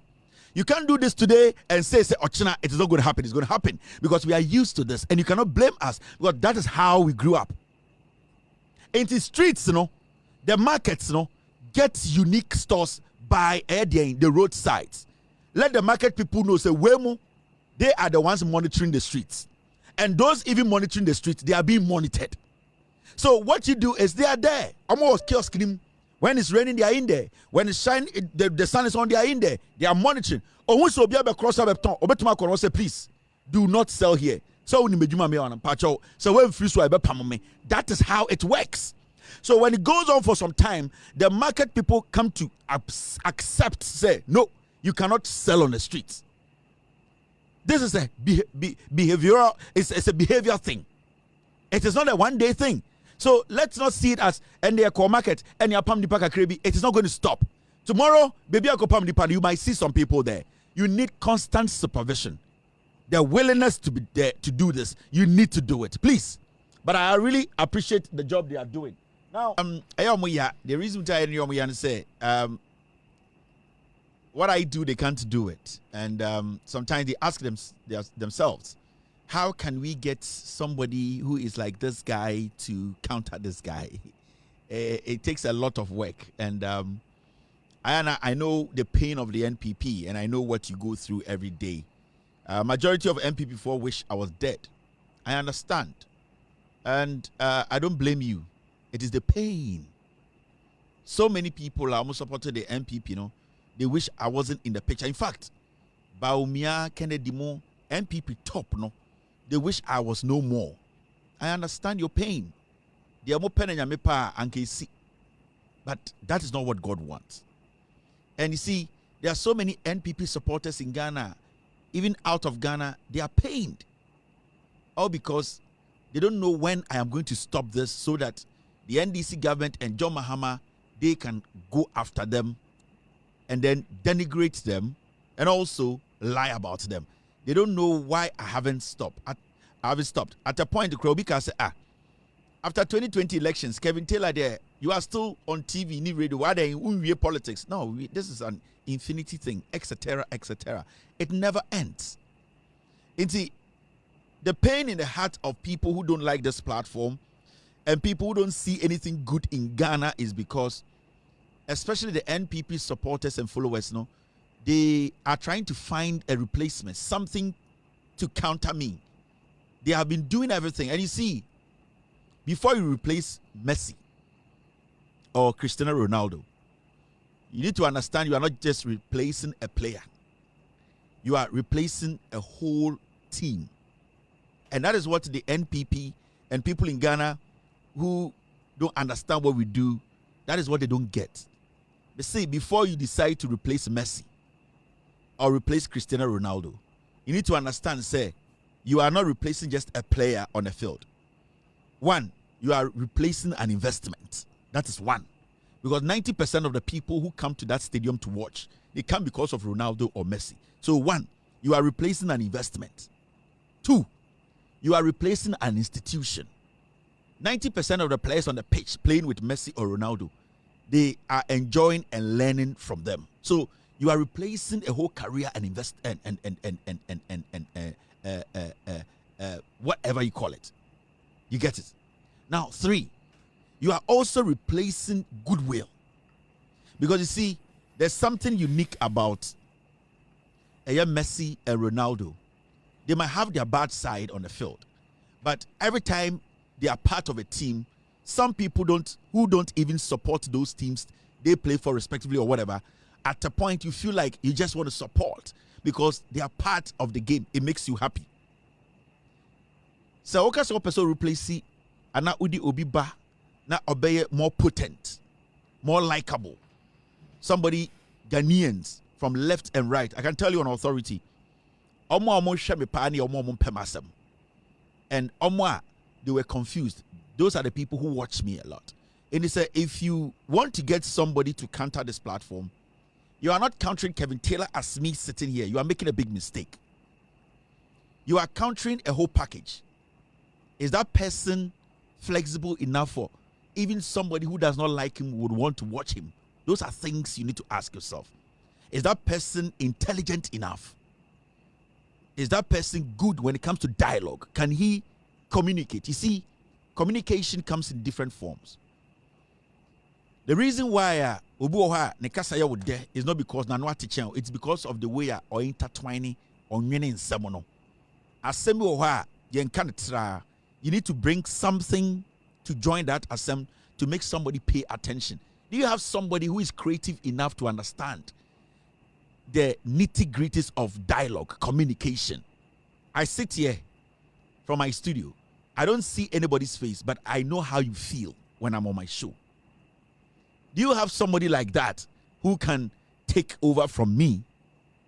You can't do this today and say, Ochina, it is not going to happen. It's going to happen because we are used to this, and you cannot blame us because that is how we grew up. Into streets, the markets, get unique stores by the roadsides. Let the market people know, say, wøman. They are the ones monitoring the streets. And those even monitoring the streets, they are being monitored. So what you do is they are there. Almost kiosk. When it's raining, they are in there. When it's shining, the sun is on, they are in there. They are monitoring. Or once you be able to cross up a ton, or say, please, do not sell here. So when that is how it works. So when it goes on for some time, the market people come to accept, say, no, you cannot sell on the streets. This is a behavioral, it's a behavior thing. It is not a one-day thing. So let's not see it as and their core market and your pam dipaka krebi. It is not going to stop. Tomorrow, baby, I go pam dipaka. You might see some people there. You need constant supervision. The willingness to be there to do this. You need to do it, please. But I really appreciate the job they are doing. Now, the reason why I say what I do, they can't do it. And sometimes they ask themselves, how can we get somebody who is like this guy to counter this guy? It takes a lot of work. And I know the pain of the NPP, and I know what you go through every day. Majority of NPP4 wish I was dead. I understand. And I don't blame you. It is the pain. So many people are almost supported the NPP, They wish I wasn't in the picture. In fact, Bawumia, Kennedy Mo, NPP top, they wish I was no more. I understand your pain. They are more pen and yamepa and see. But that is not what God wants. And you see, there are so many NPP supporters in Ghana, even out of Ghana, they are pained. All because they don't know when I am going to stop this so that the NDC government and John Mahama, they can go after them and then denigrate them and also lie about them. They don't know why I haven't stopped. I haven't stopped. At a point, the Krobika said, after 2020 elections, Kevin Taylor there, you are still on TV, new radio, why they in politics? No, this is an infinity thing, etc., etc. It never ends. The pain in the heart of people who don't like this platform and people who don't see anything good in Ghana is because, especially the NPP supporters and followers, they are trying to find a replacement, something to counter me. They have been doing everything. And you see, before you replace Messi or Cristiano Ronaldo, you need to understand you are not just replacing a player. You are replacing a whole team. And that is what the NPP and people in Ghana who don't understand what we do, that is what they don't get. They say before you decide to replace Messi or replace Cristiano Ronaldo, you need to understand, say, you are not replacing just a player on a field. One, you are replacing an investment. That is one. Because 90% of the people who come to that stadium to watch, they come because of Ronaldo or Messi. So one, you are replacing an investment. Two, you are replacing an institution. 90% of the players on the pitch playing with Messi or Ronaldo, they are enjoying and learning from them. So you are replacing a whole career and whatever you call it. You get it? Now, three, you are also replacing goodwill. Because you see, there's something unique about Messi and Ronaldo. They might have their bad side on the field, but every time they are part of a team, some people who don't even support those teams they play for respectively or whatever, at a point you feel like you just want to support because they are part of the game. It makes you happy. So okay, so person replace ana udi obiba na obey more potent, more likable. Somebody Ghanaians from left and right. I can tell you on authority. And they were confused. Those are the people who watch me a lot. And he said, if you want to get somebody to counter this platform, you are not countering Kevin Taylor as me sitting here. You are making a big mistake. You are countering a whole package. Is that person flexible enough for even somebody who does not like him would want to watch him? Those are things you need to ask yourself. Is that person intelligent enough? Is that person good when it comes to dialogue? Can he communicate? You see, communication comes in different forms. The reason why Obuoha Nekasaya would there is not because Nanwa teaching, it's because of the way or intertwining or in Samono. Assembly you need to bring something to join that assembly to make somebody pay attention. Do you have somebody who is creative enough to understand the nitty-gritties of dialogue, communication? I sit here from my studio. I don't see anybody's face, but I know how you feel when I'm on my show. Do you have somebody like that who can take over from me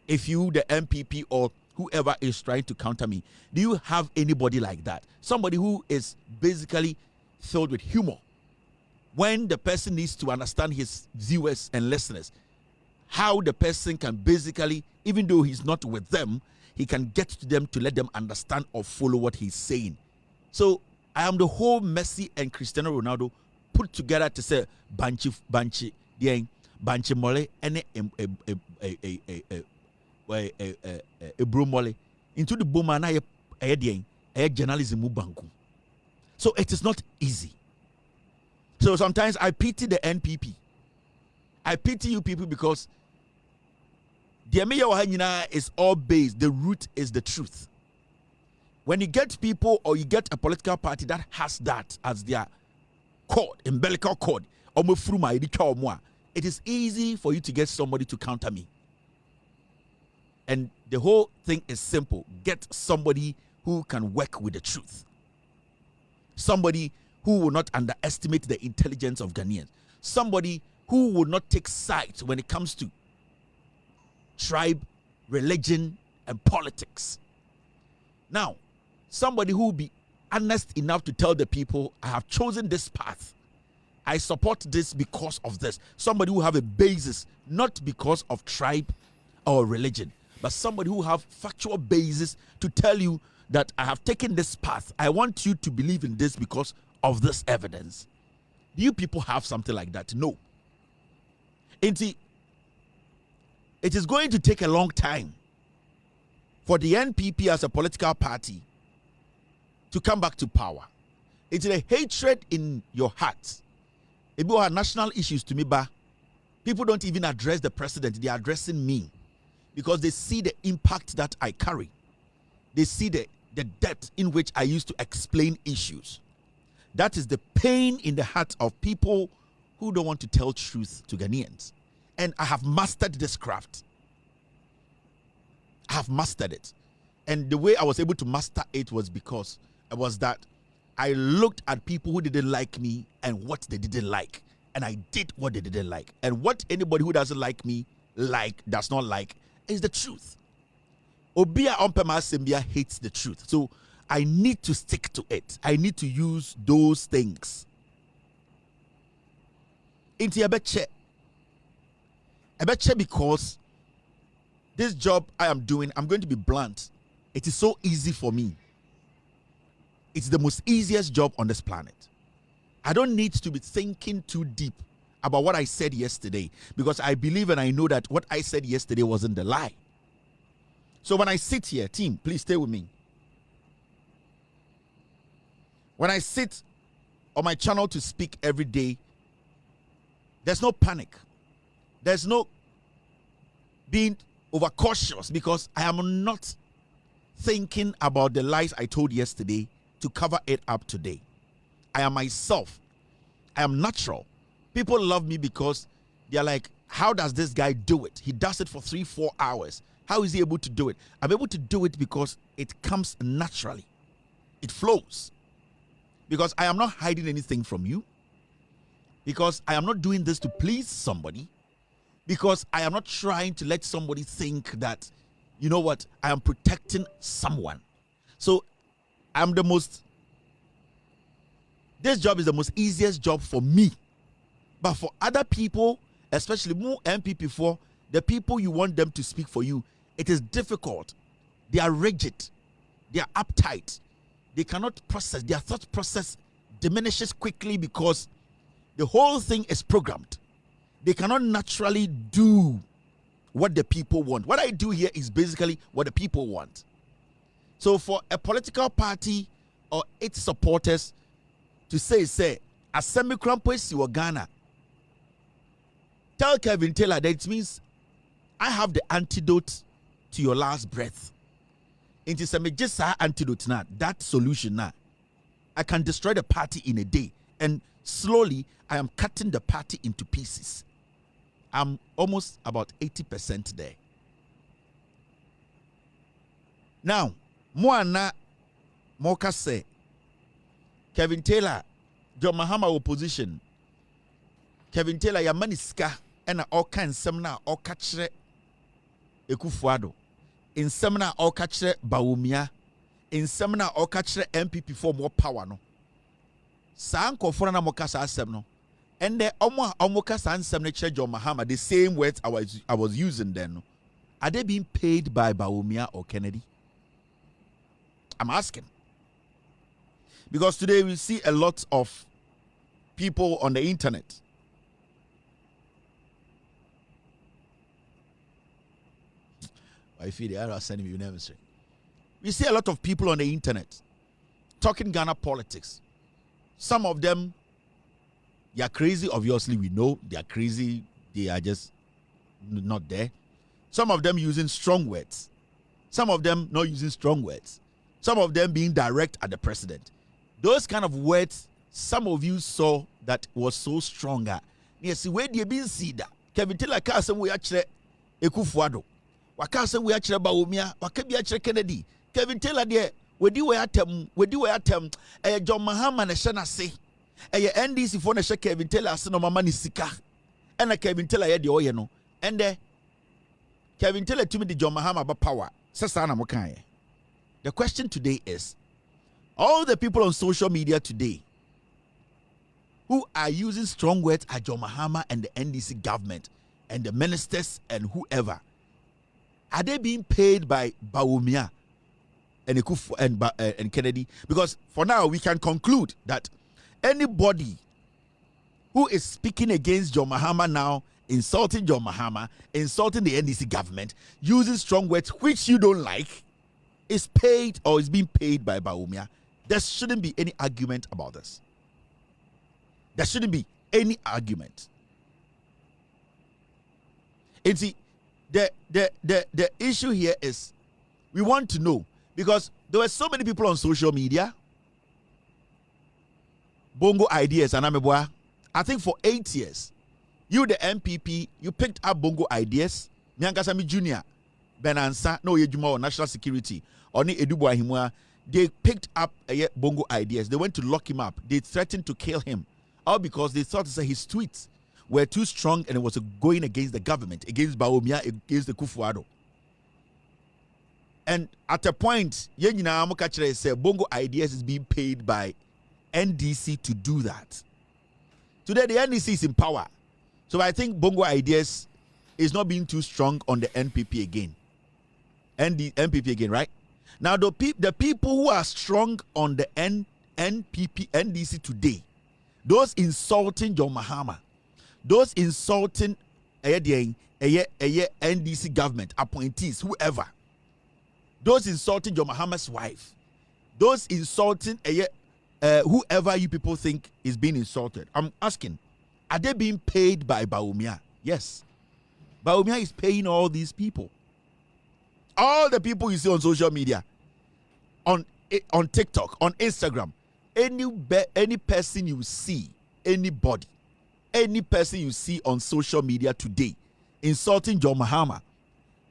if you, the MPP or whoever is trying to counter me? Do you have anybody like that? Somebody who is basically filled with humor. When the person needs to understand his viewers and listeners, how the person can basically, even though he's not with them, he can get to them to let them understand or follow what he's saying. So I am the whole Messi and Cristiano Ronaldo put together to say banchi mole and a bro mole into the bomana a journalism banku. So it is not easy. So sometimes I pity the NPP. I pity you people because the Ameya is all based. The root is the truth. When you get people or you get a political party that has that as their cord, umbilical cord, it is easy for you to get somebody to counter me. And the whole thing is simple. Get somebody who can work with the truth. Somebody who will not underestimate the intelligence of Ghanaians. Somebody who will not take sides when it comes to tribe, religion, and politics. Now, somebody who will be honest enough to tell the people, I have chosen this path. I support this because of this. Somebody who have a basis, not because of tribe or religion, but somebody who have factual basis to tell you that I have taken this path. I want you to believe in this because of this evidence. Do you people have something like that? No. It is going to take a long time for the NPP as a political party to come back to power. It's a hatred in your heart. If you have national issues to me, people don't even address the president. They are addressing me because they see the impact that I carry. They see the depth in which I used to explain issues. That is the pain in the heart of people who don't want to tell truth to Ghanaians. And I have mastered this craft. I have mastered it. And the way I was able to master it was because it was that I looked at people who didn't like me and what they didn't like. And I did what they didn't like. And what anybody who doesn't like me does not like is the truth. Obia Ompema Sembia hates the truth. So I need to stick to it. I need to use those things. Into a betche because this job I am doing, I'm going to be blunt. It is so easy for me. It's the most easiest job on this planet. I don't need to be thinking too deep about what I said yesterday because I believe and I know that what I said yesterday wasn't the lie. So when I sit here, team, please stay with me. When I sit on my channel to speak every day, there's no panic. There's no being overcautious because I am not thinking about the lies I told yesterday to cover it up today. I am myself. I am natural. People love me because they're like, how does this guy do it? He does it for 3-4 hours. How is he able to do it? I'm able to do it because it comes naturally. It flows. Because I am not hiding anything from you. Because I am not doing this to please somebody. Because I am not trying to let somebody think that, you know what, I am protecting someone. So I'm this job is the most easiest job for me. But for other people, especially more MPP for the people you want them to speak for you, it is difficult. They are rigid. They are uptight. They cannot process. Their thought process diminishes quickly because the whole thing is programmed. They cannot naturally do what the people want. What I do here is basically what the people want. So for a political party or its supporters to say, a semi-crampus you Ghana, tell Kevin Taylor that it means I have the antidote to your last breath. It is a just antidote now, that solution now. I can destroy the party in a day, and slowly I am cutting the party into pieces. I'm almost about 80% there. Now, Moana Moka say, Kevin Taylor, John Mahama opposition. Kevin Taylor, ya maniska, and all kinds semna all catch Ekufuado. In semna all catch Bawumia. In semna all catch MPP for more power no. Sanko for na mokasa semno. And the omokasa and semne John Mahama, the same words I was using then. Are they being paid by Bawumia or Kennedy? I'm asking. Because today we see a lot of people on the internet I feel the error sending me never say. We see a lot of people on the internet talking Ghana politics. Some of them, they are crazy. Obviously, we know they are crazy. They are just not there. Some of them using strong words. Some of them not using strong words. Some of them being direct at the president. Those kind of words, some of you saw that was so stronger. Yes, where they been see that Kevin Taylor can't we actually Ekufuado. Wakasa we actually Bawumia, wakabi actually Kennedy. Kevin Taylor there, we do atem, John Mahama na shana say. NDC for na shake Kevin Taylor as no mama ni sika. And Kevin Taylor ye de oye no. And Kevin Taylor to me the John Mahama about power. Sasa na mokan. The question today is, all the people on social media today who are using strong words at John Mahama and the NDC government and the ministers and whoever, are they being paid by Bawumia and Ekufu and Kennedy? Because for now we can conclude that anybody who is speaking against John Mahama now, insulting John Mahama, insulting the NDC government, using strong words which you don't like, is paid or is being paid by Bawumia. There shouldn't be any argument about this. There shouldn't be any argument. And see, the issue here is we want to know, because there were so many people on social media, bongo ideas, and I think for 8 years, you the MPP, you picked up bongo ideas. Nyankasami Junior, Benansa, no Yejuma or national security, or ni Edubu Ahimwa, they picked up Bongo ideas. They went to lock him up. They threatened to kill him. All because they thought his tweets were too strong and it was going against the government, against Bawumia, against the Kufuado. And at a point, Yenina Amokachere said Bongo Ideas is being paid by NDC to do that. Today, the NDC is in power. So I think Bongo Ideas is not being too strong on the NPP again. NPP again, right? Now, the people who are strong on the NDC today, those insulting John Mahama, those insulting NDC government, appointees, whoever, those insulting John Mahama's wife, those insulting whoever you people think is being insulted. I'm asking, are they being paid by Bawumia? Yes. Bawumia is paying all these people. All the people you see on social media, on TikTok, on Instagram, any person you see, anybody, any person you see on social media today insulting John Mahama,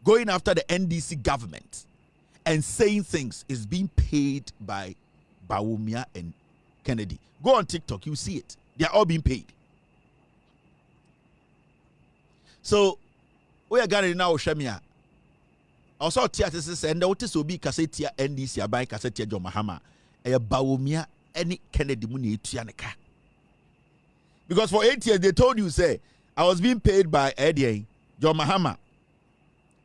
going after the NDC government and saying things is being paid by Bawumia and Kennedy. Go on TikTok, you see it. They are all being paid. So we are going now, Shamia. Also, theater says, and the Otis will be Cassetia NDC by Cassetia John Mahama, a Bawumia, any Kennedy money Tianaka. Because for 8 years they told you, say, I was being paid by Eddie John Mahama.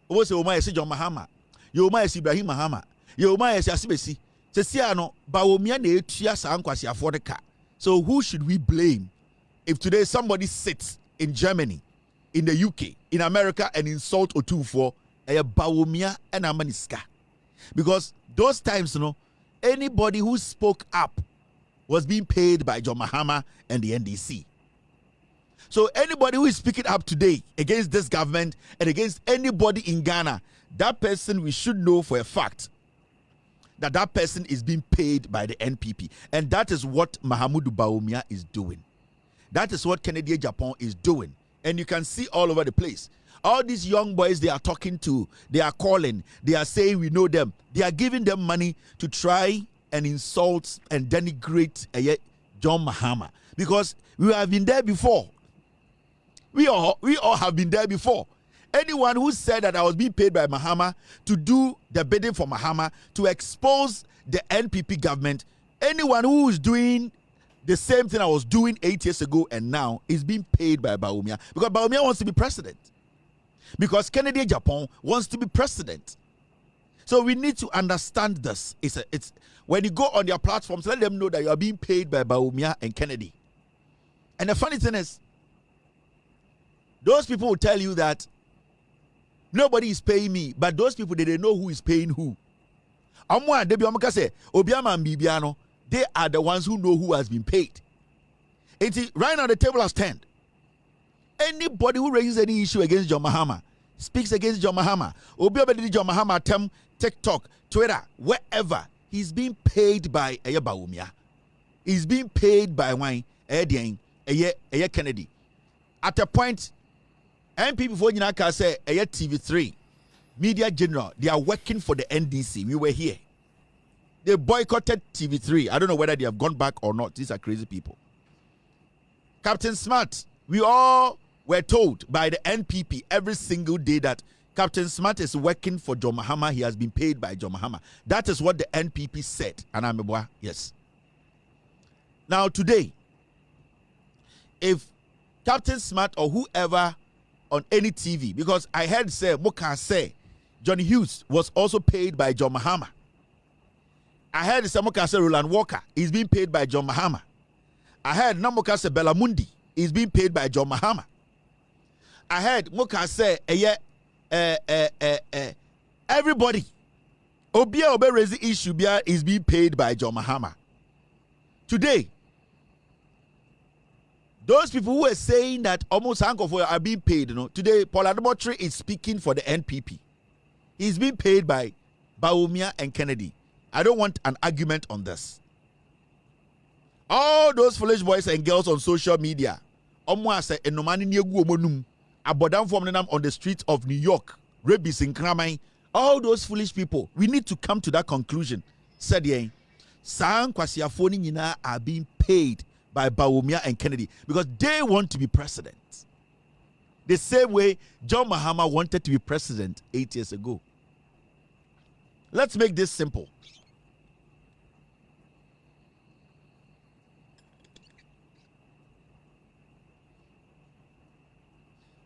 What's the Oma John Mahama? You might Ibrahim Mahama. You might Asibesi. Sesiano, Bawumia ne tia sankwasi afford the car. So who should we blame if today somebody sits in Germany, in the UK, in America, and insult Otufo, a Bawumia and Amaniska? Because those times, anybody who spoke up was being paid by John Mahama and the NDC. So anybody who is speaking up today against this government and against anybody in Ghana, that person, we should know for a fact that that person is being paid by the NPP. And that is what Mahamudu Bawumia is doing. That is what Kennedy Japan is doing. And you can see all over the place. All these young boys they are talking to, they are calling, they are saying we know them. They are giving them money to try and insult and denigrate John Mahama. Because we have been there before. We all have been there before. Anyone who said that I was being paid by Mahama to do the bidding for Mahama to expose the NPP government, anyone who is doing the same thing I was doing 8 years ago and now is being paid by Bawumia. Because Bawumia wants to be president. Because Kennedy Japan wants to be president. So we need to understand this. It's when you go on their platforms, let them know that you are being paid by Bawumia and Kennedy. And the funny thing is, those people will tell you that nobody is paying me, but those people, they know who is paying who. They are the ones who know who has been paid. Right now the table has turned. Anybody who raises any issue against John Mahama, speaks against John Mahama, John Mahama, TikTok, Twitter, wherever, he's being paid by Bawumia. He's being paid by Kennedy. At a point, MP before Yinaka say TV3, Media General, they are working for the NDC. We were here. They boycotted TV3. I don't know whether they have gone back or not. These are crazy people. Captain Smart, we all were told by the NPP every single day that Captain Smart is working for John Mahama. He has been paid by John Mahama. That is what the NPP said. And I'm a yes. Now today, if Captain Smart or whoever on any TV, because I heard Moka say John Hughes was also paid by John Mahama. I heard Moka say Roland Walker is being paid by John Mahama. I heard Namoka say Bella Mundi is being paid by John Mahama. I heard Moka say everybody Obia Obe raise issue is being paid by John Mahama. Today, those people who are saying that almost Hankofor are being paid, today Paul Adamotri is speaking for the NPP. He's being paid by Bawumia and Kennedy. I don't want an argument on this. All those foolish boys and girls on social media, say enomani niegu omonum, abodam from them on the streets of New York, rabies in Kramai, All those foolish people, we need to come to that conclusion. Said ye, San Kwasiafoni Nina are being paid by Bawumia and Kennedy because they want to be president. The same way John Mahama wanted to be president 8 years ago. Let's make this simple.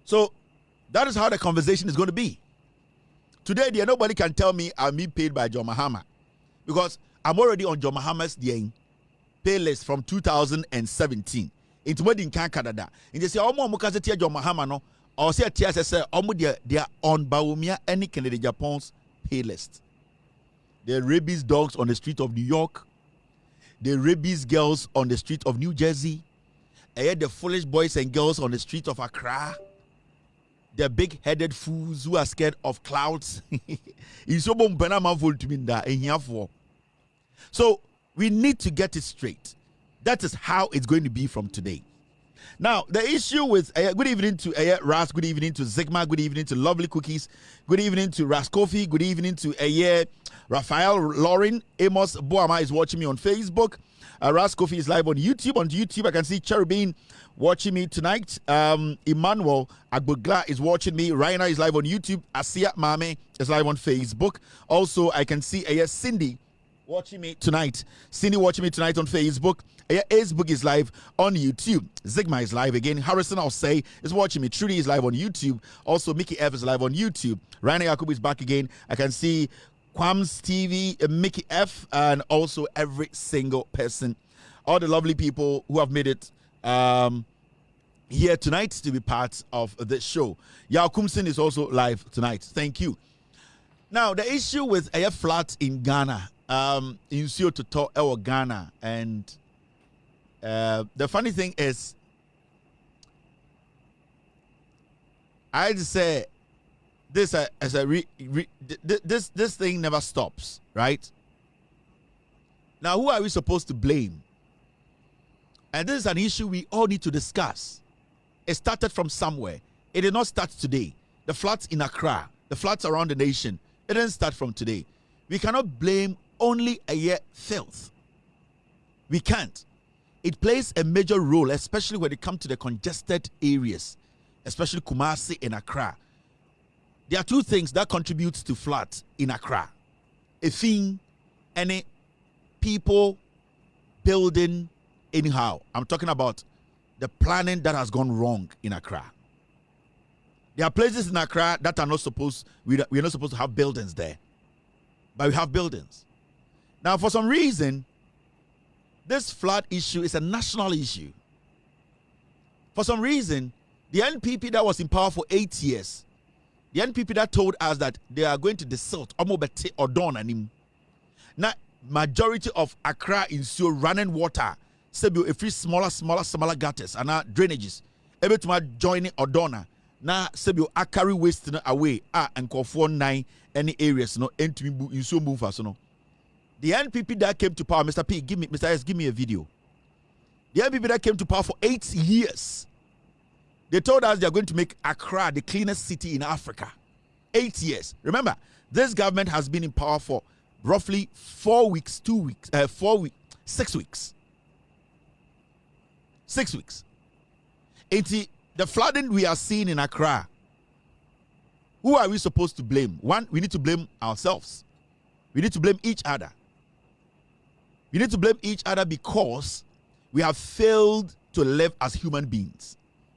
So that is how the conversation is going to be. Today, dear, nobody can tell me I'm being paid by John Mahama because I'm already on John Mahama's pay list from 2017. It's more than Canada. And they say, "Oh, mo kase tia John Mahama no." Or say tia say, "Oh, they are on Bawumia and Canada Japan's pay list." The rabies dogs on the street of New York, the rabies girls on the street of New Jersey, and the foolish boys and girls on the street of Accra. The big-headed fools who are scared of clouds. So we need to get it straight. That is how it's going to be from today. Now, the issue with good evening to Ras, good evening to Zigma, good evening to Lovely Cookies, good evening to Ras Coffee, good evening to Raphael Lauren. Amos Boama is watching me on Facebook. Ras Coffee is live on YouTube. On YouTube, I can see Cherubin watching me tonight. Emmanuel Agbogla is watching me. Raina is live on YouTube. Asia Mame is live on Facebook. Also, I can see Cindy watching me tonight. Cindy watching me tonight on Facebook. Facebook is live on YouTube. Zigma is live again. Harrison, I'll say, is watching me. Trudy is live on YouTube. Also, Mickey F is live on YouTube. Raina Yakub is back again. I can see Quams TV, Mickey F, and also every single person, all the lovely people who have made it here tonight to be part of the show. Yao Kumsin is also live tonight. Thank you. Now, the issue with a flat in Ghana, in Siototo, Ewa Ghana, and the funny thing is, I'd say this this thing never stops, right? Now, who are we supposed to blame? And this is an issue we all need to discuss. It started from somewhere. It did not start today. The floods in Accra, the floods around the nation, it didn't start from today. We cannot blame only filth. We can't. It plays a major role, especially when it comes to the congested areas, especially Kumasi and Accra. There are two things that contribute to floods in Accra. A thing, any people building anyhow. I'm talking about the planning that has gone wrong in Accra. There are places in Accra that are not supposed, we're not supposed to have buildings there. But we have buildings. Now, for some reason, this flood issue is a national issue. For some reason, the NPP that was in power for 8 years, the NPP that told us that they are going to desilt Omobete or Donanim. Now, majority of Accra is running water. Sebio, if it's smaller gutters and drainages. Every time joining Odona. Now, Sebio, I carry waste away. And call for 9 any areas no and to be so move us no. The NPP that came to power, Mr. P, Mr. S, give me a video. The NPP that came to power for 8 years. They told us they are going to make Accra the cleanest city in Africa. 8 years. Remember, this government has been in power for roughly 4 weeks, 2 weeks, 4 weeks, 6 weeks. 6 weeks. The flooding we are seeing in Accra, who are we supposed to blame? One, we need to blame ourselves. We need to blame each other. We need to blame each other because we have failed to live as human beings.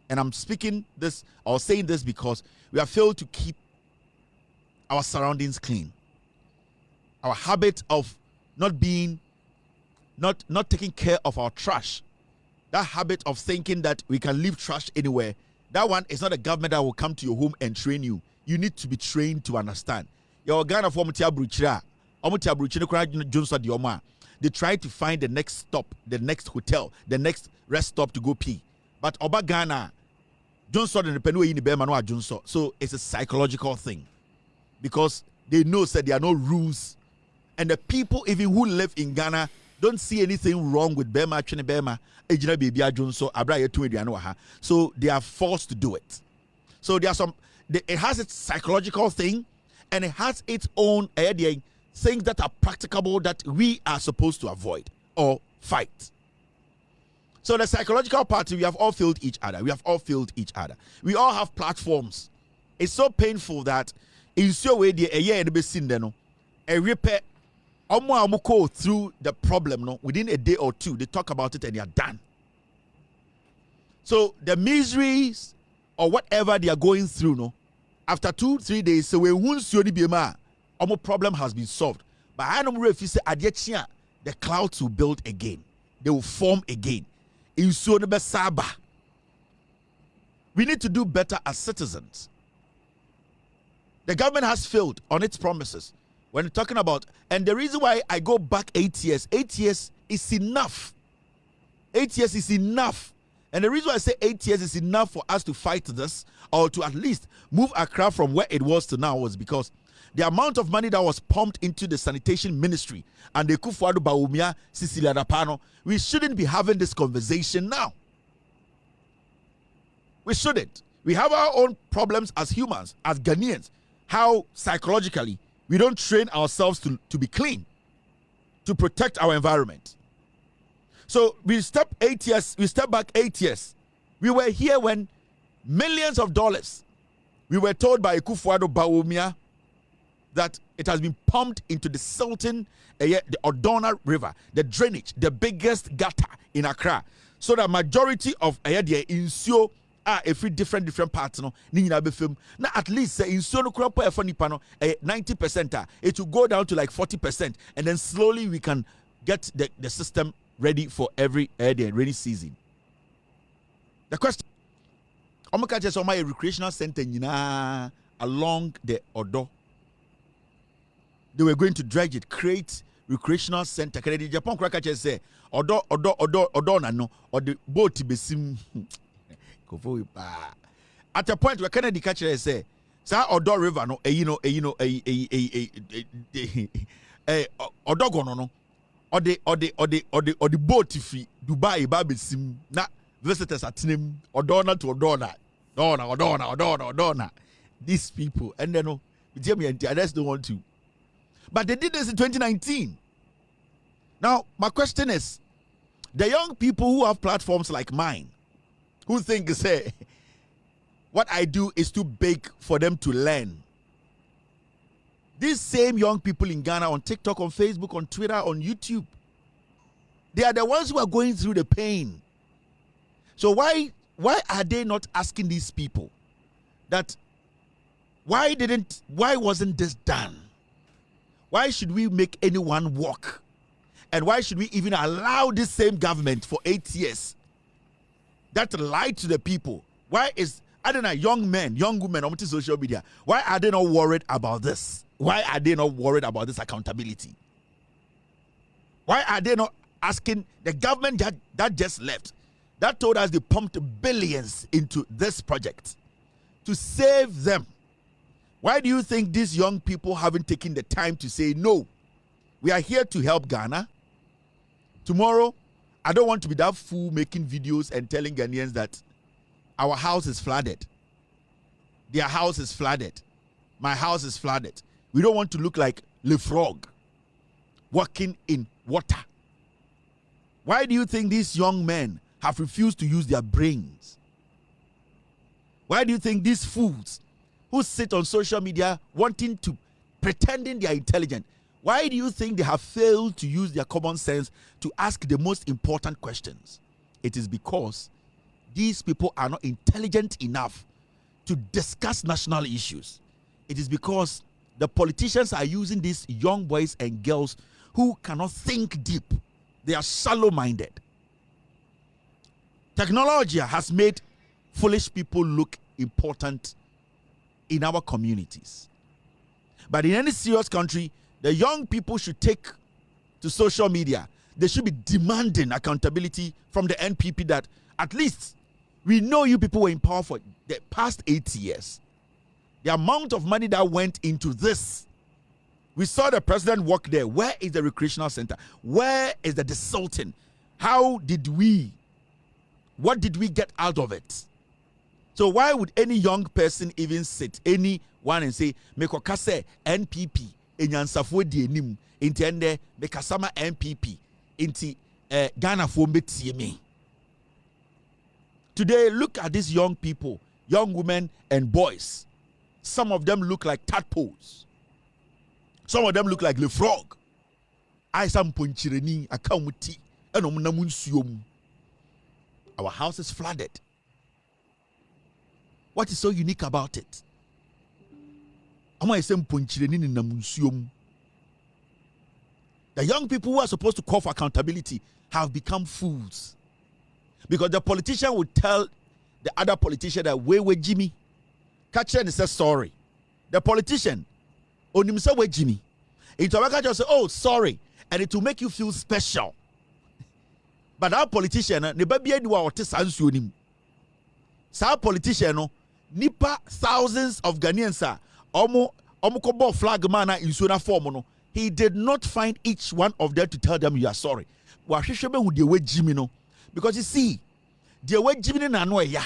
And I'm speaking this or saying this because we have failed to keep our surroundings clean. Our habit of not taking care of our trash. That habit of thinking that we can leave trash anywhere. That one is not a government that will come to your home and train you. You need to be trained to understand. Your Ghana for they try to find the next stop, the next hotel, the next rest stop to go pee. But Oba Ghana, so it's a psychological thing. Because they know that there are no rules. And the people even who live in Ghana don't see anything wrong with Bema, so they are forced to do it. So there are it has its psychological thing, and it has its own things that are practicable that we are supposed to avoid or fight. So the psychological part, we have all failed each other. We We all have platforms. It's so painful that in so way a year and be seen there no a repair almost through the problem no within a day or two they talk about it and they are done. So the miseries or whatever they are going through no after 2-3 days so we won't see any problem has been solved. But I don't know if you say the clouds will build again. They will form again. We need to do better as citizens. The government has failed on its promises. When you're talking about, and the reason why I go back 8 years is enough. 8 years is enough. And the reason why I say 8 years is enough for us to fight this or to at least move Accra from where it was to now was because the amount of money that was pumped into the sanitation ministry and the Kufuadu Bawumia, Cecilia Rapano, we shouldn't be having this conversation now. We shouldn't. We have our own problems as humans, as Ghanaians, how psychologically we don't train ourselves to be clean, to protect our environment. So we step back 8 years. We were here when millions of dollars, we were told by Kufuadu Bawumia that it has been pumped into the Sultan, the Odona River, the drainage, the biggest gutter in Accra. So the majority of the insio are every different parts no now at least say insio no crop 90%, it will go down to like 40%, and then slowly we can get the system ready for every rainy season. The question, Omoka just my recreational center along the Odo. They were going to dredge it, create recreational center. Can the Japan cracker just say Odo na no or the boat besim at a point where Kennedy catcher say Sa Odo River no Odo gono no or the boat fi Dubai babesim na visitors at him Odona to Odona. These people and then no I just don't want to. But they did this in 2019. Now, my question is, the young people who have platforms like mine, who think, say, what I do is too big for them to learn. These same young people in Ghana on TikTok, on Facebook, on Twitter, on YouTube, they are the ones who are going through the pain. So why are they not asking these people that why wasn't this done? Why should we make anyone walk? And why should we even allow this same government for 8 years that lied to the people? Why is, I don't know, young men, young women on social media, why are they not worried about this? Why are they not worried about this accountability? Why are they not asking the government that just left, that told us they pumped billions into this project to save them? Why do you think these young people haven't taken the time to say, no, we are here to help Ghana? Tomorrow, I don't want to be that fool making videos and telling Ghanaians that our house is flooded. Their house is flooded. My house is flooded. We don't want to look like Le Frog walking in water. Why do you think these young men have refused to use their brains? Why do you think these fools who sit on social media pretending they are intelligent, why do you think they have failed to use their common sense to ask the most important questions? It is because these people are not intelligent enough to discuss national issues. It is because the politicians are using these young boys and girls who cannot think deep. They are shallow-minded. Technology has made foolish people look important in our communities. But in any serious country, the young people should take to social media. They should be demanding accountability from the NPP that at least we know you people were in power for the past 8 years. The amount of money that went into this. We saw the president walk there. Where is the recreational center? Where is the Sultan? What did we get out of it? So why would any young person even sit anyone and say mekokase NPP enyansafo di enim inti ende mekasama NPP inti Ghana fo betie me. Today look at these young people, young women and boys. Some of them look like tadpoles. Some of them look like the frog. I sam ponchireni akamuti enom namunsuom. Our house is flooded. What is so unique about it? The young people who are supposed to call for accountability have become fools. Because the politician would tell the other politician that we Jimmy. Catcher and says sorry. The politician only say we Jimmy. It will make you say, oh, sorry. And it will make you feel special. But our politician, ne baby do our tesansuonim. Sa politician no nipa thousands of Ghanaians omo kobo flag man in sona form no. He did not find each one of them to tell them you are sorry. Wa hwehwe be hu de we Jimmy no. Because you see, the way Jimmy na no ya.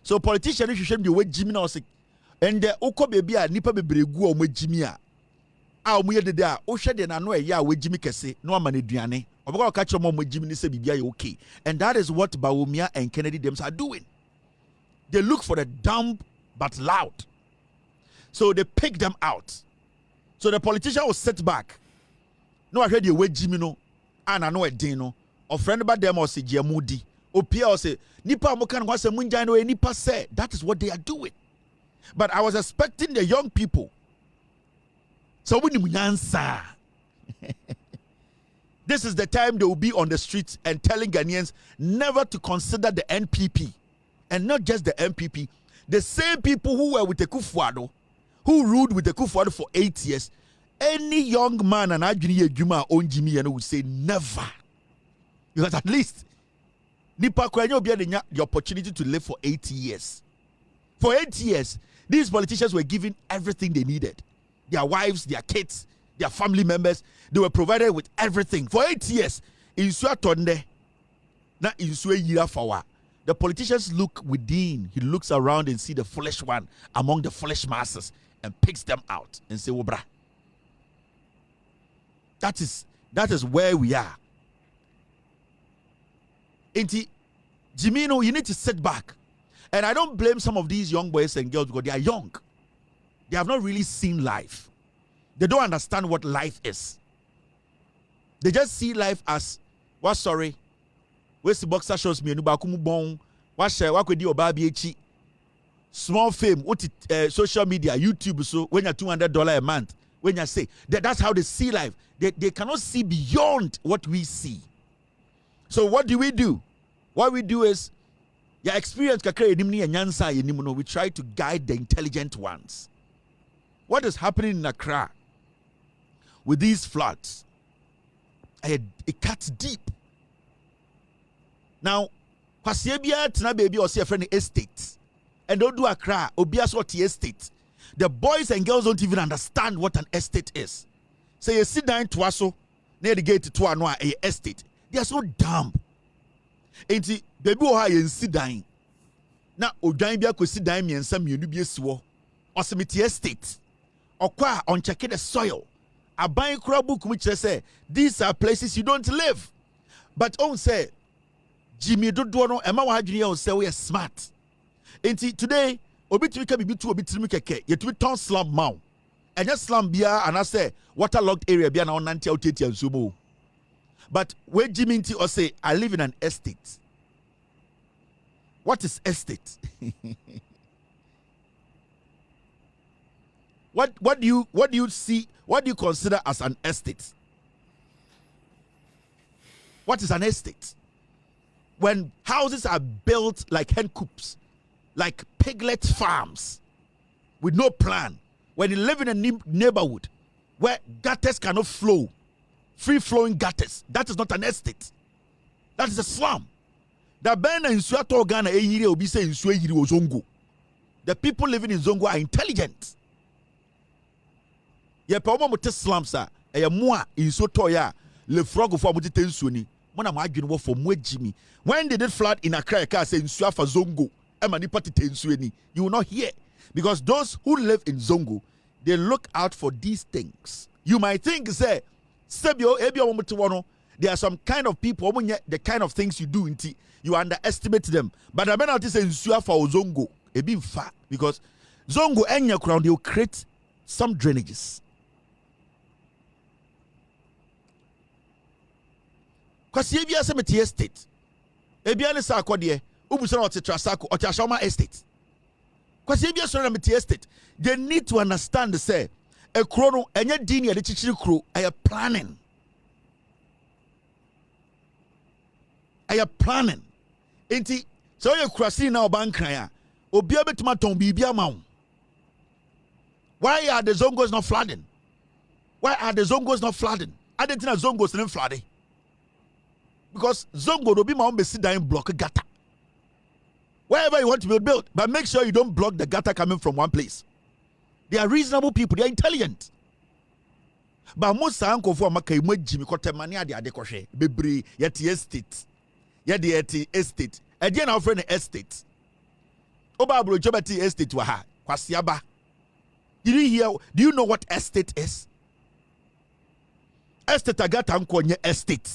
So politician hwehwe de we Jimmy na say and the oko baby a nipa bebregu o mo Jimmy a omo ye dede a wo hwe de na no ya we Jimmy kese no ama ne duane. Obaka catch mo Jimmy ni say bibia ye okay. And that is what Bawumia and Kennedy them are doing. They look for the dumb but loud. So they pick them out. So the politician will sit back. No, I heard you wait Jimmy no. And I know a dino. Or friend about them or say Jamudi. Or Pierre or say Nipa Mokan was a Munjano and Nipa say that is what they are doing. But I was expecting the young people. So when you answer. This is the time they will be on the streets and telling Ghanaians never to consider the NPP. And not just the NPP, the same people who were with the Kufuado, who ruled with the Kufuado for 8 years. Any young man and Adjuni Juma on Jimmy and would say never. Because at least Nipa Kwanyo be the opportunity to live for 80 years. For 8 years, these politicians were given everything they needed. Their wives, their kids, their family members, they were provided with everything. For 8 years, in Suatonde, na in Yira Fawa. The politicians look within. He looks around and see the foolish one among the foolish masses and picks them out and say, "Obra." That is where we are. Inti Jimino, you need to sit back. And I don't blame some of these young boys and girls because they are young. They have not really seen life. They don't understand what life is. They just see life as what sorry. Where's the boxer shows me? Nubakumu bon. What could you obabi small fame? What social media, YouTube? So when you're $200 a month, when you say that's how they see life, they cannot see beyond what we see. So what do? What we do is, your experience we try to guide the intelligent ones. What is happening in Accra with these floods? It cuts deep. Now, Kwasiebia tina baby or see a friend estate. And don't do Accra, Obia sort estate. The boys and girls don't even understand what an estate is. Say you sit down Twaso, near the gate to Tuanwa, a estate. They are so dumb. Ain't it? Baby or I sit down. Now, Ojambia could sit down me and some Unibia swo. Or some estate. Or qua on checking the soil. A buying crab book which they say these are places you don't live. But on say Jimmy do no Emma Wajuni say we are smart. And today, Obi can be 2 Obi Keke, yet we turn slum mount. And just slum beer and I say waterlogged area be now 90 and sumo. But where Jimmy or say I live in an estate. What is estate? What do you see? What do you consider as an estate? What is an estate? When houses are built like hen coops, like piglet farms, with no plan. When you live in a neighborhood where gutters cannot flow, free-flowing gutters, that is not an estate. That is a slum. The people living in Zongo are intelligent. Ye pa omo mote slums a e mo a inso toya le frog for amoti tensuoni mo na ma adwene wo for mo Jimmy when they did flood in Accra ka say insu afa Zongo You will not hear. Because those who live in Zongo, they look out for these things. You might think, say, there are some kind of people, the kind of things you do, you underestimate them. But I mean, say for Zongo, a bit far, because Zongo and your crown, they will create some drainages. Because if you are some estate, Ebiane Sakodie, Ubusana Tetrasako, or Tashama estate. Because if you are some estate, they need to understand the say a chrono and your dini the chichi crew are planning. Are planning. Enti so you crossing now bankraya. Obia betuma bibia maun. Why are the Zongos not flooding? Why are the Zongos not flooding? I didn't know Zongos not flooding. Because Zongo will be my own beside block a gutter. Wherever you want to build, but make sure you don't block the gutter coming from one place. They are reasonable people, they are intelligent. But most uncle for Maka Jimmy Cotemania de Adekoshe, Bebri, Yeti estate. Yeti estate. Again, our friend estate. Obabro Jobati estate waha. Kwasiaba. Did you hear? Do you know what estate is? Estate agata unko estate.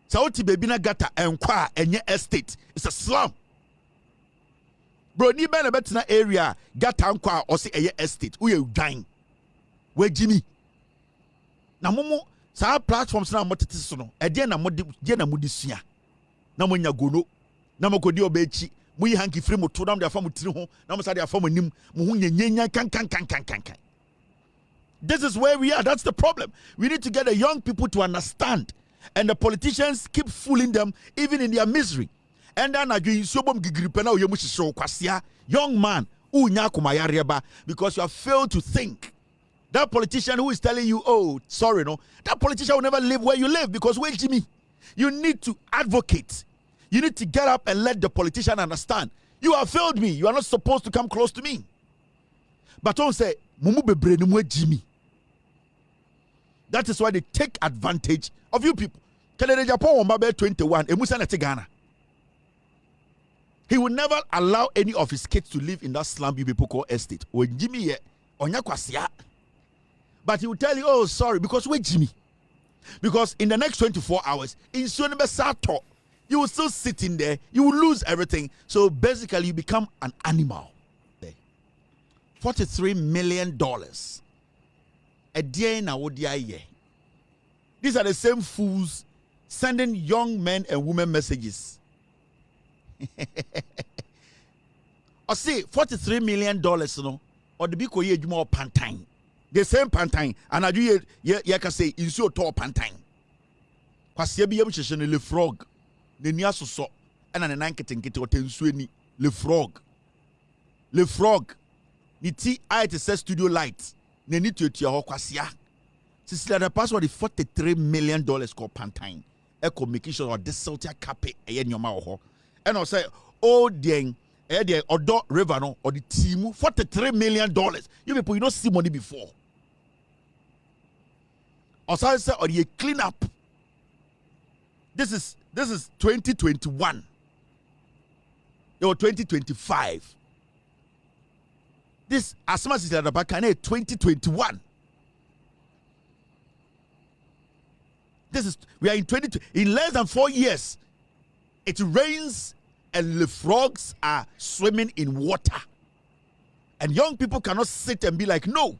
Sauti baby na gata enkwa enye estate. It's a slum. Bro, ni bena betina area gata nkwa or say eye estate. Uye udine. We Jimmy. Na momo sa platforms na motete so no. Ede na modi sua. Na mo nya gono. Na mo kodi obechi. Mu yi hanki free mo to na mo de afa mo tiri ho. Na mo sa de afa mo nim. Mo hu nyenya kan. This is where we are. That's the problem. We need to get the young people to understand. And the politicians keep fooling them even in their misery. And then young man, because you have failed to think. That politician who is telling you, oh, sorry, no, that politician will never live where you live because wait, Jimmy, you need to advocate. You need to get up and let the politician understand. You have failed me. You are not supposed to come close to me. But don't say, Jimmy. That is why they take advantage of you people. Canada Japan 21, Ghana. He will never allow any of his kids to live in that slum you people call estate. When Jimmy but he will tell you, oh, sorry, because wait, Jimmy. Because in the next 24 hours, in Sato, you will still sit in there, you will lose everything. So basically, you become an animal. $43 million. A day now, these are the same fools sending young men and women messages. I say $43 million, no, or the big ye more pantine. The same pantine, and I do ye can say in so tall pantine. Kwasiabi yam le frog, the niaso so, and an anketing kit or tensuni, le frog. Le frog, ni ti I says studio lights, ne need to your kwasia. Since the password is $43 million called pantine. Echo making sure or this salty cape in your mouth. And I'll say, oh, dang, or dot river no, or the team, $43 million. You people, you don't see money before. Or so I say, or you clean up. This is 2021. Or 2025. This as much as the back 2021. We are in 22. In less than 4 years, it rains and the frogs are swimming in water. And young people cannot sit and be like, no.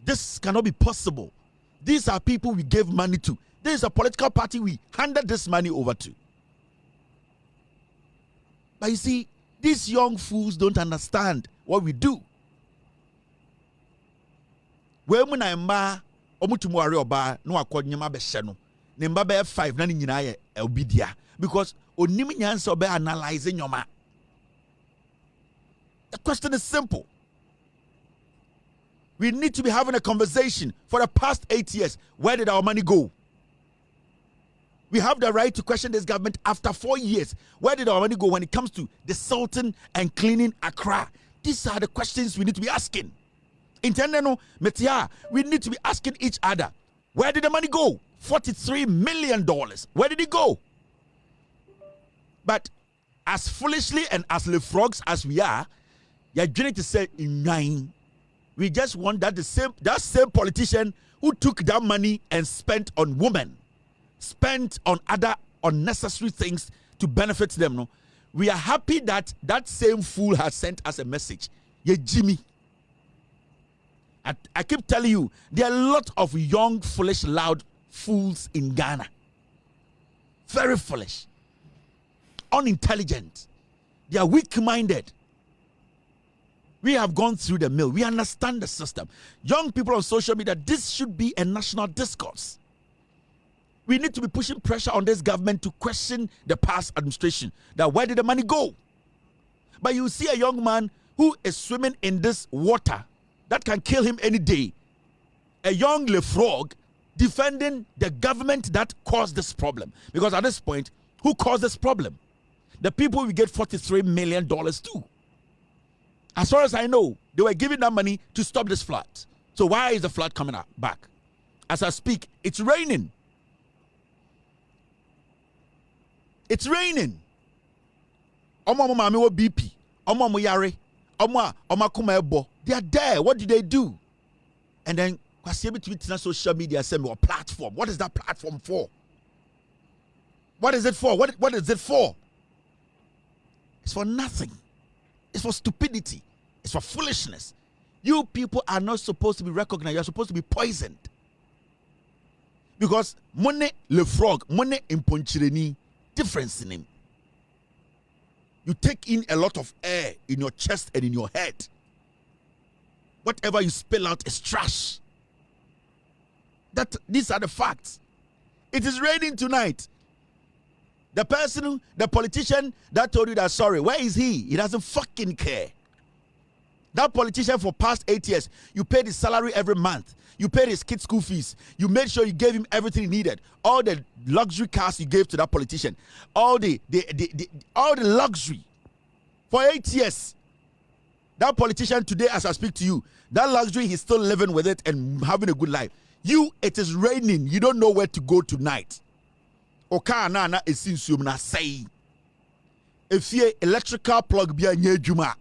This cannot be possible. These are people we gave money to. This is a political party we handed this money over to. But you see, these young fools don't understand what we do. When I omutumu are oba no akod nyama be hye no ne mba be 5 na nyina ye obidia because onim nyansa obe analyze nyoma. The question is simple. We need to be having a conversation. For the past 8 years, where did our money go? We have the right to question this government after 4 years. Where did our money go when it comes to the salting and cleaning Accra? These are the questions we need to be asking. Intendeno metia, we need to be asking each other, where did the money go? $43 million. Where did it go? But as foolishly and as le frogs as we are, you're trying to say in nine. We just want that that same politician who took that money and spent on women, spent on other unnecessary things to benefit them. No, we are happy that that same fool has sent us a message. Yeah, Jimmy. I keep telling you, there are a lot of young, foolish, loud fools in Ghana. Very foolish, unintelligent. They are weak-minded. We have gone through the mill. We understand the system. Young people on social media, this should be a national discourse. We need to be pushing pressure on this government to question the past administration. That where did the money go? But you see a young man who is swimming in this water that can kill him any day. A young le frog defending the government that caused this problem. Because at this point, who caused this problem? The people we get $43 million to. As far as I know, they were giving that money to stop this flood. So why is the flood coming back? As I speak, it's raining. It's raining. Omo mama wo BP. Omo mo yare. Omo kuma ebo. They are there. What do they do? And then kwasi ebi tweet na social media say me platform. What is that platform for? What is it for? What is it for? It's for nothing. It's for stupidity. It's for foolishness. You people are not supposed to be recognized. You're supposed to be poisoned. Because money le frog, money imponchireni, difference in him. You take in a lot of air in your chest and in your head. Whatever you spill out is trash. These are the facts. It is raining tonight. The politician that told you that sorry, where is he? He doesn't fucking care. That politician for past 8 years, you paid his salary every month. You paid his kids' school fees. You made sure you gave him everything he needed. All the luxury cars you gave to that politician. All the luxury. For 8 years. That politician today, as I speak to you, that luxury, he's still living with it and having a good life. You, it is raining. You don't know where to go tonight. Oka na esinsuom na say. If you electrical plug be anya adwuma,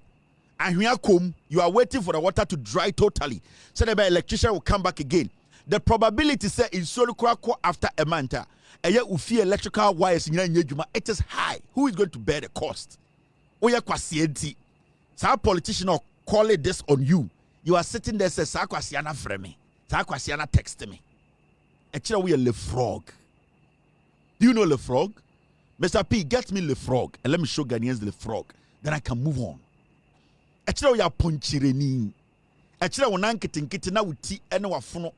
ahwea kom, you are waiting for the water to dry totally. So the electrician will come back again. The probability say in Solukra after a month, ufi electrical wires nya adwuma, it is high. Who is going to bear the cost? Oya kwasienti. Sa politician or call it this on you. You are sitting there say sa kwasiana frame me. Sa kwasiana text me. Actually we are le frog. Do you know Le Frog? Mr. P, get me Le Frog and let me show Ghanaians Le Frog. Then I can move on. Actually, we are ponchireni. Actually, we are kitten na uti ene wafuno.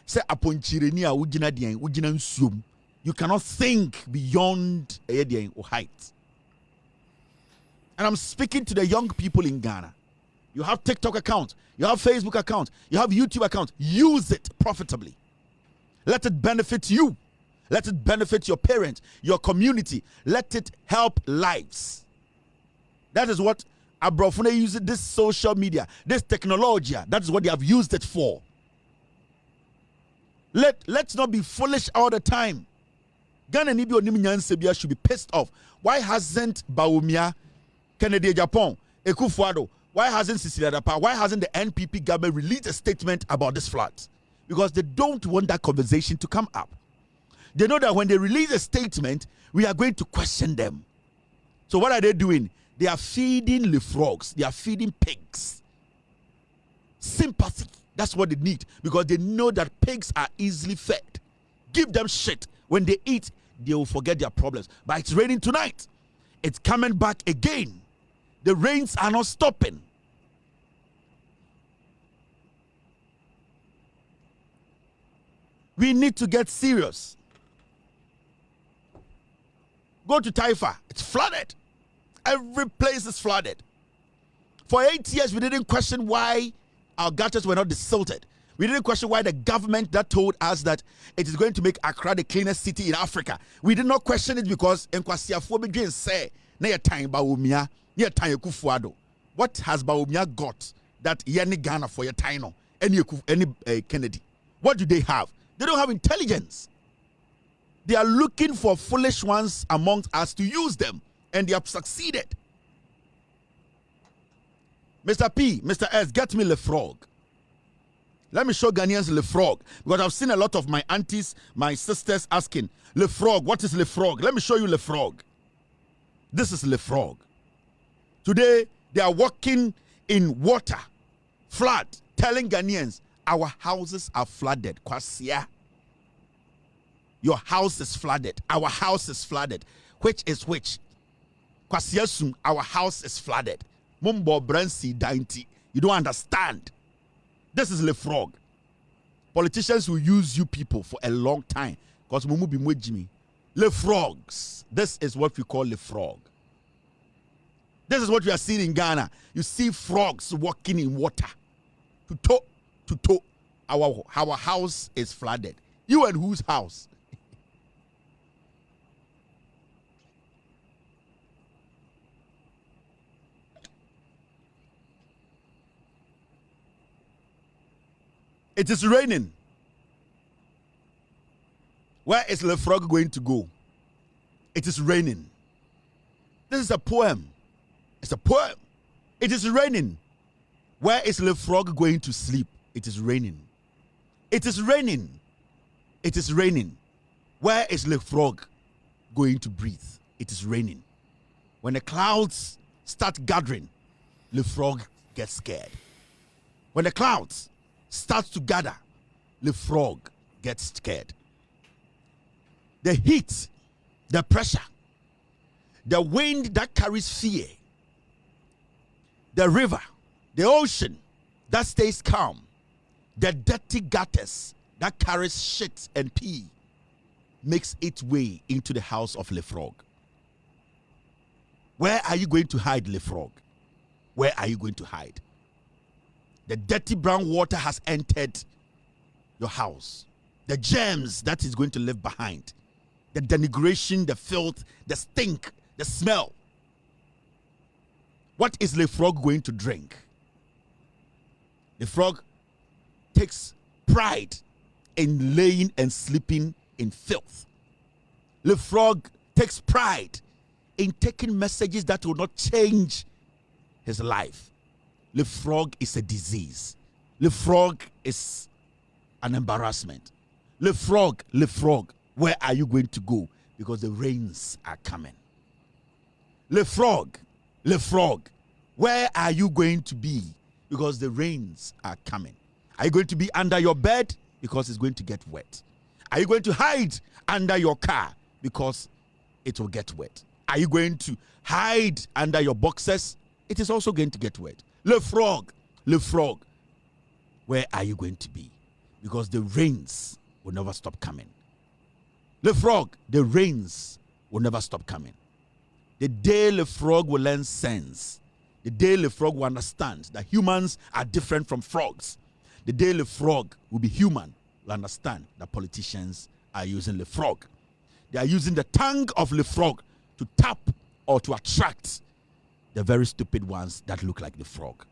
Say a ponchireni a ujina diyan ujina nsum. You cannot think beyond a diyan or height. And I'm speaking to the young people in Ghana. You have TikTok account, you have Facebook account, you have YouTube account. Use it profitably. Let it benefit you. Let it benefit your parents, your community. Let it help lives. That is what Abrofune uses this social media, this technology. That is what they have used it for. Let's not be foolish all the time. Ghana Nibi Onimi should be pissed off. Why hasn't Bawumia, Kennedy Japan, Ekufuado, why hasn't Cecilia Dapa, why hasn't the NPP government released a statement about this flood? Because they don't want that conversation to come up. They know that when they release a statement, we are going to question them. So what are they doing? They are feeding the frogs. They are feeding pigs. Sympathy. That's what they need. Because they know that pigs are easily fed. Give them shit. When they eat, they will forget their problems. But it's raining tonight. It's coming back again. The rains are not stopping. We need to get serious. Go to Taifa. It's flooded. Every place is flooded. For 8 years, we didn't question why our gutters were not desilted. We didn't question why the government that told us that it is going to make Accra the cleanest city in Africa. We did not question it because say, Bawumia, what has Bawumia got that Yeni Ghana for your Taino, any Kennedy? What do they have? They don't have intelligence. They are looking for foolish ones amongst us to use them And they have succeeded. Mr. P, Mr. S, get me Le Frog. Let me show Ghanaians Le Frog. Because I've seen a lot of my aunties, my sisters asking, Le Frog, what is Le Frog? Let me show you Le Frog. This is Le Frog. Today, they are walking in water, flood, telling Ghanaians, our houses are flooded. Kwasia. Your house is flooded. Our house is flooded. Which is which? Kwasia sum, our house is flooded. Mumbo Brancy Dainty. You don't understand. This is Le Frog. Politicians will use you people for a long time. Because Mumu be Jimmy. Le Frogs. This is what we call Le Frog. This is what we are seeing in Ghana. You see frogs walking in water. To toe. Our house is flooded. You and whose house? It is raining. Where is Le Frog going to go? It is raining. This is a poem. It's a poem. It is raining. Where is Le Frog going to sleep? It is raining. It is raining. It is raining. Where is Le Frog going to breathe? It is raining. When the clouds start gathering, Le Frog gets scared. When the clouds start to gather, Le Frog gets scared. The heat, the pressure, the wind that carries fear, the river, the ocean that stays calm, the dirty gutters that carries shit and pee makes its way into the house of Le Frog. Where are you going to hide, Le Frog? Where are you going to hide? The dirty brown water has entered your house. The germs that is going to leave behind. The denigration, the filth, the stink, the smell. What is Le Frog going to drink? The frog takes pride in laying and sleeping in filth. Le Frog takes pride in taking messages that will not change his life. Le Frog is a disease. Le Frog is an embarrassment. Le Frog, where are you going to go? Because the rains are coming. Le Frog, where are you going to be? Because the rains are coming. Are you going to be under your bed? Because it's going to get wet. Are you going to hide under your car? Because it will get wet. Are you going to hide under your boxers? It is also going to get wet. Le Frog, where are you going to be? Because the rains will never stop coming. Le Frog, the rains will never stop coming. The day Le Frog will learn sense, the day Le Frog will understand that humans are different from frogs, the day Le Frog will be human, will understand that politicians are using Le Frog. They are using the tongue of Le Frog to tap or to attract the very stupid ones that look like the frog.